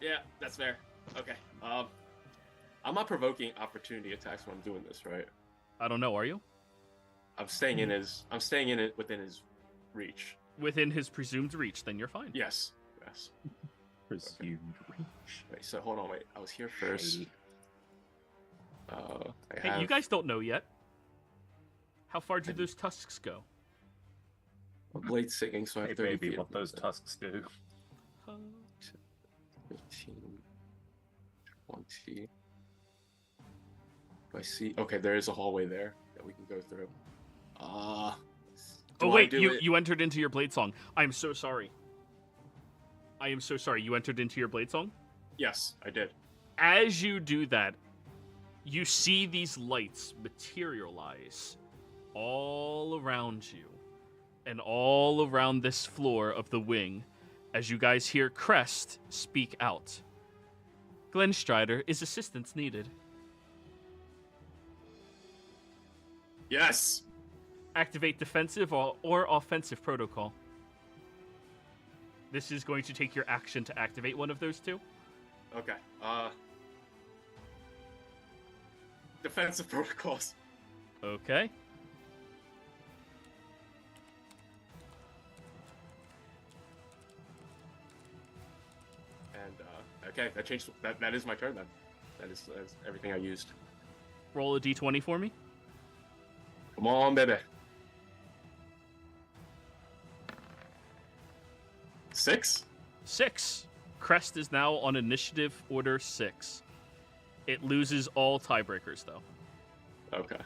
Yeah, that's fair. Okay. I'm not provoking opportunity attacks when I'm doing this, right? I don't know, are you? I'm staying in it within his reach. Within his presumed reach, then you're fine. Yes. Presumed reach. Wait, so hold on, I was here first. Hey, you guys don't know yet. How far do those tusks go? Blade singing, so I Hey, have 30 baby, feet. what those tusks do. 15, 20. Do I see? Okay, there is a hallway there that we can go through. Oh wait, you entered into your blade song. I'm so sorry. I am so sorry. You entered into your blade song? Yes, I did. As you do that, you see these lights materialize all around you and all around this floor of the wing as you guys hear Crest speak out. Glenn Strider, is assistance needed? Yes. Activate defensive or offensive protocol. This is going to take your action to activate one of those two. Okay. Defensive protocols. Okay. And okay, that changed. That is my turn then. That's everything I used. Roll a d20 for me. Come on, baby. 6? 6. Crest is now on initiative order 6. It loses all tiebreakers, though. Okay.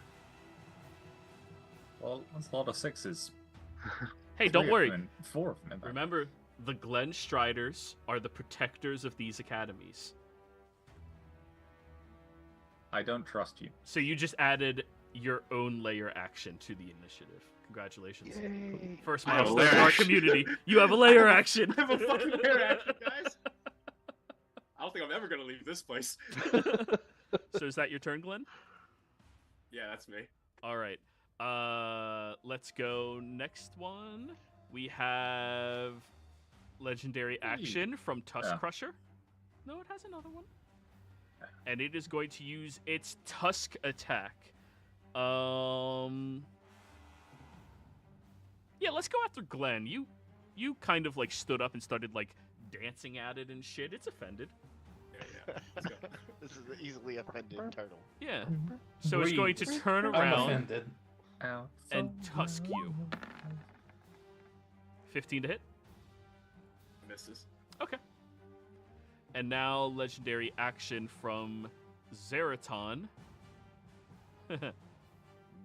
Well, that's a lot of sixes. Hey, don't 3 of worry. them and 4 of them. in fact. Remember, the Glen Striders are the protectors of these academies. I don't trust you. So you just added your own layer action to the initiative. Congratulations. Yay. First I have a milestone layer in our action. community. You have a layer action. I have a fucking layer action, guys. I don't think I'm ever gonna leave this place. So is that your turn, Glenn? Yeah, that's me. All right. Let's go next one. We have legendary action from Tusk Crusher. No, it has another one. And it is going to use its Tusk attack. Yeah, let's go after Glenn. You kind of like stood up and started like dancing at it and shit. It's offended. Yeah. Let's go. This is an easily offended turtle. Yeah. So it's going to turn I'm around offended. and tusk you. 15 to hit. Misses. Okay. And now legendary action from Zeraton.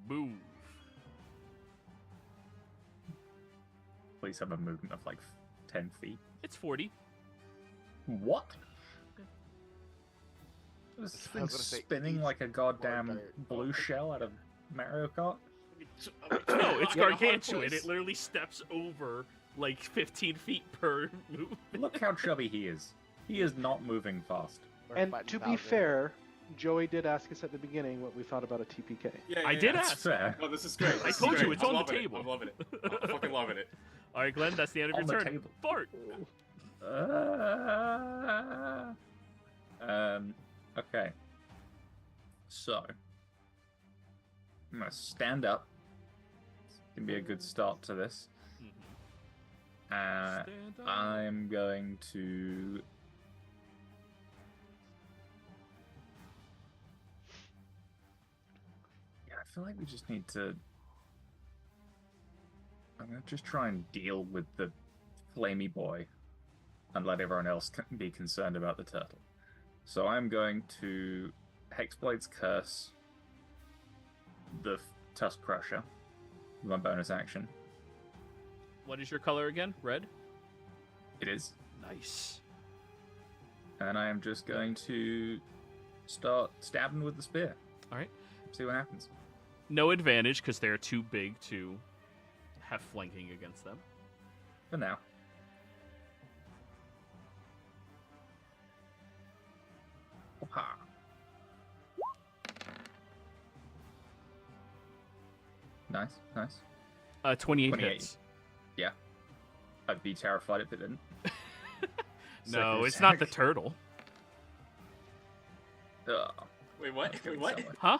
Move. Please have a movement of like 10 feet. It's 40. What? This I was thing's gonna say, spinning eat like a goddamn Komortar. blue shell out of Mario Kart. No, it's Yeah, gargantuan. hard It literally steps over like 15 feet per move. Look how chubby he is. He is not moving fast. We're And fighting to be Bowser. fair, Joey did ask us at the beginning what we thought about a TPK. Yeah, I did That's ask. fair. No, this is great. I This is told you, great. it's I'm on the loving it. table. I'm loving it. I'm fucking loving it. All right, Glenn, that's the end of On your the turn. table. Fart. Okay. So, I'm gonna stand up. It's gonna be a good start to this. Stand up. I'm going to. Yeah, I feel like we just need to. I'm gonna just try and deal with the flamey boy and let everyone else be concerned about the turtle. So I'm going to Hexblade's Curse the Tusk Crusher with my bonus action. What is your color again? Red? It is. Nice. And I am just going to start stabbing with the spear. All right. See what happens. No advantage because they're too big to have flanking against them. For now. Ha. Nice, nice. 28 28. hits. Yeah. I'd be terrified if it didn't. No, Second it's not the attack. turtle. Ugh. Wait, what? That's Wait, going what? somewhere. Huh?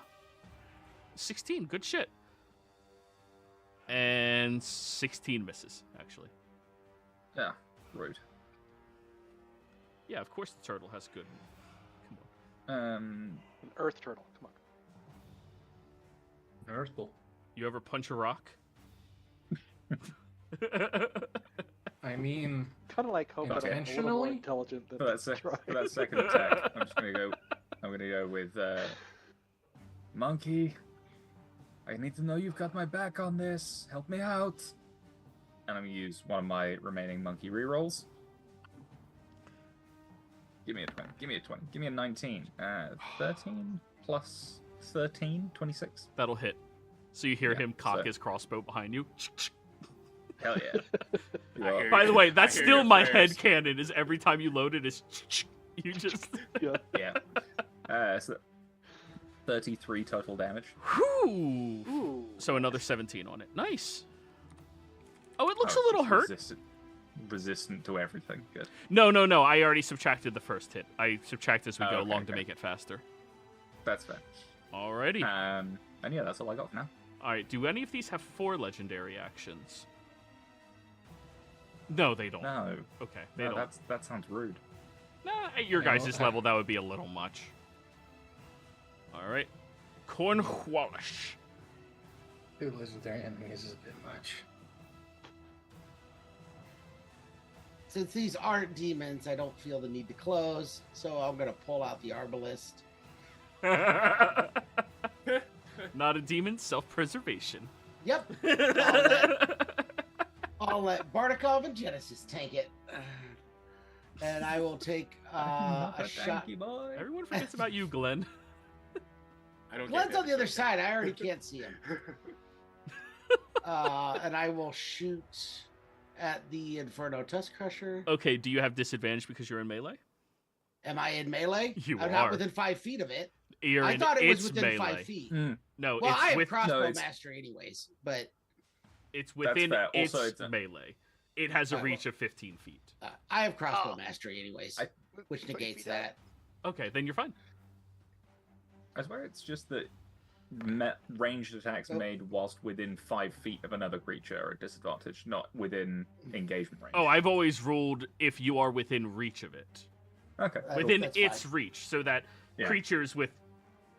16. Good shit. And 16 misses, actually. Yeah, rude. Yeah, of course the turtle has good. Come on. An earth turtle. Come on. Earthball. You ever punch a rock? I mean, Kind of like hope that I'm a little more Intentionally? intelligent than For that, Troy. for that second attack, I'm just gonna go. I'm gonna go with Monkey. I need to know you've got my back on this. Help me out. And I'm gonna use one of my remaining monkey rerolls. Give me a 20. Give me a 20. Give me a 19. 13 plus 13, 26. That'll hit. So you hear Yeah, him cock so- his crossbow behind you. Hell yeah. You I are- hear By the way, I that's hear still your my prayers. head canon. Is every time you load it, is you just. Yeah. Yeah. So 33 total damage. Whew. Ooh. So another 17 on it. Nice. Oh, it looks Oh, a little it's hurt. Resistant to everything. Good. No. I already subtracted the first hit. I subtract as we Oh, go okay, along to okay. make it faster. That's fair. Alrighty. And yeah, that's all I got for now. All right. Do any of these have 4 legendary actions? No, they don't. No. Okay, they No, don't. that sounds rude. Nah, at your Yeah, guys' okay. level, that would be a little much. All right. Cornwallish. 2 legendary enemies is a bit much. Since these aren't demons, I don't feel the need to close, so I'm gonna pull out the arbalist. Not a demon, self-preservation. Yep. I'll let Bartikov and Genesis tank it. And I will take a shot. boy. Everyone forgets about you, Glenn. I don't Glenn's get on the other side. I already can't see him. And I will shoot at the Inferno Tusk Crusher. Okay, do you have disadvantage because you're in melee? Am I in melee? You I'm are. not within 5 feet of it. You're I in thought it was its within melee. 5 feet. No, Well, it's I have with crossbow no, it's- mastery anyways, but it's within fair. its Also, it's a- melee. it has a Alright, reach of 15 feet. I have crossbow mastery, anyways, which 20 negates feet out. that. Okay, then you're fine. I swear it's just that ranged attacks Nope. made whilst within 5 feet of another creature are at disadvantage, not within engagement range. Oh, I've always ruled if you are within reach of it. Okay. Within that's its fine. reach, so that Yeah. creatures with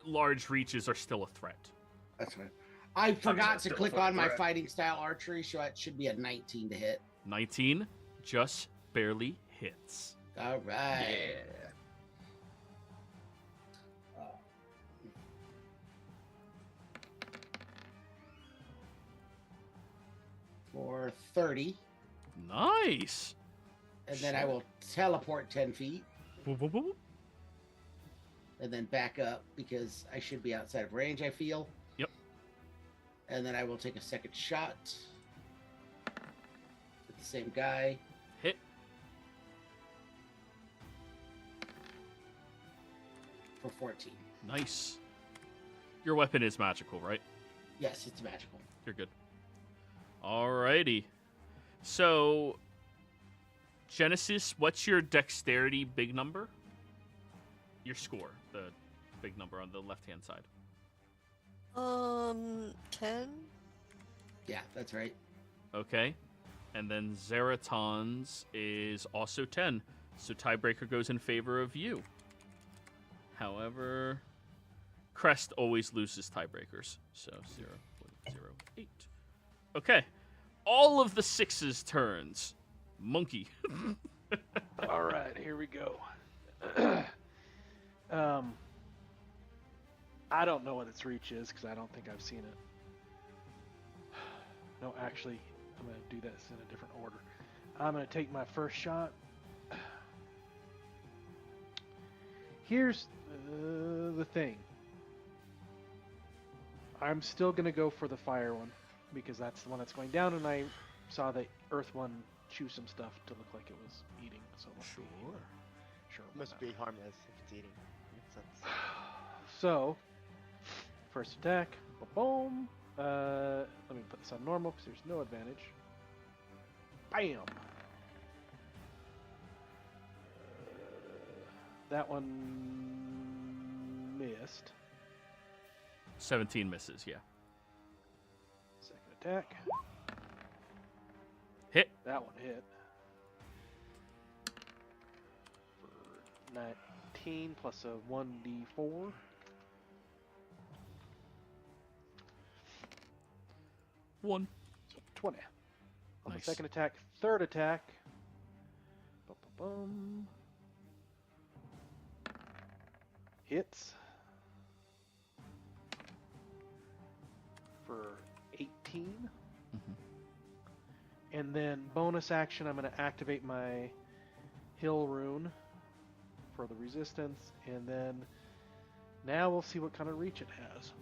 large reaches are still a threat. That's right. I forgot that's to still a click fucking on my threat. fighting style archery, so it should be a 19 to hit. 19 just barely hits. All right. Yeah. For 30, Nice. and then I will teleport 10 feet, Whoop, whoop, whoop. and then back up because I should be outside of range, I feel. Yep. And then I will take a second shot with the same guy. Hit. For 14. Nice. Your weapon is magical, right? Yes, it's magical. You're good. Alrighty. So, Genesis, what's your dexterity big number? Your score, the big number on the left-hand side. 10. Yeah, that's right. Okay. And then Zeraton's is also 10. So tiebreaker goes in favor of you. However, Crest always loses tiebreakers. So 0.08. Okay. All of the sixes turns. Monkey. All right, here we go. I don't know what its reach is because I don't think I've seen it. No, actually, I'm going to do this in a different order. I'm going to take my first shot. Here's the thing. I'm still going to go for the fire one because that's the one that's going down, and I saw the earth one chew some stuff to look like it was eating. So it must be, sure. why Must not? be harmless if it's eating. Makes sense. So, first attack, boom. Let me put this on normal because there's no advantage. Bam. That one missed. 17 misses, yeah. Second attack. Hit. That one hit. For 19 plus a 1d4. One. So 20. On Nice. the second attack, third attack. Bum, bum, bum. Hits. For 18. And then bonus action, I'm going to activate my Hill Rune for the resistance. And then now we'll see what kind of reach it has.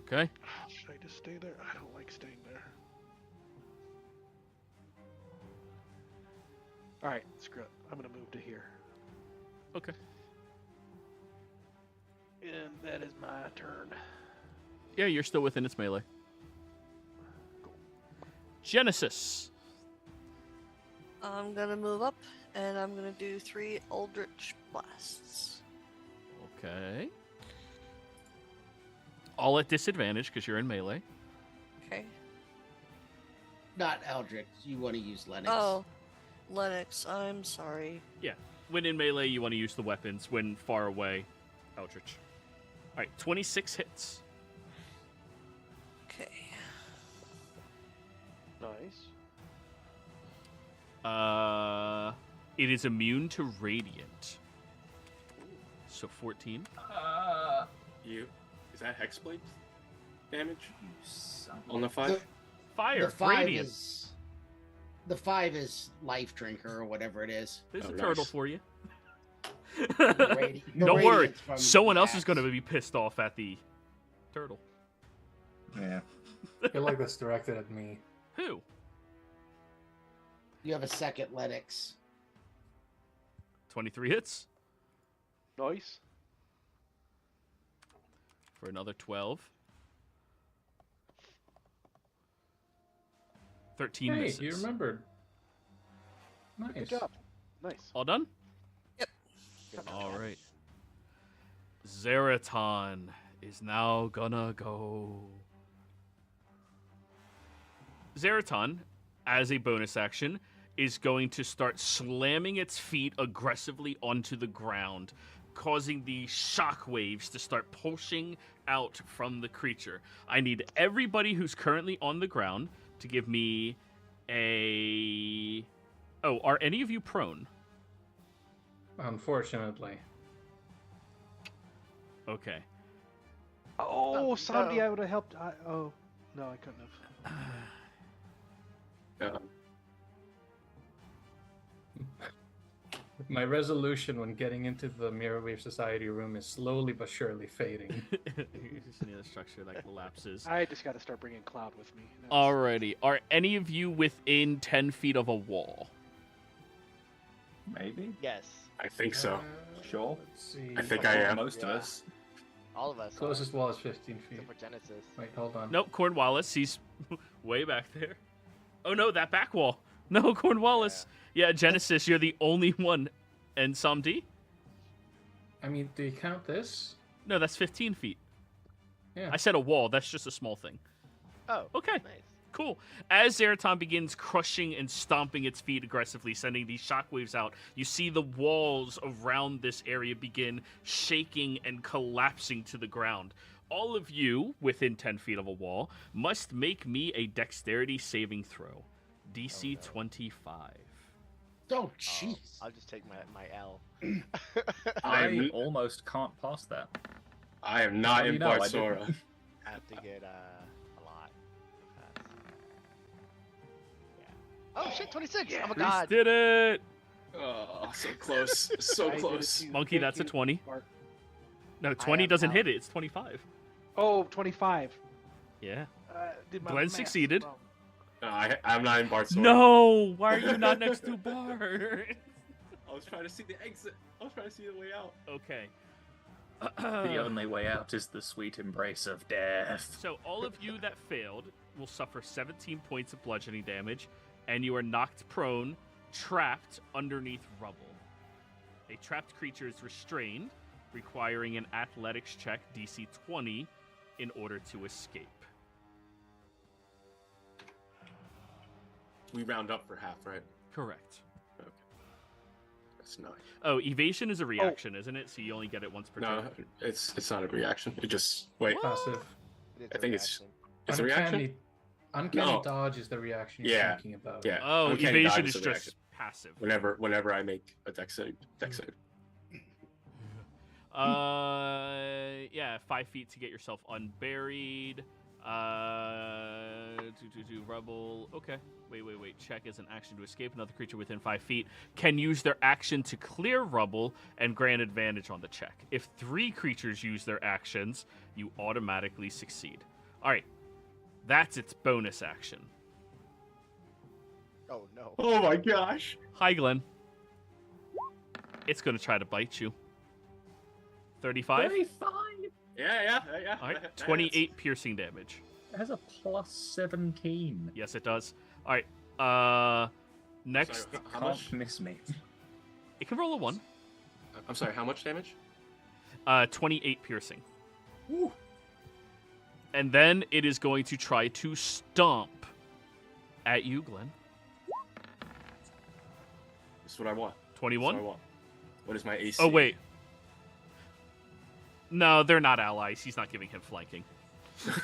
Okay. Should I just stay there? I don't like staying there. Alright, screw it. I'm going to move to here. Okay. And that is my turn. Yeah, you're still within its melee. Genesis. I'm gonna move up, and I'm gonna do 3 Eldritch Blasts. Okay. All at disadvantage because you're in melee. Okay. Not Eldritch. You want to use Lennox. Oh, Lennox, I'm sorry. Yeah. When in melee, you want to use the weapons. When far away, Eldritch. All right, 26 hits. Okay. Nice. It is immune to radiant. So 14. Is that Hexblade damage Son on the of- 5? Fire. The 5 radiant. is the 5 is Life Drinker or whatever it is. There's Oh, a turtle nice. for you. The Don't worry. radiance from Someone else is axe. going to be pissed off at the turtle. Yeah. I feel like that's directed at me. Who? You have a second Lennox. 23 hits Nice. for another 12. 13 Hey, misses. you remembered. Nice. Good job. Nice. All done? Yep. All right. Zeraton is now gonna go. Zeraton, as a bonus action, is going to start slamming its feet aggressively onto the ground, causing the shockwaves to start pushing out from the creature. I need everybody who's currently on the ground to give me a... Oh, are any of you prone? Unfortunately. Okay. Oh, Sandy, no. I would have helped. Oh, no, I couldn't have. My resolution when getting into the Mirrorwave Society room is slowly but surely fading. You just need a structure that collapses. I just got to start bringing Cloud with me. Alrighty. Are any of you within 10 feet of a wall? Maybe. Yes. I think so. Sure. Let's see. I think I am. Most of Yeah. us. All of us. Closest wall is 15 feet. Except for Genesis. Wait, hold on. Nope, Cornwallis. He's way back there. Oh no, that back wall. No, Cornwallis. Yeah, Genesis, you're the only one. And Samdi? I mean, do you count this? No, that's 15 feet. Yeah. I said a wall. That's just a small thing. Oh. Okay. Nice. Cool. As Zeraton begins crushing and stomping its feet aggressively, sending these shockwaves out, you see the walls around this area begin shaking and collapsing to the ground. All of you, within 10 feet of a wall, must make me a dexterity saving throw. DC 25. Oh, jeez. I'll just take my L. I almost can't pass that. I am not How do in you know? I Bardsora. didn't. I have to get a lot. Yeah. Oh shit, 26! Oh my Reese god. did it! Oh, so close. So I did it close. too. Monkey, Thank that's a you, 20. Mark. No, 20 am doesn't out. hit it. It's 25. Oh, 25. Yeah. Did my Glenn math succeeded. wrong. No, I'm not in Bardsora. No! Why are you not next to Bard? I was trying to see the exit. I was trying to see the way out. Okay. The only way out is the sweet embrace of death. So all of you that failed will suffer 17 points of bludgeoning damage, and you are knocked prone, trapped underneath rubble. A trapped creature is restrained, requiring an athletics check DC 20 in order to escape. We round up for half, right? Correct. Okay. That's 9. Oh, evasion is a reaction, isn't it? So you only get it once per No, turn. it's not a reaction. It just wait. What? Passive. It is I a think it's reaction. a reaction. Uncanny No. dodge is the reaction you're Yeah. thinking about. Yeah. Oh, Uncanny dodge evasion is a just reaction. passive. Whenever I make a dex save. Yeah, 5 feet to get yourself unburied. Do rubble. Okay. Wait. Check as an action to escape. Another creature within 5 feet can use their action to clear rubble and grant advantage on the check. If 3 creatures use their actions, you automatically succeed. All right. That's its bonus action. Oh no. Oh my gosh. Hi, Glenn. It's going to try to bite you. 35? 35? Yeah. All right. 28 piercing damage. It has a plus 17. Yes, it does. All right. Next, Sorry, how Can't much? miss me. it can roll a 1. I'm sorry. How much damage? 28 piercing. And then it is going to try to stomp at you, Glenn. This is what I want. This is 21? what I want. What is my AC? Oh, wait. No, they're not allies. He's not giving him flanking.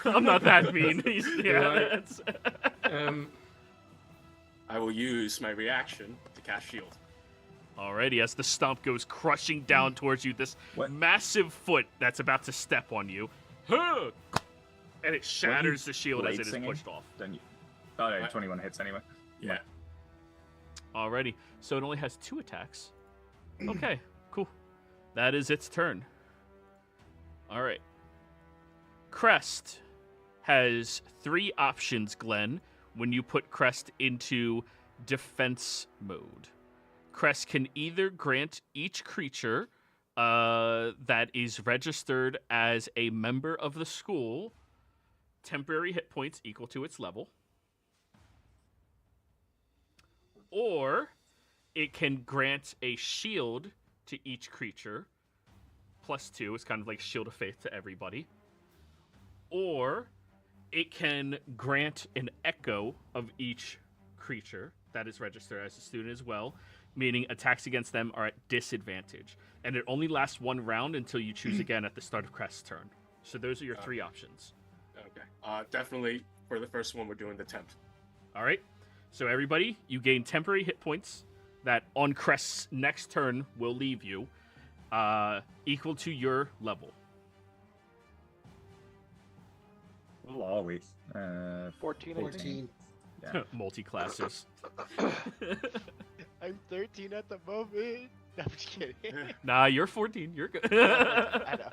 I'm not that mean. Right. That's... I will use my reaction to cast shield. Alrighty, as the stomp goes crushing down towards you, this What? massive foot that's about to step on you. Huh! And it shatters the shield as blade it is singing? pushed off. Then you. Oh no, What? 21 hits anyway. Yeah. Alrighty, so it only has 2 attacks. Okay, cool. That is its turn. Alright. Crest has 3 options, Glenn, when you put Crest into defense mode. Crest can either grant each creature that is registered as a member of the school temporary hit points equal to its level, or it can grant a shield to each creature, +2. It's kind of like Shield of Faith to everybody. Or it can grant an echo of each creature that is registered as a student as well, meaning attacks against them are at disadvantage. And it only lasts 1 round until you choose again at the start of Crest's turn. So those are your 3 options. Okay. Definitely for the first one, we're doing the temp. All right. So everybody, you gain temporary hit points that on Crest's next turn will leave you, equal to your level. What are we? 14. 14. Yeah. Multi-classes. I'm 13 at the moment. No, I'm just kidding. Nah, you're 14. You're good. I know.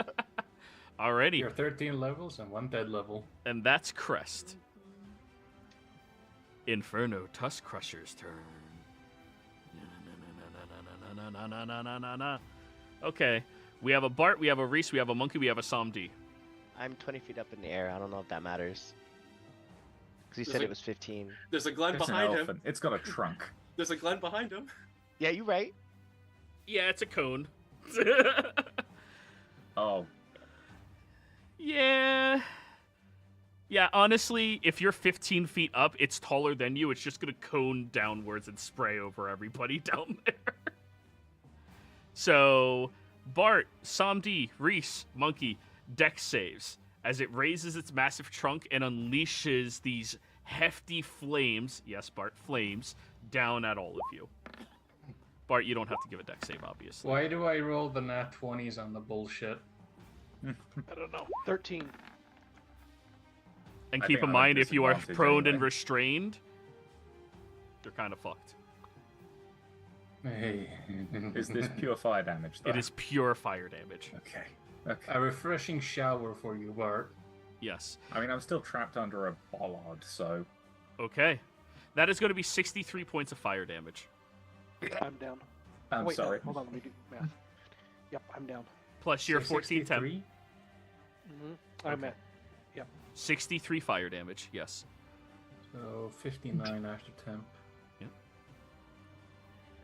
Alrighty. You're 13 levels and 1 dead level. And that's Crest. Inferno Tusk Crusher's turn. Okay. We have a Bart, we have a Reese, we have a Monkey, we have a Somdi. I'm 20 feet up in the air. I don't know if that matters. Because you There's said a- it was 15. There's a Glen It's an behind him. elephant. It's got a trunk. There's a Glen behind him. Yeah, you're right. Yeah, it's a cone. Oh, Yeah. Yeah, honestly, if you're 15 feet up, it's taller than you. It's just going to cone downwards and spray over everybody down there. So, Bart, Somdi, Reese, Monkey, Dex saves as it raises its massive trunk and unleashes these hefty flames, yes, Bart, flames, down at all of you. Bart, you don't have to give a Dex save, obviously. Why do I roll the nat 20s on the bullshit? I don't know. 13. And I keep think in I'm at mind, if you are disadvantage prone and anyway. restrained, you're kind of fucked. Hey. is this pure fire damage, though? It is pure fire damage. Okay. Okay. A refreshing shower for you, Bart. Yes. I mean, I'm still trapped under a bollard, so... Okay. That is going to be 63 points of fire damage. I'm down. I'm Wait, no, sorry. hold on, let me do math. Yep, I'm down. Plus your So 14 temp. 63? I'm Okay. at 63 fire damage, yes. So 59 after temp.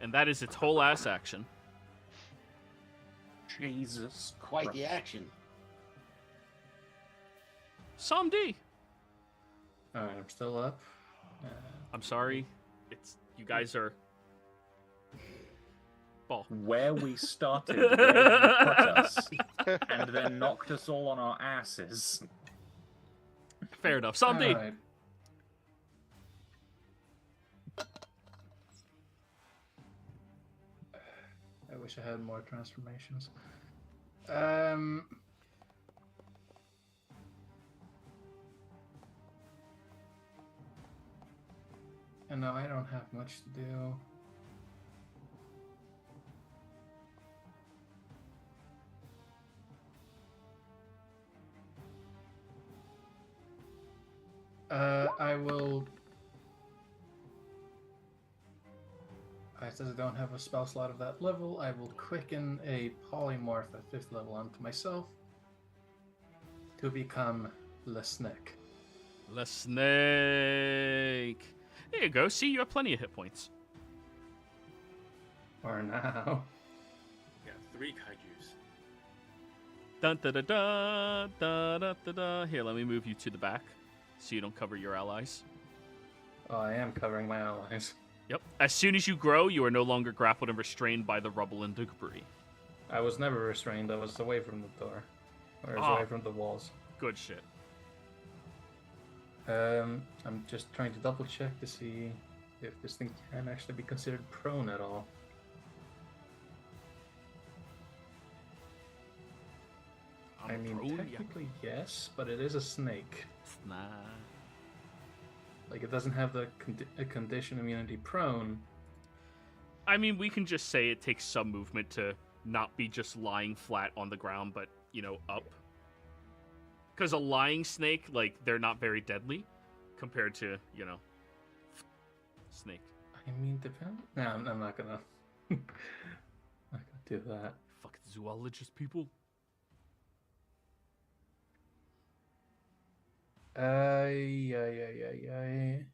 And that is its whole ass action. Jesus Quite the Christ. action. Somdi! Alright, I'm still up. I'm sorry. It's you guys are... Ball. Where we started, where you put us, and then knocked us all on our asses. Fair enough. Somdi! Alright. I wish I had more transformations. And no, I don't have much to do. I will. Since I don't have a spell slot of that level, I will quicken a polymorph at 5th level onto myself to become Le Snake. The snake. There you go. See, you have plenty of hit points. For now. Yeah, 3 kaijus. Dun da da da da da da da. Here, let me move you to the back so you don't cover your allies. Oh, I am covering my allies. Yep. As soon as you grow, you are no longer grappled and restrained by the rubble and debris. I was never restrained. I was away from the door. Or I was Ah. away from the walls. Good shit. I'm just trying to double check to see if this thing can actually be considered prone at all. I mean, prone, yeah. technically yes, but it is a snake. Nah. Like, it doesn't have the condition immunity prone. I mean, we can just say it takes some movement to not be just lying flat on the ground, but, you know, up. Because a lying snake, like, they're not very deadly compared to, you know, snake. I mean, depend. No, I'm not gonna. not gonna do that. Fucking zoologist people. Yeah.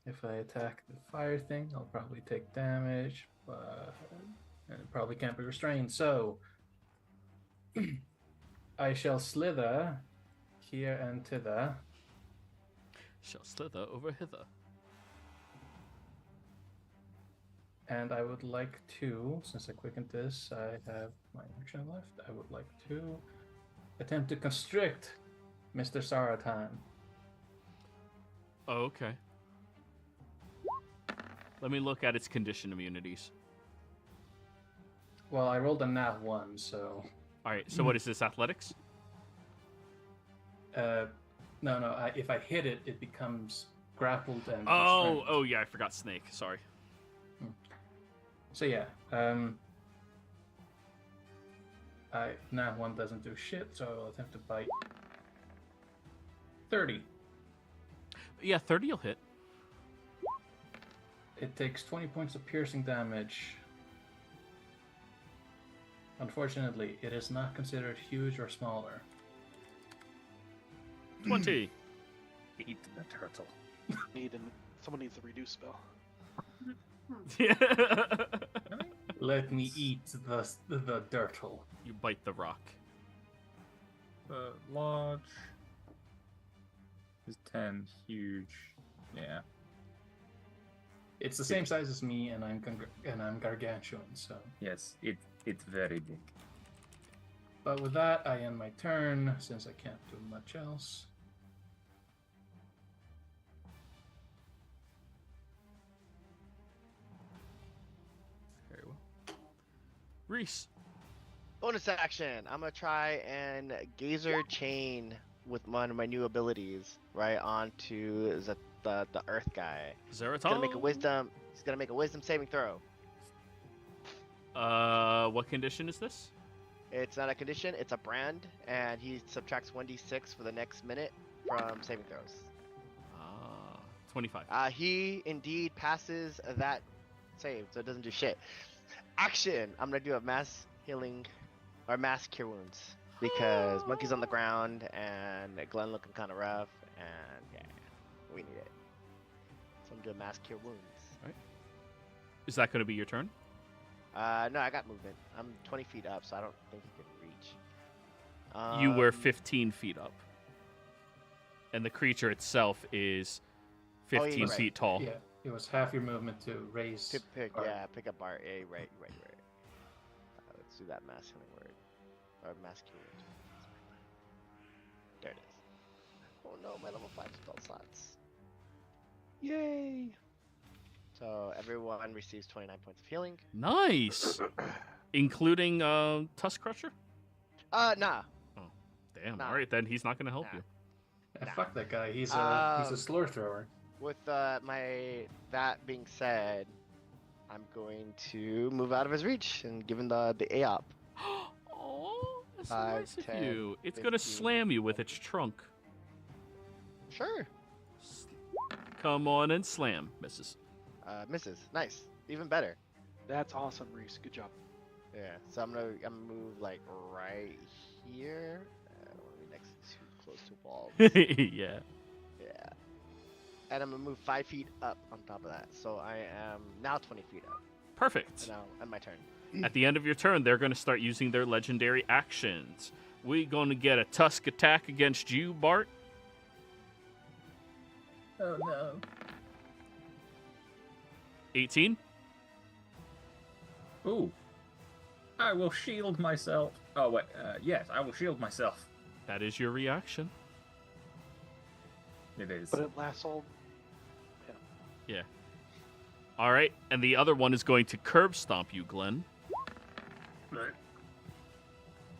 If I attack the fire thing, I'll probably take damage. And it probably can't be restrained. So I shall slither here and thither. Shall slither over hither. And I would like to, since I quickened this, I have my action left. I would like to attempt to constrict Mr. Saratan. Oh, okay. Let me look at its condition immunities. Well, I rolled a nat 1, so... Alright, so what is this, athletics? No, if I hit it, it becomes grappled and... Oh, constrained. yeah, I forgot snake. Sorry. So yeah, nat 1 doesn't do shit, so I will attempt to bite. 30. Yeah, 30 will hit. It takes 20 points of piercing damage. Unfortunately, it is not considered huge or smaller. 20. Eat the turtle. Someone needs a reduce spell. Let me eat the dirtle. You bite the rock. Large is 10. Huge. Yeah. It's the same size as me, and I'm gargantuan. So. Yes, it's very big. But with that, I end my turn since I can't do much else. Very well. Reese. Bonus action. I'm gonna try and gazer chain with one of my new abilities right onto the Earth guy. Zeraton. He's gonna make a wisdom. He's gonna make a wisdom saving throw. What condition is this? It's not a condition. It's a brand, and he subtracts 1d6 for the next minute from saving throws. 25. He indeed passes that save, so it doesn't do shit. Action. I'm gonna do a mass healing or mass cure wounds because Monkey's on the ground and Glenn looking kind of rough, and yeah, we need it. So I'm doing mass cure wounds. Is that going to be your turn? No, I got movement. I'm 20 feet up, so I don't think he can reach. You were 15 feet up. And the creature itself is 15 right. feet tall. Yeah, it was half your movement to raise. Pick Bart. up bar. Yeah, right. Let's do that mass healing word. Or mass cure word. There it is. Oh no, my level 5 spell slots. Yay! So everyone receives 29 points of healing. Nice! Including Tusk Crusher? Nah. Oh, damn. Nah. All right, then he's not going to help Nah. you. Yeah, fuck that guy. He's a slur thrower. With that being said, I'm going to move out of his reach and give him the AOP. Oh, that's 5, nice of 10, you. It's going to 15. slam you with its trunk. Sure. Come on and slam, misses. Misses. Nice. Even better. That's awesome, Reese. Good job. Yeah. So I'm gonna move like right here. I don't want to be next too close to walls. Yeah. Yeah. And I'm gonna move 5 feet up on top of that. So I am now 20 feet up. Perfect. And now end my turn. At the end of your turn, they're going to start using their legendary actions. We're going to get a Tusk attack against you, Bart. Oh no. 18. Ooh. I will shield myself. Oh, wait. Yes, I will shield myself. That is your reaction. It is. But it lasts all. Yeah. All right, and the other one is going to curb stomp you, Glenn.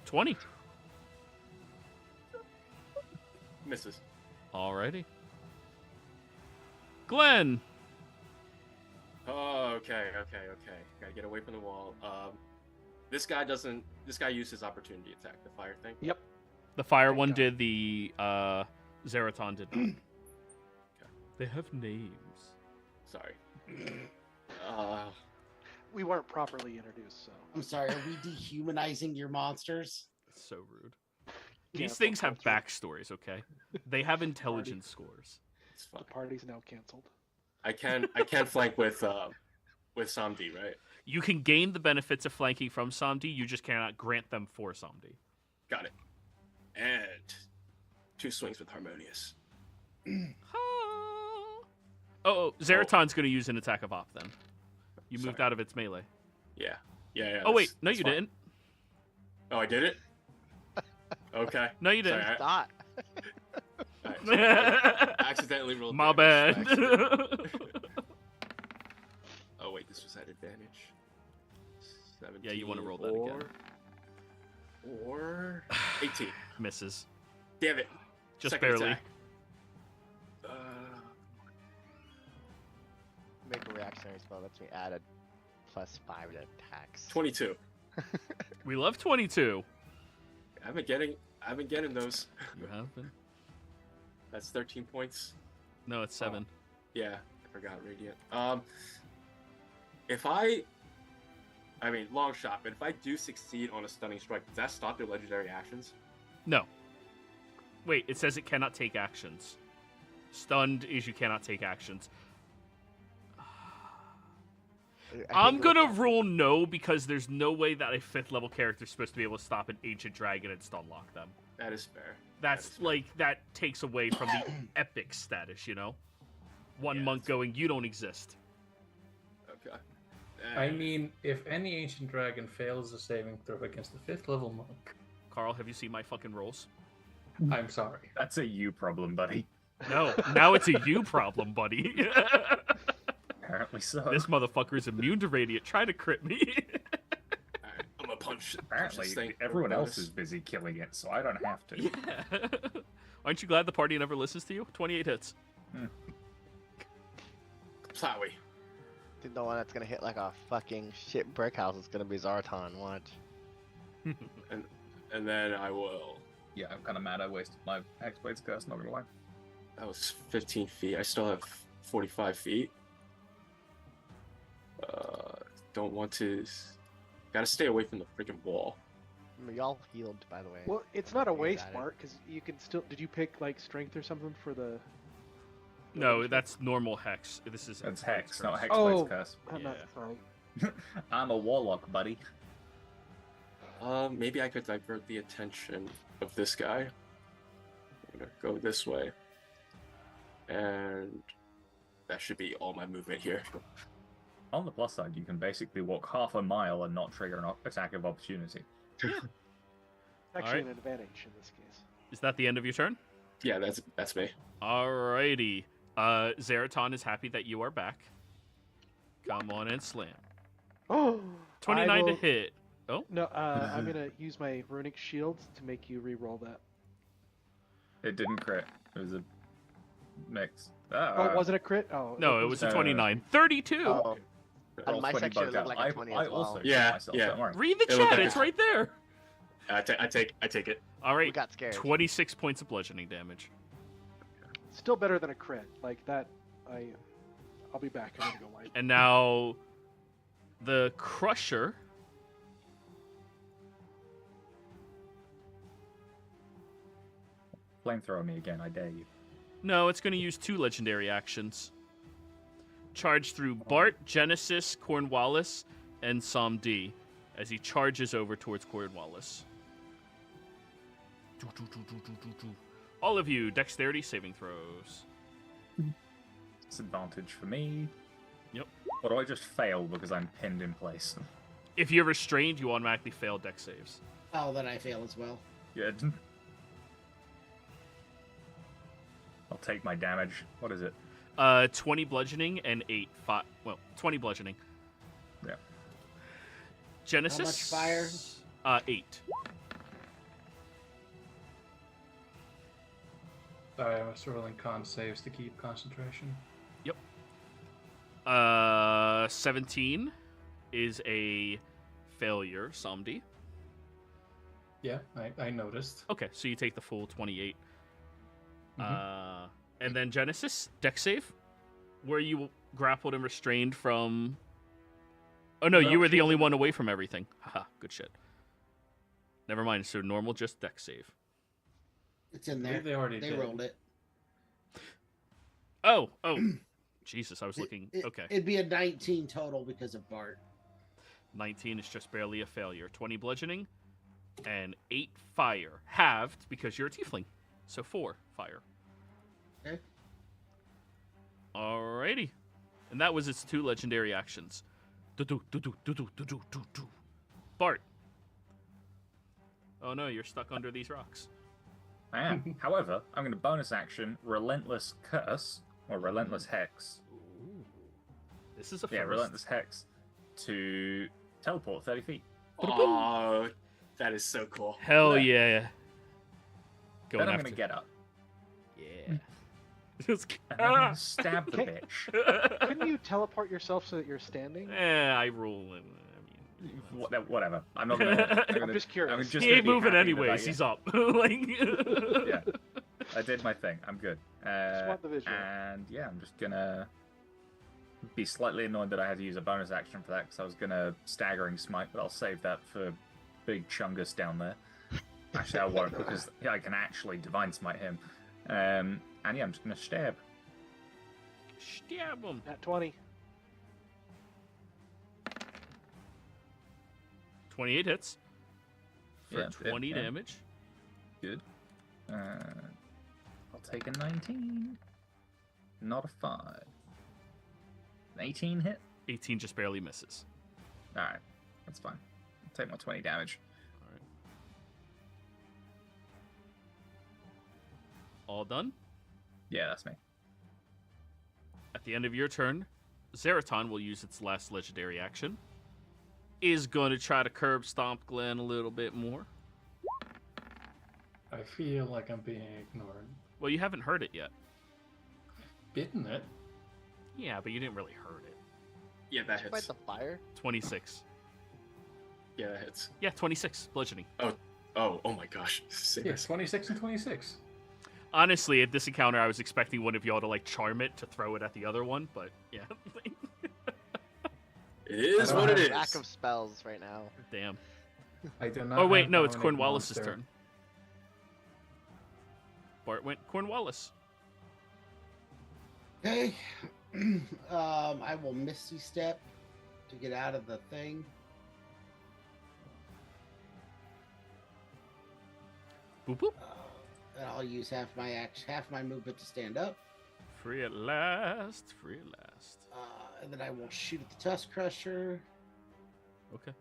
20. Misses. Alrighty. Glenn. Oh, okay. Gotta get away from the wall. This guy uses opportunity attack, the fire thing. Yep. The fire Thank one God. did, the Zeraton did not. They have names. Sorry. We weren't properly introduced, so. I'm sorry, are we dehumanizing your monsters? So rude. Yeah, These full things have culture. backstories, okay? They have intelligence scores. It's fine. The party's now canceled. I can flank with with Samdi, right? You can gain the benefits of flanking from Samdi, you just cannot grant them for Samdi. Got it. And 2 swings with Harmonious. Zeraton's going to use an attack of op then. You moved out of its melee. Yeah. Oh, wait. No, that's you fine. didn't. Oh, I did it? Okay. No, you didn't. Sorry, Not. I accidentally rolled. My damage. bad. Oh, wait. This was at advantage. 17 Yeah, you want to roll that again. Or 18. Misses. Damn it. Just Second barely. attack. Make a reactionary spell lets me add a +5 to attacks. 22. We love 22. I've been getting those. You have been? That's 13 points. No, it's 7. Yeah, I forgot Radiant. Long shot, but if I do succeed on a stunning strike, does that stop their legendary actions? No. Wait, it says it cannot take actions. Stunned is you cannot take actions. I'm gonna rule no because there's no way that a 5th level character is supposed to be able to stop an ancient dragon and stun lock them. That is fair. That takes away from the epic status, you know? One monk going, you don't exist. Okay. I mean, if any ancient dragon fails a saving throw against a 5th level monk, Carl, have you seen my fucking rolls? I'm sorry. That's a you problem, buddy. No, now it's a you problem, buddy. Apparently so. This motherfucker is immune to radiant. Try to crit me. Alright, I'm gonna punch Apparently, this thing. everyone else is busy killing it, so I don't have to. Yeah. Aren't you glad the party never listens to you? 28 hits. Plowy. The one that's gonna hit like a fucking shit brick house is gonna be Zartan. Watch. And then I will. Yeah, I'm kind of mad I wasted my Hexblade's Curse, not gonna lie. That was 15 feet. I still have 45 feet. Don't want to. Gotta stay away from the freaking wall. Y'all healed, by the way. Well, it's not a He's waste, at it. Mark, because you can still. Did you pick like strength or something for the? No, that's normal hex. This is That's Hex, not curse. Hexblade's Oh. Curse. I'm not Yeah. sorry. I'm a warlock, buddy. Maybe I could divert the attention of this guy. I'm gonna go this way. And that should be all my movement here. On the plus side, you can basically walk half a mile and not trigger an attack of opportunity. Actually, Alright. an advantage in this case. Is that the end of your turn? Yeah, that's me. Alrighty. Zeraton is happy that you are back. Come on and slam. Oh, 29 to hit. Oh, No, I'm gonna use my runic shields to make you re-roll that. It didn't crit. It was a mix. Oh, it wasn't a crit? Oh, no, it was a Uh, 29. 32! Oh, Roll my 20 section bugged looked out. like a 20 I as well. also shot Yeah, myself, yeah. don't worry. Read the It looked chat, like it's a- right there. I take it. All we right, got scared. 26 points of bludgeoning damage. Still better than a crit. Like that, I'll be back. I'm gonna go white. And now the Crusher. Flamethrower me again, I dare you. No, it's going to use 2 legendary actions. Charge through Bart, Genesis, Cornwallis, and Psalm D as he charges over towards Cornwallis. All of you, dexterity saving throws. Disadvantage for me. Yep. Or do I just fail because I'm pinned in place? If you're restrained, you automatically fail dex saves. Oh, then I fail as well. Good. I'll take my damage. What is it? 20 bludgeoning and 20 bludgeoning. Yeah. Genesis. How much fire? 8. Sorry, I was rolling con saves to keep concentration. 17 is a failure, Samdi. Yeah, I noticed. Okay, so you take the full 28. And then Genesis, dex save, where you grappled and restrained from... Oh no, you were the only one away from everything. Haha, good shit. Never mind, so normal, just dex save. It's in I there. believe they already They did. rolled it. Oh. Jesus, I was looking. Okay. It'd be a 19 total because of Bart. 19 is just barely a failure. 20 bludgeoning and 8 fire. Halved because you're a tiefling. So 4 fire. Okay. Alrighty. And that was its 2 legendary actions. Bart. Oh no, you're stuck under these rocks. I am. However, I'm going to bonus action Relentless Curse, or Relentless Hex. Ooh. This is a Yeah, first. Relentless Hex to teleport 30 feet. Oh, that is so cool. Hell Yeah. yeah. Then I'm going to get up. Yeah. And I'm going to stab the bitch. Couldn't you teleport yourself so that you're standing? I rule him. Whatever. I'm not going to... I'm just curious. I'm just He gonna ain't be moving happy anyways. that He's up. Like... Yeah. I did my thing. I'm good. Just want the visual. And yeah, I'm just going to be slightly annoyed that I had to use a bonus action for that because I was going to Staggering Smite, but I'll save that for Big Chungus down there. Actually, I won't because I can actually Divine Smite him. And yeah, I'm just going to stab. Stab him. At 20. 28 hits for Yeah, 20 yeah. damage. Good. I'll take a 19. Not a 5. An 18 hit? 18 just barely misses. Alright, that's fine. I'll take my 20 damage. All done? Yeah, that's me. At the end of your turn, Zeraton will use its last legendary action. Is going to try to curb stomp Glenn a little bit more. I feel like I'm being ignored. Well, you haven't heard it yet. Bitten it. Yeah, but you didn't really hurt it. Yeah, that Fight hits. the fire? 26. Yeah, that hits. Yeah, 26 bludgeoning. Oh my gosh. Save Yeah, us. 26 and 26. Honestly, at this encounter, I was expecting one of y'all to like charm it to throw it at the other one, but yeah. It is I don't what it have is. Lack of spells right now. Damn. I do not Oh wait, have no, it's Dominate Cornwallis's Monster. turn. Bart went Cornwallis. Okay. I will Misty Step to get out of the thing. Boop boop. And I'll use half my movement to stand up. Free at last. Free at last. And then I will shoot at the Tusk Crusher. Okay.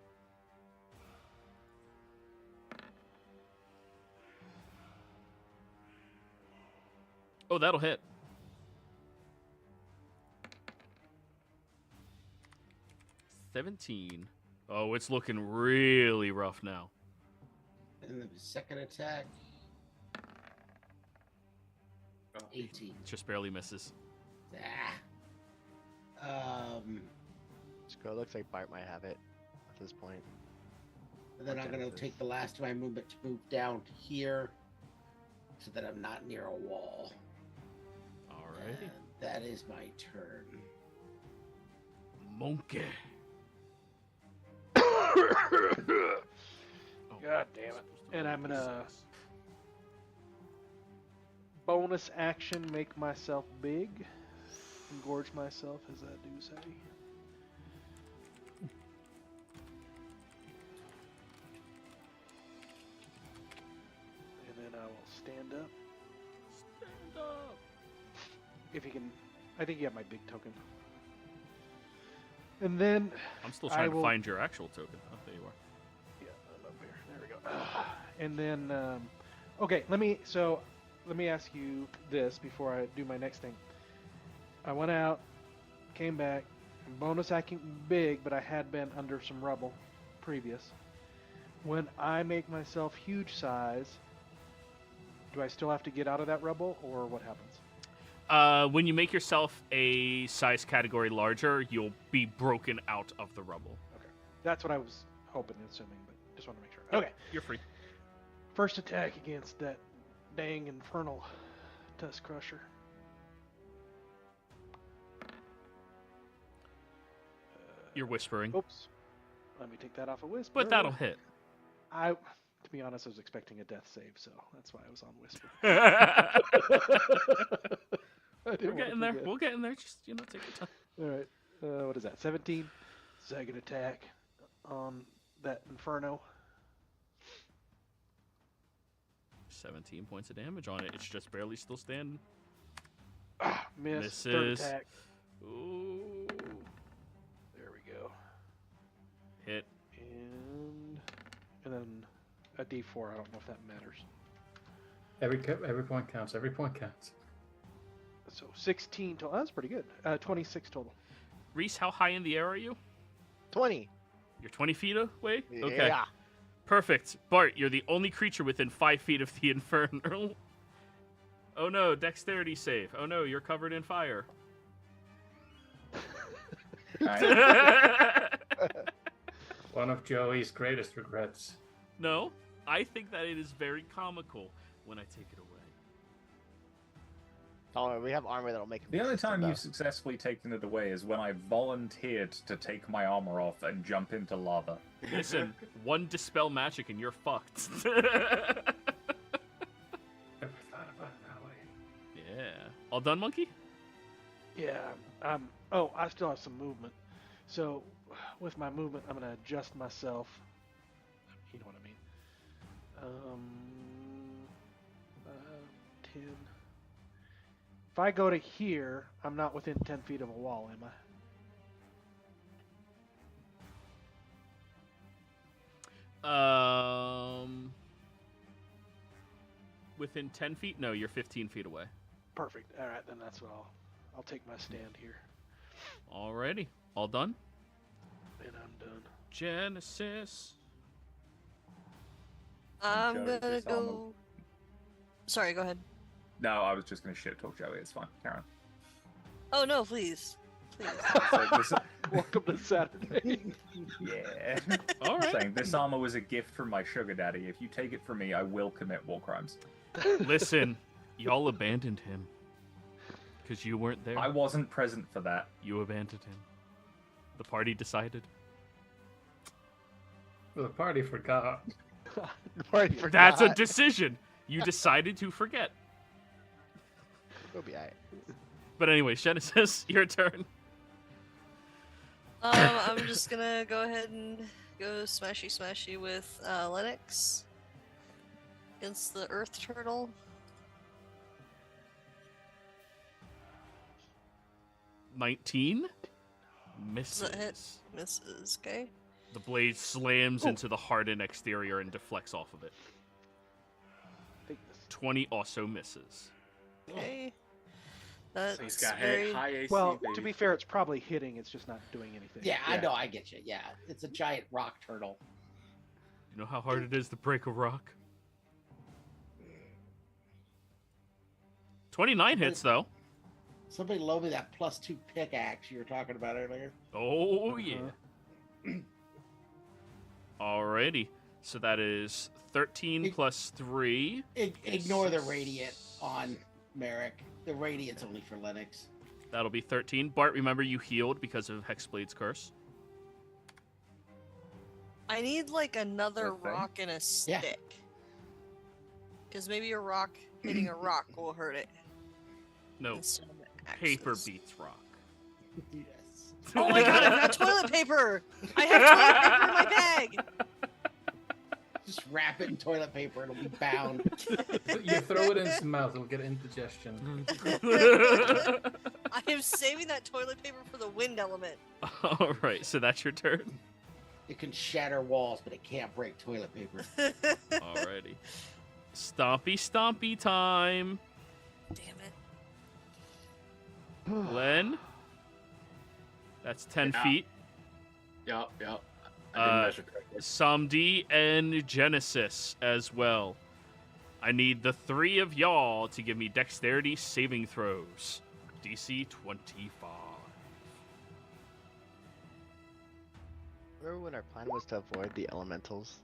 Oh, that'll hit. 17. Oh, it's looking really rough now. And the second attack, 18. Just barely misses. Scroll looks like Bart might have it at this point. And then I'm going to take the last of my movement to move down to here so that I'm not near a wall. Alrighty. And that is my turn. Monkey. God damn it. And I'm gonna bonus action make myself big. Engorge myself, as I do say. And then I will stand up. Stand up. If you can, I think you have my big token. And then I'm still I trying to will- find your actual token. Oh, there you are. yeah, I'm up here. There we go. And then, okay, let me ask you this before I do my next thing. I went out, came back, bonus acting big, but I had been under some rubble previous. When I make myself huge size, do I still have to get out of that rubble, or what happens? When you make yourself a size category larger, you'll be broken out of the rubble. Okay, that's what I was hoping and assuming, but just want to make sure. Okay, You're free. first attack against that dang infernal Tusk Crusher. You're whispering. Oops. Let me take that off a whisper. But that'll hit. To be honest, I was expecting a death save, so that's why I was on whisper. didn't We're wanna getting there. forget. We'll get in there. Just take your time. All right. What is that? 17. Second attack on that Inferno. 17 points of damage on it. It's just barely still standing. Ah, miss. Third Misses. attack. Ooh. There we go. Hit. And then a D4. I don't know if that matters. Every point counts. Every point counts. So 16 total. That's pretty good. 26 total. Reese, how high in the air are you? 20. You're 20 feet away? Okay. Yeah. Perfect. Bart, you're the only creature within 5 feet of the Inferno. Oh no, dexterity save. Oh no, you're covered in fire. One of Joey's greatest regrets. No, I think that it is very comical when I take it away. Don't worry, we have armor that'll make it The only resistant, time though. you've successfully taken it away is when I volunteered to take my armor off and jump into lava. Listen, one dispel magic and you're fucked. Never thought about it that way. Yeah. All done, monkey? Yeah. Oh, I still have some movement. So, with my movement, I'm gonna adjust myself. You know what I mean. 10. If I go to here, I'm not within 10 feet of a wall, am I? Within 10 feet? No, you're 15 feet away. Perfect. All right, then that's what I'll take my stand here, Alrighty. All done? and I'm done. Genesis. I'm Joey, gonna this armor- go. Sorry, go ahead. No, I was just going to shit talk Joey. It's fine. Karen. Oh no, please, please. Welcome to Saturday. Yeah. All right. Saying this armor was a gift from my sugar daddy. If you take it from me, I will commit war crimes. Listen, y'all abandoned him. Because you weren't there. I wasn't present for that. You abandoned him. The party decided. The party forgot. Party That's a forgot. decision. You decided to forget. We'll be alright. But anyway, Genesis, your turn. I'm just gonna go ahead and go smashy with Lennox against the Earth Turtle. 19 Does that hit? misses. Misses. Okay. The blade slams into the hardened exterior and deflects off of it. 20 also misses. Okay. So he's That's got very. high AC. Well, baby. to be fair, it's probably hitting. It's just not doing anything. Yeah, I Yeah. know. I get you. Yeah, it's a giant rock turtle. You know how hard it is to break a rock? 29 hits, though. Somebody loan me that +2 pickaxe you were talking about earlier. Oh, yeah. Alrighty. So that is 13 plus 3. Ignore the radiant on Merrick. The radiant's only for Lennox. That'll be 13. Bart, remember you healed because of Hexblade's curse. I need like another Good thing. rock and a Yeah. stick. Because maybe a rock hitting a rock will hurt it. No, Instead of paper axes. beats rock. Yes. Oh my god, I've got toilet paper! I have toilet paper in my bag! Just wrap it in toilet paper. It'll be bound. You throw it in his mouth, it'll get indigestion. I am saving that toilet paper for the wind element. Alright, so that's your turn. It can shatter walls, but it can't break toilet paper. Alrighty. Stompy time. Damn it. Glenn. That's 10 Yeah. feet. Yep. I didn't measure correctly. Samdi and Genesis as well. I need the 3 of y'all to give me dexterity saving throws. DC 25. Remember when our plan was to avoid the elementals?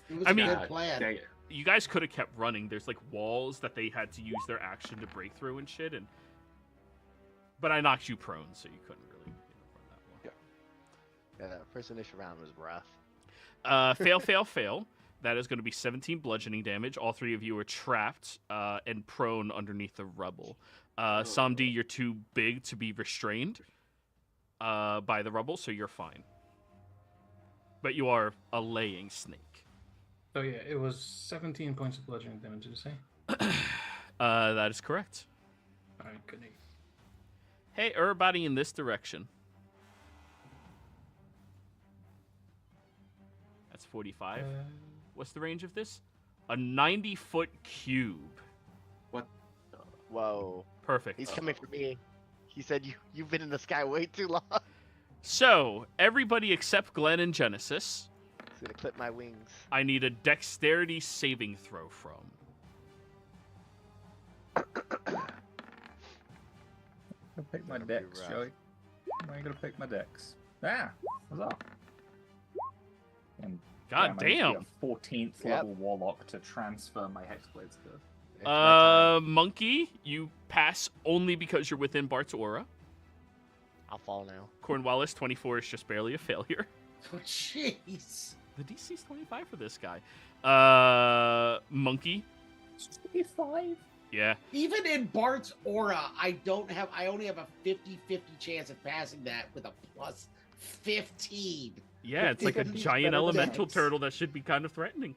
It was I a mean- good plan. Dang it. You guys could have kept running. There's like walls that they had to use their action to break through and shit. But I knocked you prone, so you couldn't really run that one. Yeah, that first initial round was rough. Fail. That is going to be 17 bludgeoning damage. All 3 of you are trapped and prone underneath the rubble. Samdi, you're too big to be restrained by the rubble, so you're fine. But you are a laying snake. So yeah, it was 17 points of bludgeoning damage, did you say? That is correct. Alright, good. Hey, everybody in this direction. That's 45. What's the range of this? A 90-foot cube. Whoa. Perfect. He's coming for me. He said you've been in the sky way too long. So, everybody except Glenn and Genesis. He's gonna clip my wings. I need a dexterity saving throw from. I'll pick my That'll be dex, rough. Joey. Why are you gonna pick my dex? Ah, huzzah. And God I need to damn. be a 14th level warlock to transfer my hexblade skill. It's my time. Monkey, you pass only because you're within Bart's aura. I'll fall now. Cornwallis, 24 is just barely a failure. Oh, jeez. The DC's 25 for this guy. Monkey. 25? Yeah. Even in Bart's aura, I only have a 50-50 chance of passing that with a plus 15. Yeah, it's like a 50 giant better than elemental X. turtle that should be kind of threatening.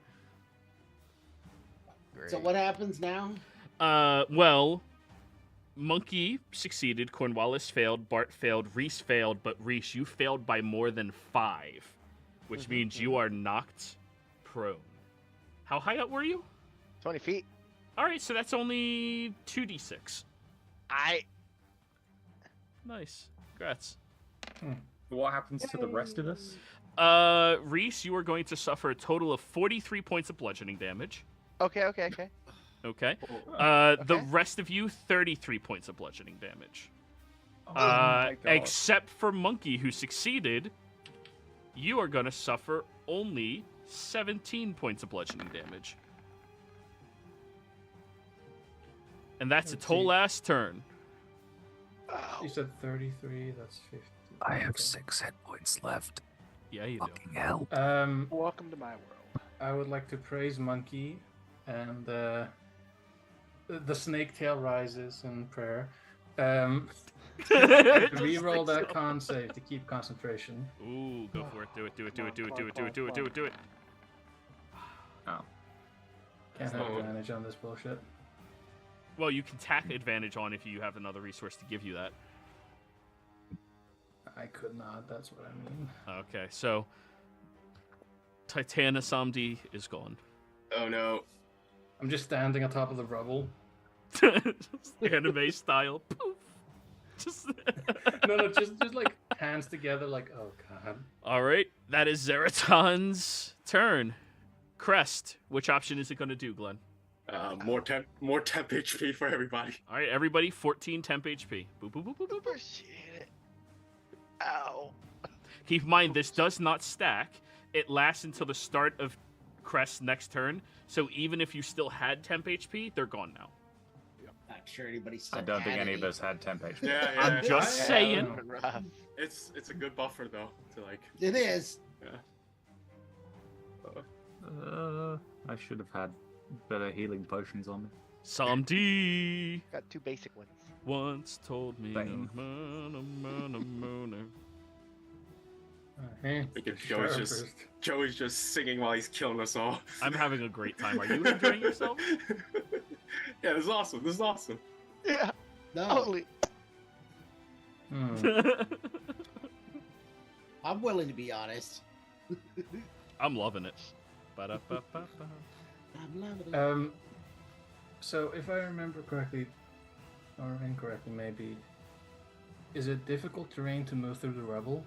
Great. So what happens now? Well, Monkey succeeded, Cornwallis failed, Bart failed, Reese failed, but Reese, you failed by more than 5, which means you are knocked prone. How high up were you? 20 feet. All right, so that's only 2d6. Nice. Congrats. What happens to the rest of us? Reese, you are going to suffer a total of 43 points of bludgeoning damage. Okay. Okay. Okay. The rest of you, 33 points of bludgeoning damage. Oh my God. Except for Monkey, who succeeded, you are going to suffer only 17 points of bludgeoning damage. And that's Let's its whole see. last turn. You said 33, that's 50. I have Okay. 6 hit points left. Yeah, you do. Fucking hell. Welcome to my world. I would like to praise Monkey, and the snake tail rises in prayer. Reroll that con save to keep concentration. Ooh, go for it. Do it. Oh. Can't have Oh. advantage on this bullshit. Well, you can tack advantage on if you have another resource to give you that. I could not, that's what I mean. Okay, so Titana Samdi is gone. Oh no. I'm just standing on top of the rubble. Anime style. Poof. Just No, just like hands together, like, oh god. All right, that is Zeratan's turn. Crest, which option is it going to do, Glenn? More temp HP for everybody. All right, everybody, 14 temp HP. Boop, boop, boop, boop, boop. Appreciate it. Ow. Keep in mind, this does not stack. It lasts until the start of Crest's next turn. So even if you still had temp HP, they're gone now. Not sure anybody still I don't think had any of us had temp HP. Yeah, yeah. I'm just Yeah. saying. Rough. It's a good buffer though to like. It is. I should have had better healing potions on me. Samdi Got 2 basic ones. once told me. Bane. Joey's just singing while he's killing us all. I'm having a great time. Are you enjoying yourself? Yeah, this is awesome. This is awesome. Yeah. No, Totally. I'm willing to be honest. I'm loving it. Ba-da-ba-ba-ba. I'm loving it. So if I remember correctly, or incorrectly maybe, is it difficult terrain to move through the rubble?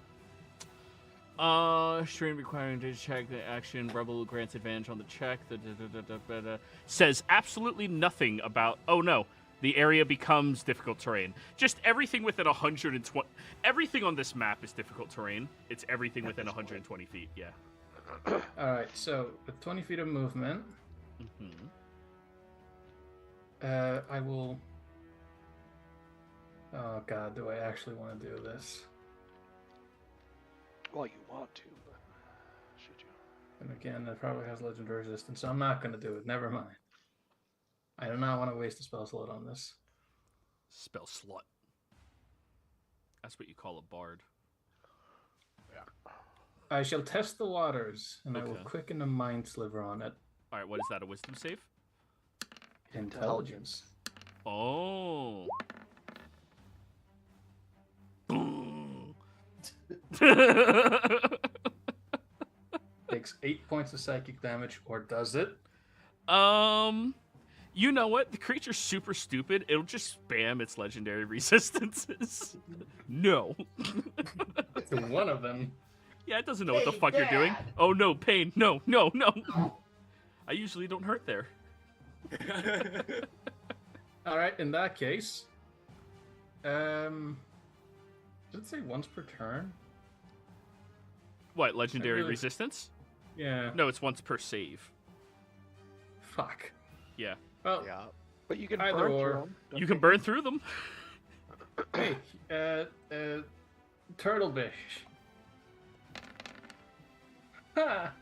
Strain requiring to check the action. Rebel grants advantage on the check. Says absolutely nothing about. Oh no, the area becomes difficult terrain. Just everything within 120. Everything on this map is difficult terrain. It's everything within 120 feet. Yeah. Alright, so with 20 feet of movement, Mm-hmm. I will... Oh god, do I actually want to do this? Well, you want to, but should you? And again, it probably has legendary resistance, so I'm not going to do it. Never mind. I do not want to waste a spell slot on this. Spell slut. That's what you call a bard. I shall test the waters, and I will Okay. quicken a mind sliver on it. All right, what is that? A wisdom save? Intelligence. Oh. Takes 8 points of psychic damage, or does it? You know what? The creature's super stupid. It'll just spam its legendary resistances. No. To one of them. Yeah, it doesn't know what the Hey, fuck you're doing. Dad. Oh no, pain. No, no, no. I usually don't hurt there. All right, in that case, does it say once per turn? What, legendary really- resistance? Yeah. No, it's once per save. Fuck. Yeah. Well, Yeah. But you can Either burn or. through 'em, don't You can burn through them. hey, turtle bish. Ha!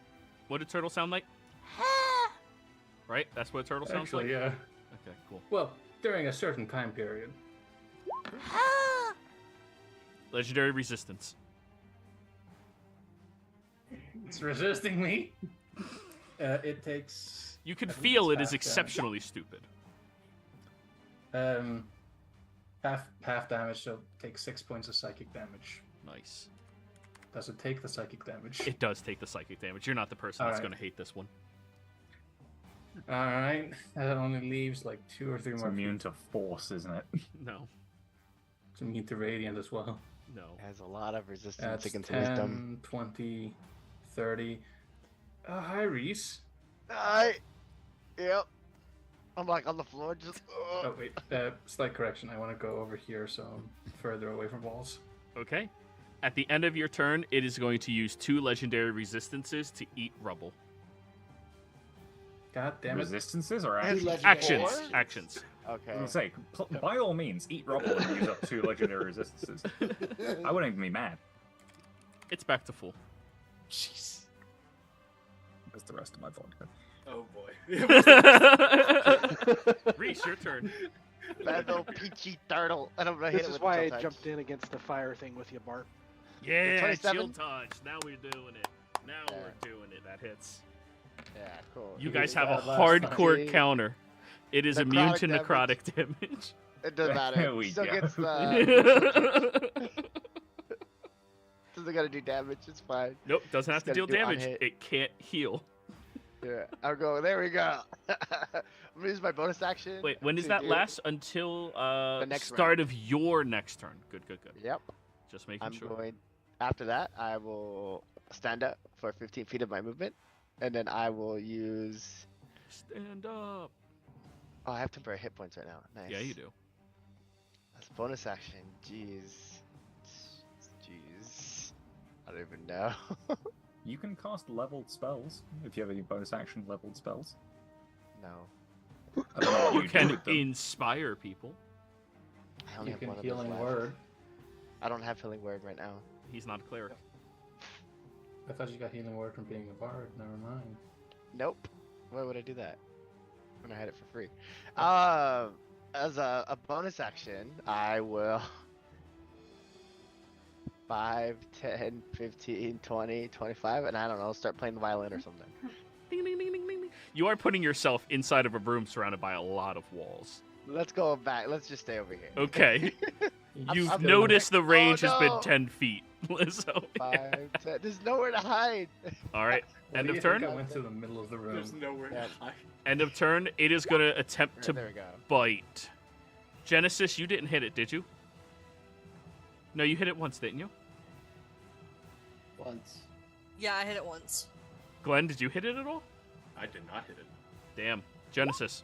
What did turtle sound like? Right? That's what a turtle sounds Actually, like? yeah. Okay, cool. Well, during a certain time period. Legendary resistance. It's resisting me. It takes. You can I think feel it's it is half exceptionally stupid. Half damage, so take 6 points of psychic damage. Nice. Does it take the psychic damage? It does take the psychic damage. You're not the person that's Alright. going to hate this one. All right, that only leaves like 2 or 3 It's more. immune to force, isn't it? No. It's immune to radiant as well. No. It has a lot of resistance That's against 10, wisdom. 20, 30. Hi, Reese. Yep. I'm like on the floor, just. Oh wait, slight correction. I want to go over here, so I'm further away from walls. Okay. At the end of your turn, it is going to use 2 legendary resistances to eat rubble. God damn it! Resistances or Has actions? Actions. Four? Actions. I Okay. was gonna say, by all means, eat rubble and use up 2 legendary resistances. I wouldn't even be mad. It's back to full. Jeez. That's the rest of my vodka. Oh boy. Reese, your turn. That little peachy turtle. And I'm gonna hit This it is with why a I chill touch. jumped in against the fire thing with you, Bart. Yeah, 27? shield touch. Now we're doing it. Now Yeah. we're doing it. That hits. Yeah, cool. You You guys did have a that last hardcore time. counter. It is immune to Necrotic necrotic damage. It doesn't matter. There we Still go. gets doesn't gotta do damage. It's fine. Nope, doesn't have Just to deal gotta do on damage. hit. It can't heal. Yeah, I'll go. There we go. I'm gonna use my bonus action. Wait, when does to that do- last? Until The next start round. of your next turn. Good, good, good. Yep. Just making I'm sure. going. After that, I will stand up for 15 feet of my movement, and then I will use. Stand up. Oh, I have temporary hit points right now. Nice. Yeah, you do. That's bonus action. Jeez. I don't even know. You can cast leveled spells if you have any bonus action leveled spells. No. I don't know what You do can with them. inspire people. I only You have can one of those healing left. word. I don't have healing word right now. He's not a cleric. I thought you got healing word from being a bard. Never mind. Nope. Why would I do that? When I had it for free. As a bonus action, I will 5, 10, 15, 20, 25, and I don't know, start playing the violin or something. Ding, ding, ding, ding, ding, ding. You are putting yourself inside of a room surrounded by a lot of walls. Let's go back. Let's just stay over here. Okay. You've I'm noticed the range has been no. 10 feet. So, 5, 10. There's nowhere to hide. all right. What End do of you turn. think I went to the middle of the room. There's nowhere Yeah. to hide. End of turn. It is going to attempt to There we go. bite. Genesis, you didn't hit it, did you? No, you hit it once, didn't you? Once. Yeah, I hit it once. Glenn, did you hit it at all? I did not hit it. Damn. Genesis.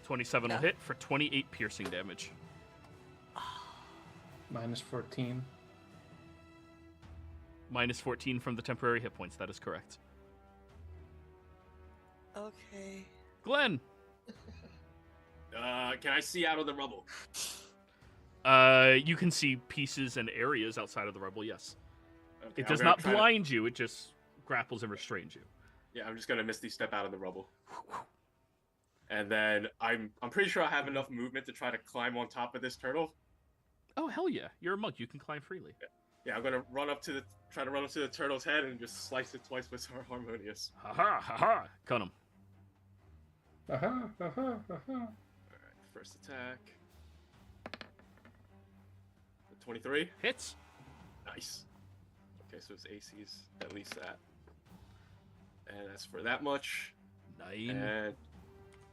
27 will Yeah. hit for 28 piercing damage. Minus 14. Minus 14 from the temporary hit points. That is correct. Okay. Glenn. Can I see out of the rubble? You can see pieces and areas outside of the rubble, yes. Okay, It I'm does gonna not try to- blind you, it just grapples and restrains you. Yeah, I'm just gonna misty step out of the rubble. and then I'm pretty sure I have enough movement to try to climb on top of this turtle. Oh hell yeah! You're a monk. You can climb freely. Yeah, I'm gonna try to run up to the turtle's head and just slice it twice with harmonious. Ha ha ha ha! Cut him. Alright, first attack. 23. Hits. Nice. Okay, so his AC's at least that. And that's for that much. 9. And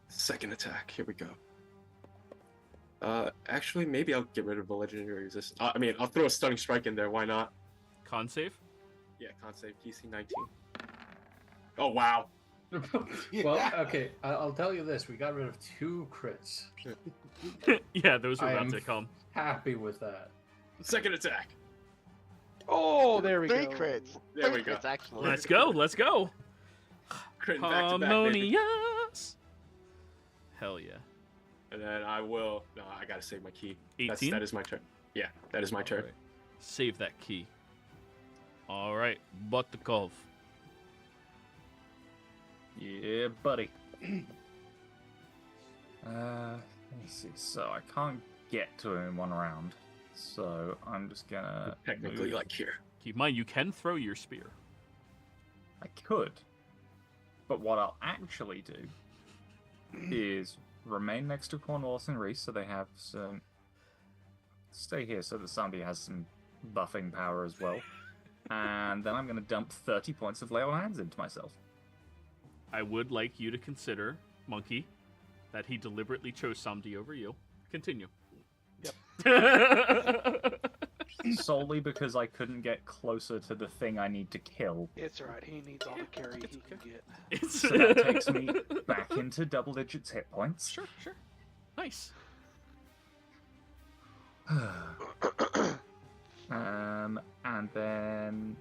second attack. Here we go. Actually, maybe I'll get rid of the legendary resistance. I mean, I'll throw a stunning strike in there. Why not? Con save. Yeah, con save. DC 19. Oh wow. Well, okay, I'll tell you this: we got rid of 2 crits. Yeah, those were I about am to come. Happy with that. Second attack. Oh, there we 3 go. crits. There 3 we go. crits, actually. Let's go. Let's go. Critting back to back, baby. Harmonious. Hell yeah. And then I will. No, I gotta save my key. 18? That is my turn. Yeah, that is my turn. Alright. Save that key. All right, Butterkov. Yeah, buddy. Let's see. So I can't get to him in one round. So I'm just gonna Technically, move. like here. Keep in mind, you can throw your spear. I could. But what I'll actually do is remain next to Cornwallis and Reese so they have some... Stay here so that Sandy has some buffing power as well. And then I'm going to dump 30 points of Lay on Hands into myself. I would like you to consider, Monkey, that he deliberately chose Samdi over you. Continue. Yep. Solely because I couldn't get closer to the thing I need to kill. It's alright. He needs all the carry he can get. It's... So that takes me back into double digits hit points. Sure, sure. Nice. And then...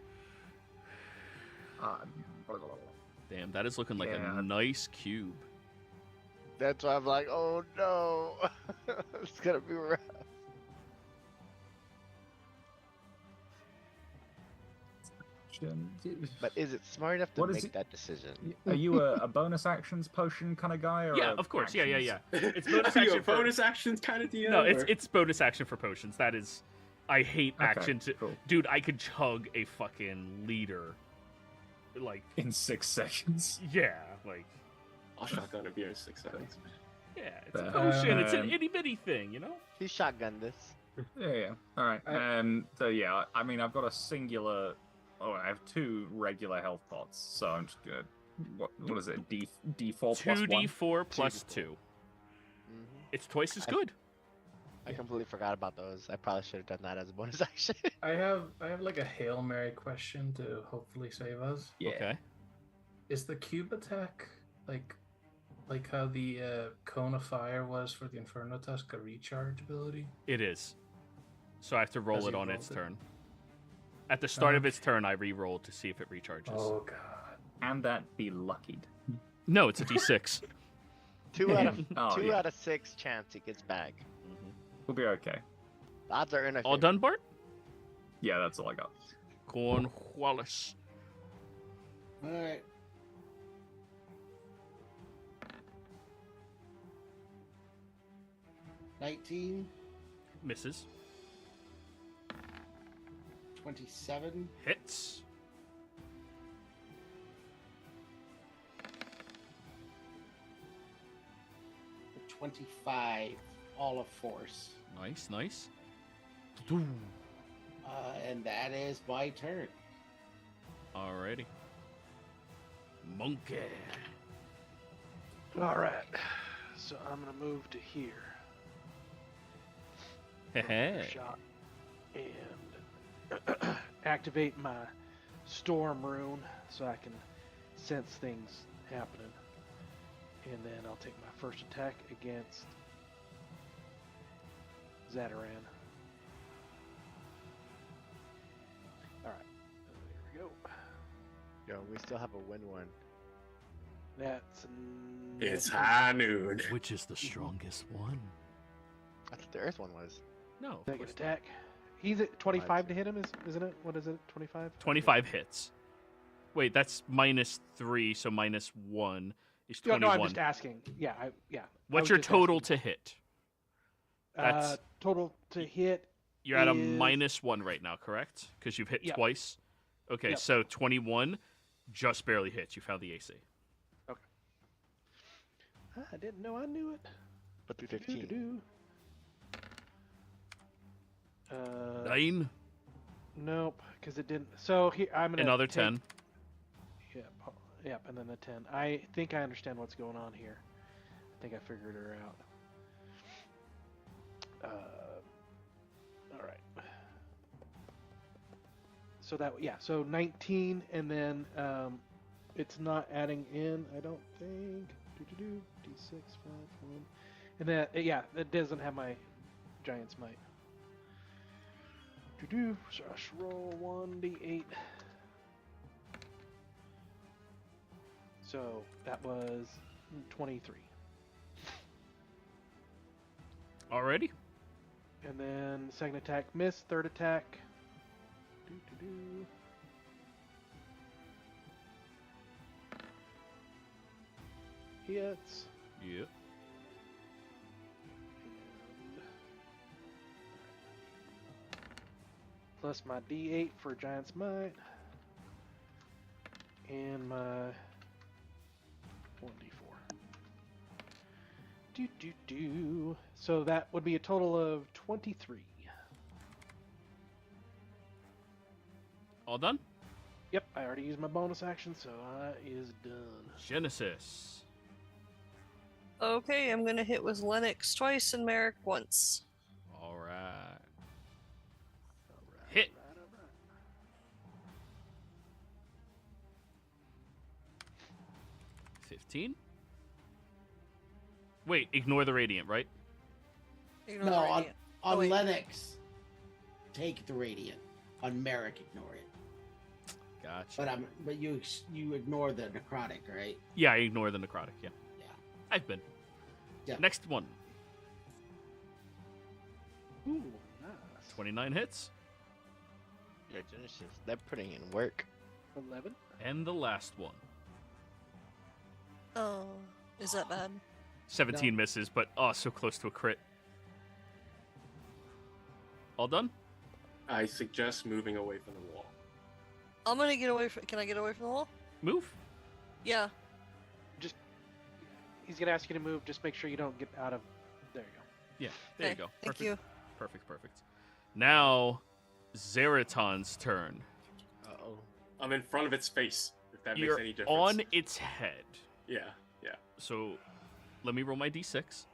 Damn, that is looking like Yeah. a nice cube. That's why I'm like, oh no. It's gonna be rough. But is it smart enough to What is make it- that decision? Are you a bonus actions potion kind of guy? Or Yeah, a of course. Yeah, actions? It's bonus Are you action a for... bonus actions kind of DM? No, or- it's bonus action for potions. That is... I hate Okay, action to... cool. Dude, I could chug a fucking liter. Like, In 6 seconds. yeah, like... I'll shotgun a beer in 6 seconds. Yeah, it's a But, potion. It's an um, itty-bitty thing, you know? He shotgunned this. Yeah. All right. So yeah, I mean, I've got a singular. Oh, I have 2 regular health pots, so I'm just good. What is it? D4 plus 1. 2d4 plus 2. Mhm. It's twice as good. I completely forgot about those. I probably should have done that as a bonus action. I have like a Hail Mary question to hopefully save us. Yeah. Okay. Is the cube attack like how the cone of fire was for the Inferno Tusk a recharge ability? It is. So I have to roll Has it he on rolled its it? turn. At the start of its Okay. turn, I re-rolled to see if it recharges. Oh god. And that be luckied. No, it's a d6. 2 out of Oh, 2 yeah. out of 6 chance he gets back. We'll be okay. The odds are in our All favor. done, Bart? Yeah, that's all I got. Cornwallis. All right. $19, Misses. 27, Hits. 25, all of force. Nice, nice. And that is my turn. Alrighty. Monkey. Alright. So I'm gonna move to here. Hey. Shot. And activate my storm rune so I can sense things happening. And then I'll take my first attack against Zataran. Alright. There we go. Yo, we still have a win-1. That's It's high noon. Which is the strongest one? I thought the Earth one was. No. of second course not. attack. He's at 25 to hit him, isn't it? What is it? 25? 25 hits. Wait, that's -3, so -1. He's No, 21. I'm just asking. Yeah, yeah. What's your total to hit? That's Total to hit. You're at a is- -1 right now, correct? Because you've hit Yep. twice. Okay, Yep. so 21 just barely hits. You found the AC. I didn't know I knew it. But 15. 9. Nope, because it didn't. So here I'm gonna Another take- 10. Yep, and then the 10. I think I understand what's going on here. I think I figured her out. All right. So so 19, and then it's not adding in, I don't think. D6, 5, 1. And then, it doesn't have my Giant's Might. So I should roll 1d8. So that was 23. Already? And then second attack miss, third attack. Hits. Yep. Plus my D8 for Giant's Might. And my 1d4. So that would be a total of 23. All done? Yep, I already used my bonus action, so that is done. Genesis. Okay, I'm gonna hit with Lennox twice and Merrick once. All right. Hit. 15? Wait, ignore the radiant, right? Ignore No, the on, radiant. on Oh, wait. Lennox, take the radiant. On Merrick, ignore it. Gotcha. But you ignore the necrotic, right? Yeah, I ignore the necrotic, yeah. Yeah. I've been. Yeah. Next one. Ooh, nice. 29 hits. Yeah, Genesis, they're putting in work. 11. And the last one. Oh, is that bad? 17 misses, but so close to a crit. All done? I suggest moving away from the wall. I'm gonna get away from. Can I get away from the wall? Move. Yeah. He's gonna ask you to move. Just make sure you don't get out of. There you go. Yeah, there you Okay, go. thank Perfect. you. Perfect. Now, Zeraton's turn. Uh-oh. I'm in front of its face, if that You're makes any difference. on its head. Yeah. So, let me roll my d6.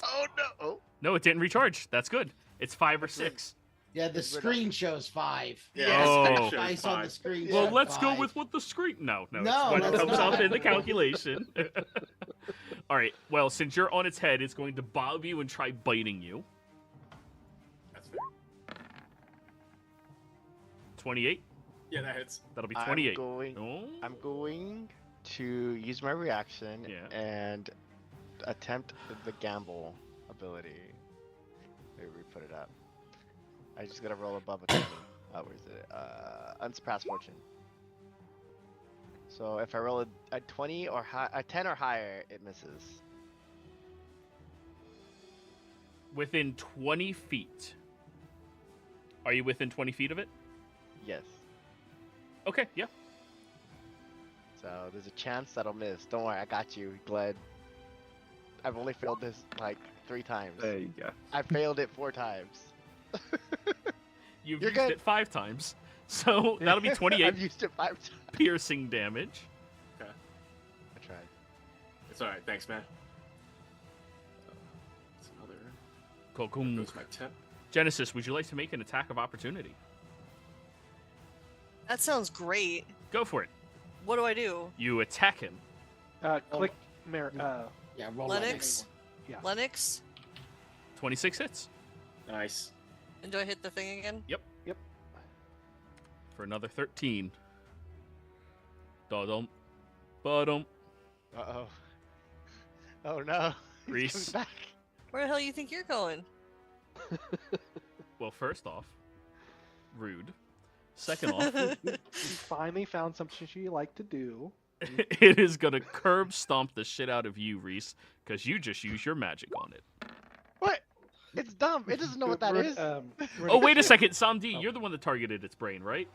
Oh, no! Oh. No, it didn't recharge. That's good. It's 5 or 6. Yeah, the screen shows 5. Yeah. Oh. Dice on the screen. Well, shows let's go 5. with what the screen. No, No, it's what let's comes not. up in the calculation. All right. Well, since you're on its head, it's going to bob you and try biting you. That's fair. 28. Yeah, that hits. That'll be 28. I'm going to use my reaction Yeah. and attempt the gamble ability. Maybe we put it up. I just gotta roll above a 20. Where is it? Unsurpassed fortune. So if I roll a 20 or a 10 or higher, it misses. Within 20 feet. Are you within 20 feet of it? Yes. Okay, yeah. So there's a chance that'll miss. Don't worry, I got you, Gled. I've only failed this like 3 times. There you go. I failed it 4 times. You've You're used good. it 5 times. So that'll be 28 I've used it 5 times. piercing damage. Okay. I tried. It's alright, thanks, man. It's another. Kokum. Goes my 10. Genesis, would you like to make an attack of opportunity? That sounds great. Go for it. What do I do? You attack him. Click Yeah, roll Lennox? Yeah. Lennox? 26 hits. Nice. And do I hit the thing again? Yep. For another 13. Da-dum. Ba-dum. Uh-oh. Oh no. He's Reese. coming back. Where the hell you think you're going? Well, first off, rude. Second off, You finally found something you like to do. it is gonna curb stomp the shit out of you, Reese, because you just use your magic on it. What? It's dumb. It doesn't know what that is. Oh, wait a second, Samdi, you're the one that targeted its brain, right?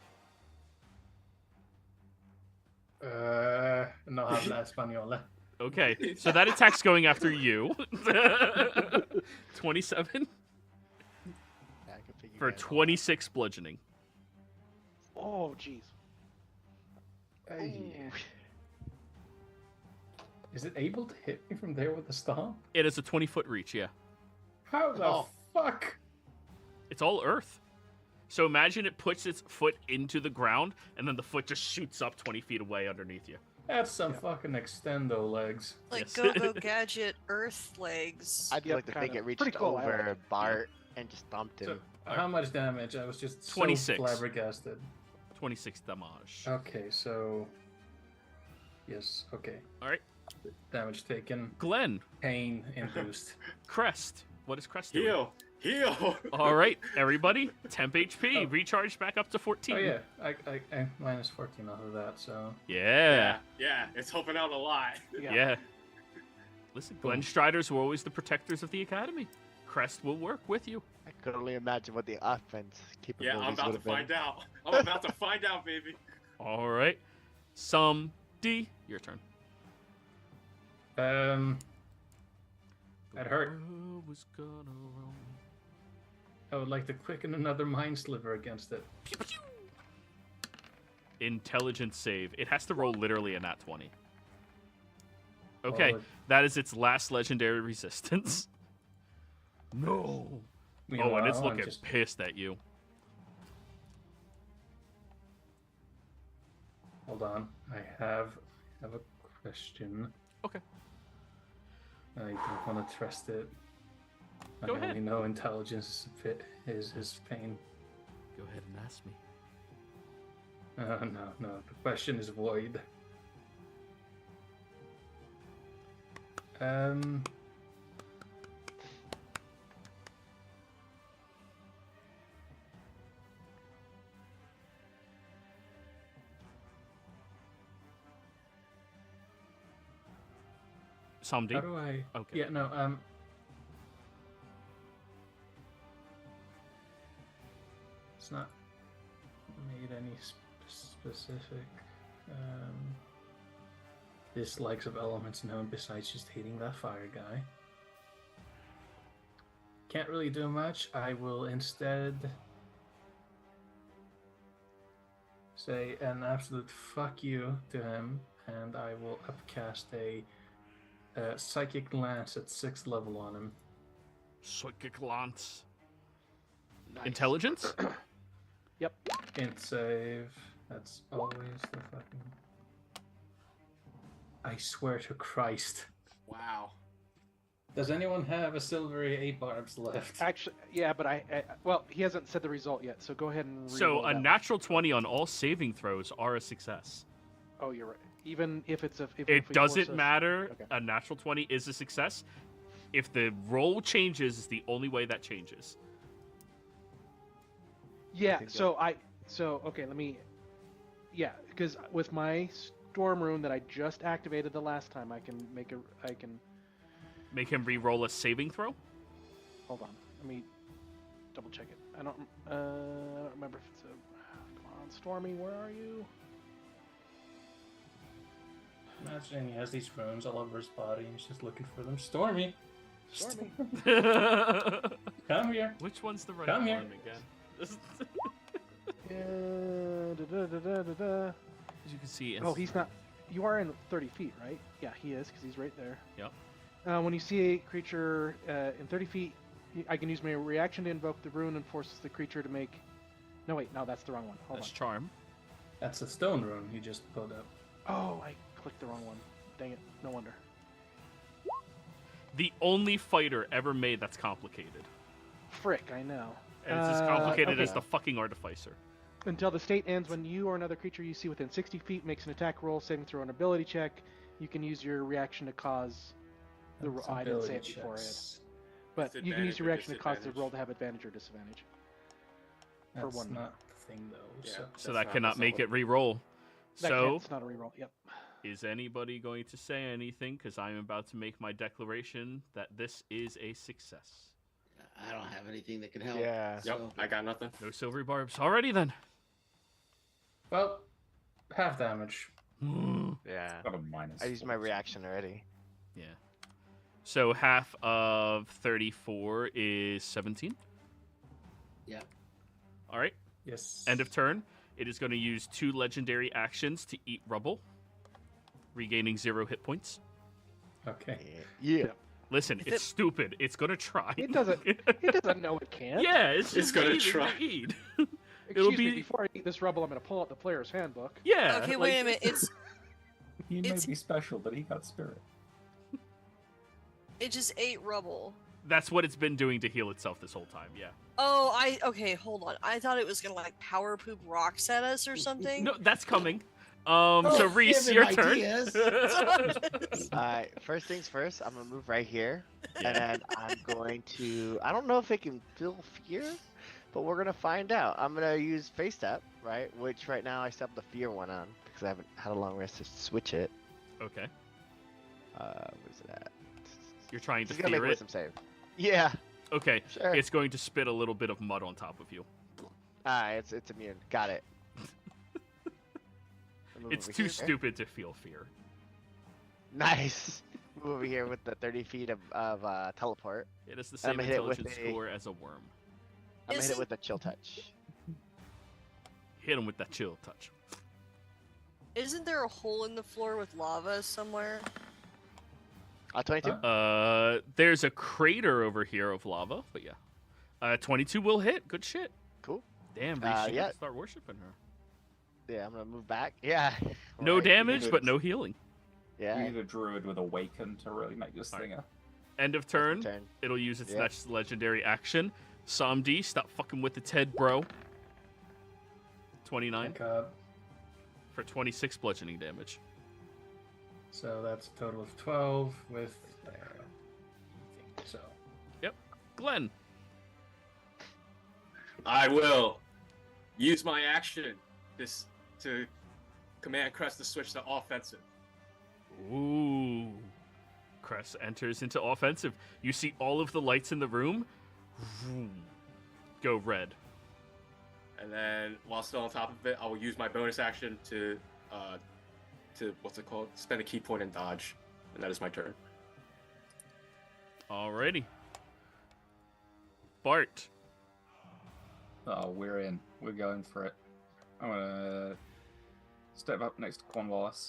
No habla española. Okay, so that attack's going after you. 27 Yeah, I can figure for that out. 26 bludgeoning. Oh, jeez. Hey. Is it able to hit me from there with the stomp? It is a 20-foot reach, yeah. How the fuck? It's all earth. So imagine it puts its foot into the ground, and then the foot just shoots up 20 feet away underneath you. That's some fucking extendo legs. Like Yes. Go-Go Gadget Earth legs. I'd Yep, like to think kinda. it reached Pretty cool, I like over it. Bart and just thumped him. So, how much damage? I was just 26. so flabbergasted. 26 damage. Okay, so... Yes, okay. All right. Damage taken. Glenn, Pain induced. Crest. What is Crest doing? Heal. Heal. All right, everybody. Temp HP. Recharge back up to 14. Oh yeah, I minus 14 off of that, so... Yeah. Yeah, it's helping out a lot. Yeah. Listen, Glenn Striders were always the protectors of the academy. Crest will work with you. I could only imagine what the offense capabilities Yeah, I'm about would to have been. find out. I'm about to find out, baby. All right. D, your turn. That hurt. World was gonna roll. I would like to quicken another mind sliver against it. Pew, pew. Intelligence save. It has to roll literally a nat 20. Okay, Oh, that is its last legendary resistance. No. Oh, and it's meanwhile, I'm looking just- pissed at you. Hold on, I have a question. Okay. I don't want to trust it. Go I ahead. only know intelligence is pain. Go ahead and ask me. No. The question is void. Samdi? How do I? Okay. Yeah, no. It's not made any specific dislikes of elements known besides just hating that fire guy. Can't really do much. I will instead say an absolute fuck you to him, and I will upcast a Psychic Lance at 6th level on him. Psychic Lance. Nice. Intelligence? Yep. Int save. That's always the fucking... I swear to Christ. Wow. Does anyone have a silvery 8 barbs left? Actually, yeah, but well, he hasn't said the result yet, so go ahead and So re-roll a that one. natural 20 on all saving throws are a success. Oh, you're right. Even if it's a... If It we doesn't force us- matter. Okay. A natural 20 is a success. If the roll changes, is the only way that changes. Yeah, think so okay, let me... Yeah, because with my Storm Rune that I just activated the last time, I can make Make him re-roll a saving throw? Hold on, let me double check it. I don't remember if it's a... Come on, Stormy, where are you? Imagine he has these runes all over his body and he's just looking for them. Stormy! Stormy. Come here! Which one's the right Come one here. again? Da-da-da-da-da. As you can see, Oh, he's not... You are in 30 feet, right? Yeah, he is, because he's right there. Yep. When you see a creature in 30 feet, I can use my reaction to invoke the rune and forces the creature to make... No, wait, no, that's the wrong one. Hold That's on. charm. That's a stone rune he just pulled up. Oh, I clicked the wrong one. Dang it, no wonder. The only fighter ever made that's complicated. Frick, I know. And it's as complicated okay. as the fucking Artificer. Until the state ends, when you or another creature you see within 60 feet makes an attack roll, saving throw, an ability check, you can use your reaction to cause the roll. I didn't say it before it. But you can use Disadvantage your or reaction to cause the disadvantage? roll to have advantage or disadvantage. For That's one. not thing though. Yeah. So So That's that cannot that's make what- it re-roll. So, It's not a reroll. Yep. is anybody going to say anything? Because I'm about to make my declaration that this is a success. I don't have anything that can help. Yeah. Yep, So I got nothing. No silvery barbs. Alrighty then. well, half damage. Yeah. Got a minus. I used my reaction already. Yeah. So half of 34 is 17. Yeah. All right. Yes. End of turn. It is going to use 2 legendary actions to eat rubble, regaining 0 hit points. Okay. Yeah. Listen, If it's it- stupid. It's going to try. It doesn't. It doesn't know it can. Yeah, it's just gonna eating try. to eat. Excuse be- me. Before I eat this rubble, I'm going to pull out the player's handbook. Yeah. Okay, like- wait a minute. It's He may It's- be special, but he got spirit. it just ate rubble. That's what it's been doing to heal itself this whole time. Yeah. Oh, okay, hold on. I thought it was gonna like power poop rocks at us or something. No, that's coming. Oh, So Reese, give your him turn. ideas. Alright, first things first, I'm gonna move right here. Yeah. And then I'm going to. I don't know if it can feel fear, but we're gonna find out. I'm gonna use face step, right? Which right now I still have the fear one on because I haven't had a long rest to switch it. Okay. Where's it at? You're trying to He's gonna make fear it. wisdom save. Yeah, Okay. sure. It's going to spit a little bit of mud on top of you. It's immune. Got it. Move It's over too here. stupid to feel fear. Nice. Move over here with the 30 feet of teleport. It has the I'm same gonna hit it with intelligence a- score as a worm. I'm gonna hit Isn't- it with a chill touch. Hit him with that chill touch. Isn't there a hole in the floor with lava somewhere? 22. There's a crater over here of lava, but yeah. 22 will hit. Good shit. Cool. Damn, Reese, you yeah. gotta start worshiping her. Yeah, I'm gonna move back. Yeah. No Right. damage, good. but no healing. You Yeah. need a druid with awaken to really make this thing a. End of That's my turn. turn. It'll use its Yeah. next legendary action. Samdi, stop fucking with its head, bro. 29 Pick up. for 26 bludgeoning damage. So that's a total of 12 with so Glenn. I will use my action to command Crest to switch to offensive. Ooh. Cress enters into offensive. You see all of the lights in the room go red. And then, while still on top of it, I will use my bonus action to what's it called? Spend a key point and dodge, and that is my turn. Alrighty. Bart. Oh, we're in. We're going for it. I'm gonna step up next to Cornwallis.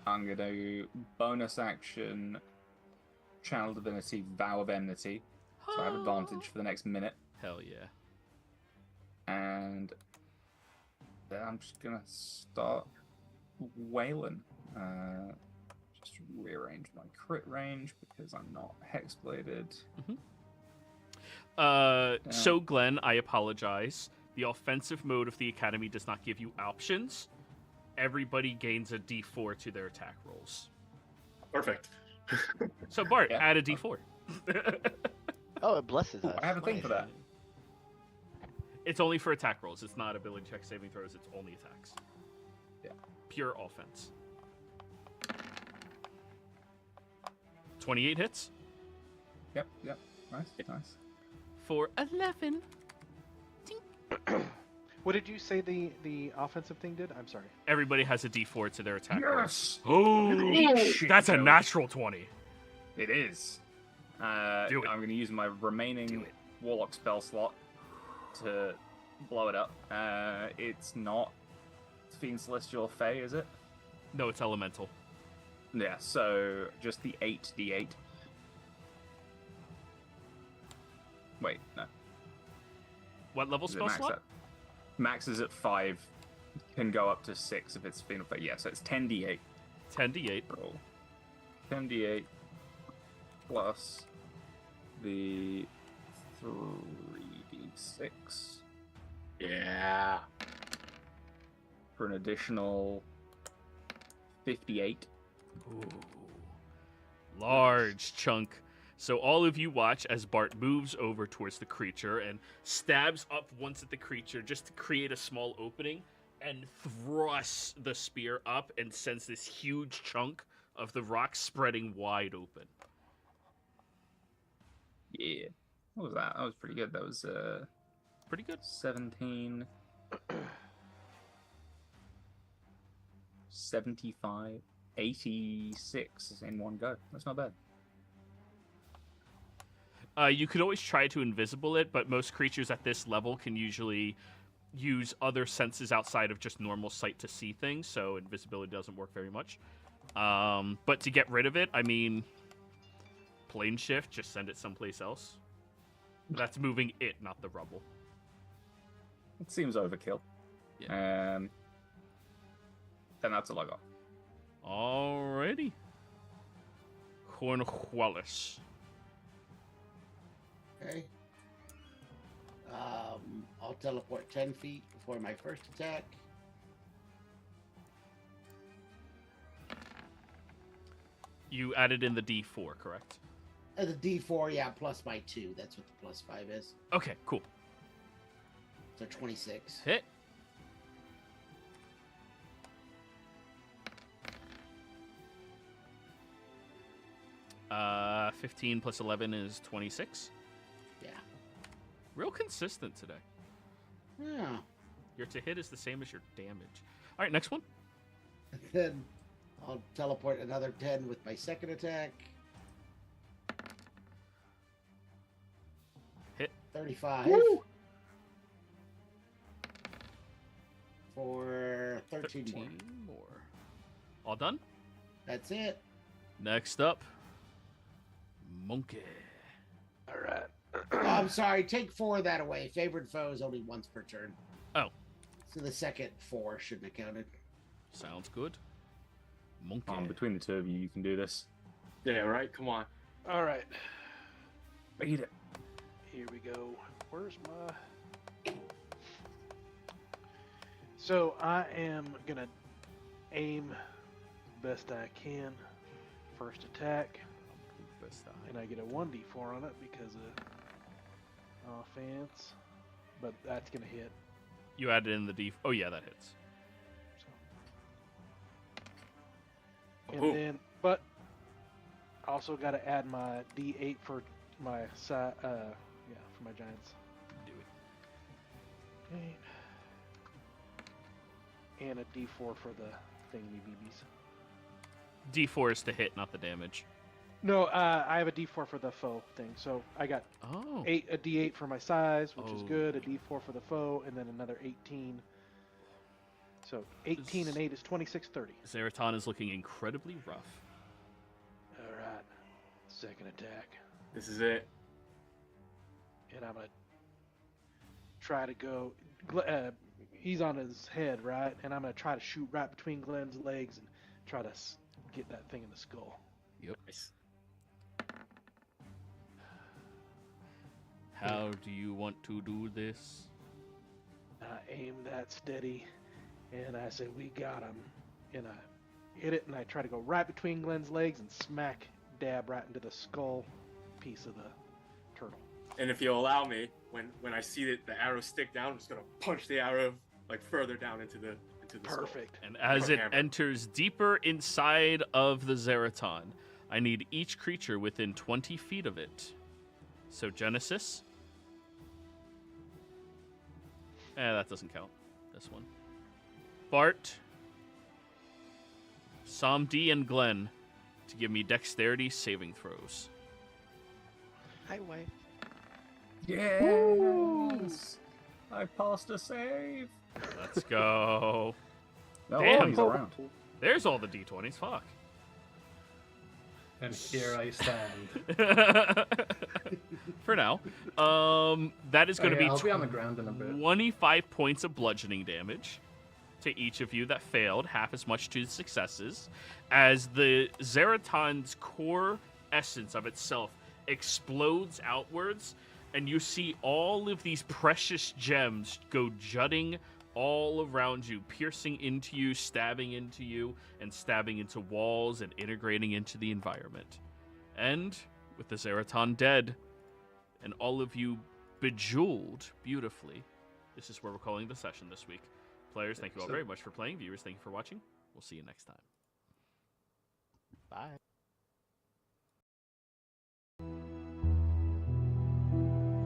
I'm gonna do bonus action, channel divinity, vow of enmity. So I have advantage for the next minute. Hell yeah. And then I'm just gonna start wailing. Just rearrange my crit range because I'm not hexbladed. So Glenn, I apologize. The offensive mode of the academy does not give you options. Everybody gains a D4 to their attack rolls. Perfect. So Bart, Yeah. add a D4. Oh, it blesses Ooh, us. I have a thing for that. It's only for attack rolls. It's not ability check saving throws. It's only attacks. Yeah. Pure offense. 28 hits Yep. Nice, nice. for 11. What did you say the offensive thing did? I'm sorry. Everybody has a D4 to their attack rolls. Yes! Oh, Shit, that's a Joey. natural 20. It is. Do it. I'm going to use my Do remaining it. Warlock spell slot to blow it up. It's not Fiend Celestial Fey, is it? No, it's elemental. Yeah, so just the 8d8. Wait, no. What level Is it spell max slot? at? Max is at 5. Can go up to 6 if it's Fiend Fey. Yeah, so it's 10d8. 10d8. Roll. 10d8 plus the 3d6 Yeah. for an additional 58. Ooh. Large chunk. So all of you watch as Bart moves over towards the creature and stabs up once at the creature just to create a small opening and thrusts the spear up and sends this huge chunk of the rock spreading wide open. Yeah. What was that? That was pretty good. That was Pretty good. 17. 75. 86 in one go. That's not bad. You could always try to invisible it, but most creatures at this level can usually use other senses outside of just normal sight to see things, so invisibility doesn't work very much. But to get rid of it, I mean, plane shift, just send it someplace else. That's moving it, not the rubble. It seems overkill. Yeah. Then that's a log off. Alrighty. Cornwallis. Okay. I'll teleport 10 feet before my first attack. You added in the D4, correct? The D4, yeah, plus my 2. That's what the plus 5 is. Okay, cool. So 26. Hit. Uh, 15 plus 11 is 26. Yeah. Real consistent today. Yeah. Your to hit is the same as your damage. All right, next one. And then I'll teleport another 10 with my second attack. Hit. 35. Woo! For 13 more. All done? That's it. Next up, Monkey. All right. Oh, I'm sorry. Take 4 of that away. Favored foe is only once per turn. Oh. So the second 4 shouldn't have counted. Sounds good. Monkey. Between the two of you, you can do this. Yeah, right? Come on. All right. Beat it. Here we go. Where's my... So I am going to aim best I can. First attack. And I get a 1d4 on it because of offense. But that's going to hit. You added in the D. Oh, yeah, that hits. So. And then, but also got to add my d8 for my for my giants. Do it. Okay. And a d4 for the thingy BBs. D4 is to hit, not the damage. No, I have a d4 for the foe thing. So I got a d8 for my size, which is good, a d4 for the foe, and then another 18. So 18 and 8 is 26, 30. Zeraton is looking incredibly rough. All right. Second attack. This is it. And I'm going to try to go... he's on his head, right? And I'm going to try to shoot right between Glenn's legs and try to get that thing in the skull. Yep. How do you want to do this? I aim that steady, and I say, we got him. And I hit it, and I try to go right between Glenn's legs and smack dab right into the skull piece of the turtle. And if you'll allow me, when I see that the arrow stick down, I'm just gonna punch the arrow like further down into the Perfect. Skull. And as it Hammer. enters deeper inside of the Zeraton, I need each creature within 20 feet of it. So Genesis. That doesn't count. This one. Bart. Samdi and Glenn to give me dexterity saving throws. Hi, wife. Yes! I passed a save. Let's go. No, Damn. he's around. There's all the d20s. Fuck. And here I stand. For now. That is going to be I'll be on the ground in a bit. 25 points of bludgeoning damage to each of you that failed, half as much to the successes, as the Zeraton's core essence of itself explodes outwards, and you see all of these precious gems go jutting all around you, piercing into you, stabbing into you, and stabbing into walls and integrating into the environment. And with the Zeraton dead, and all of you bejeweled beautifully, this is where we're calling the session this week. Players, thank you all very much for playing. Viewers, thank you for watching. We'll see you next time. Bye.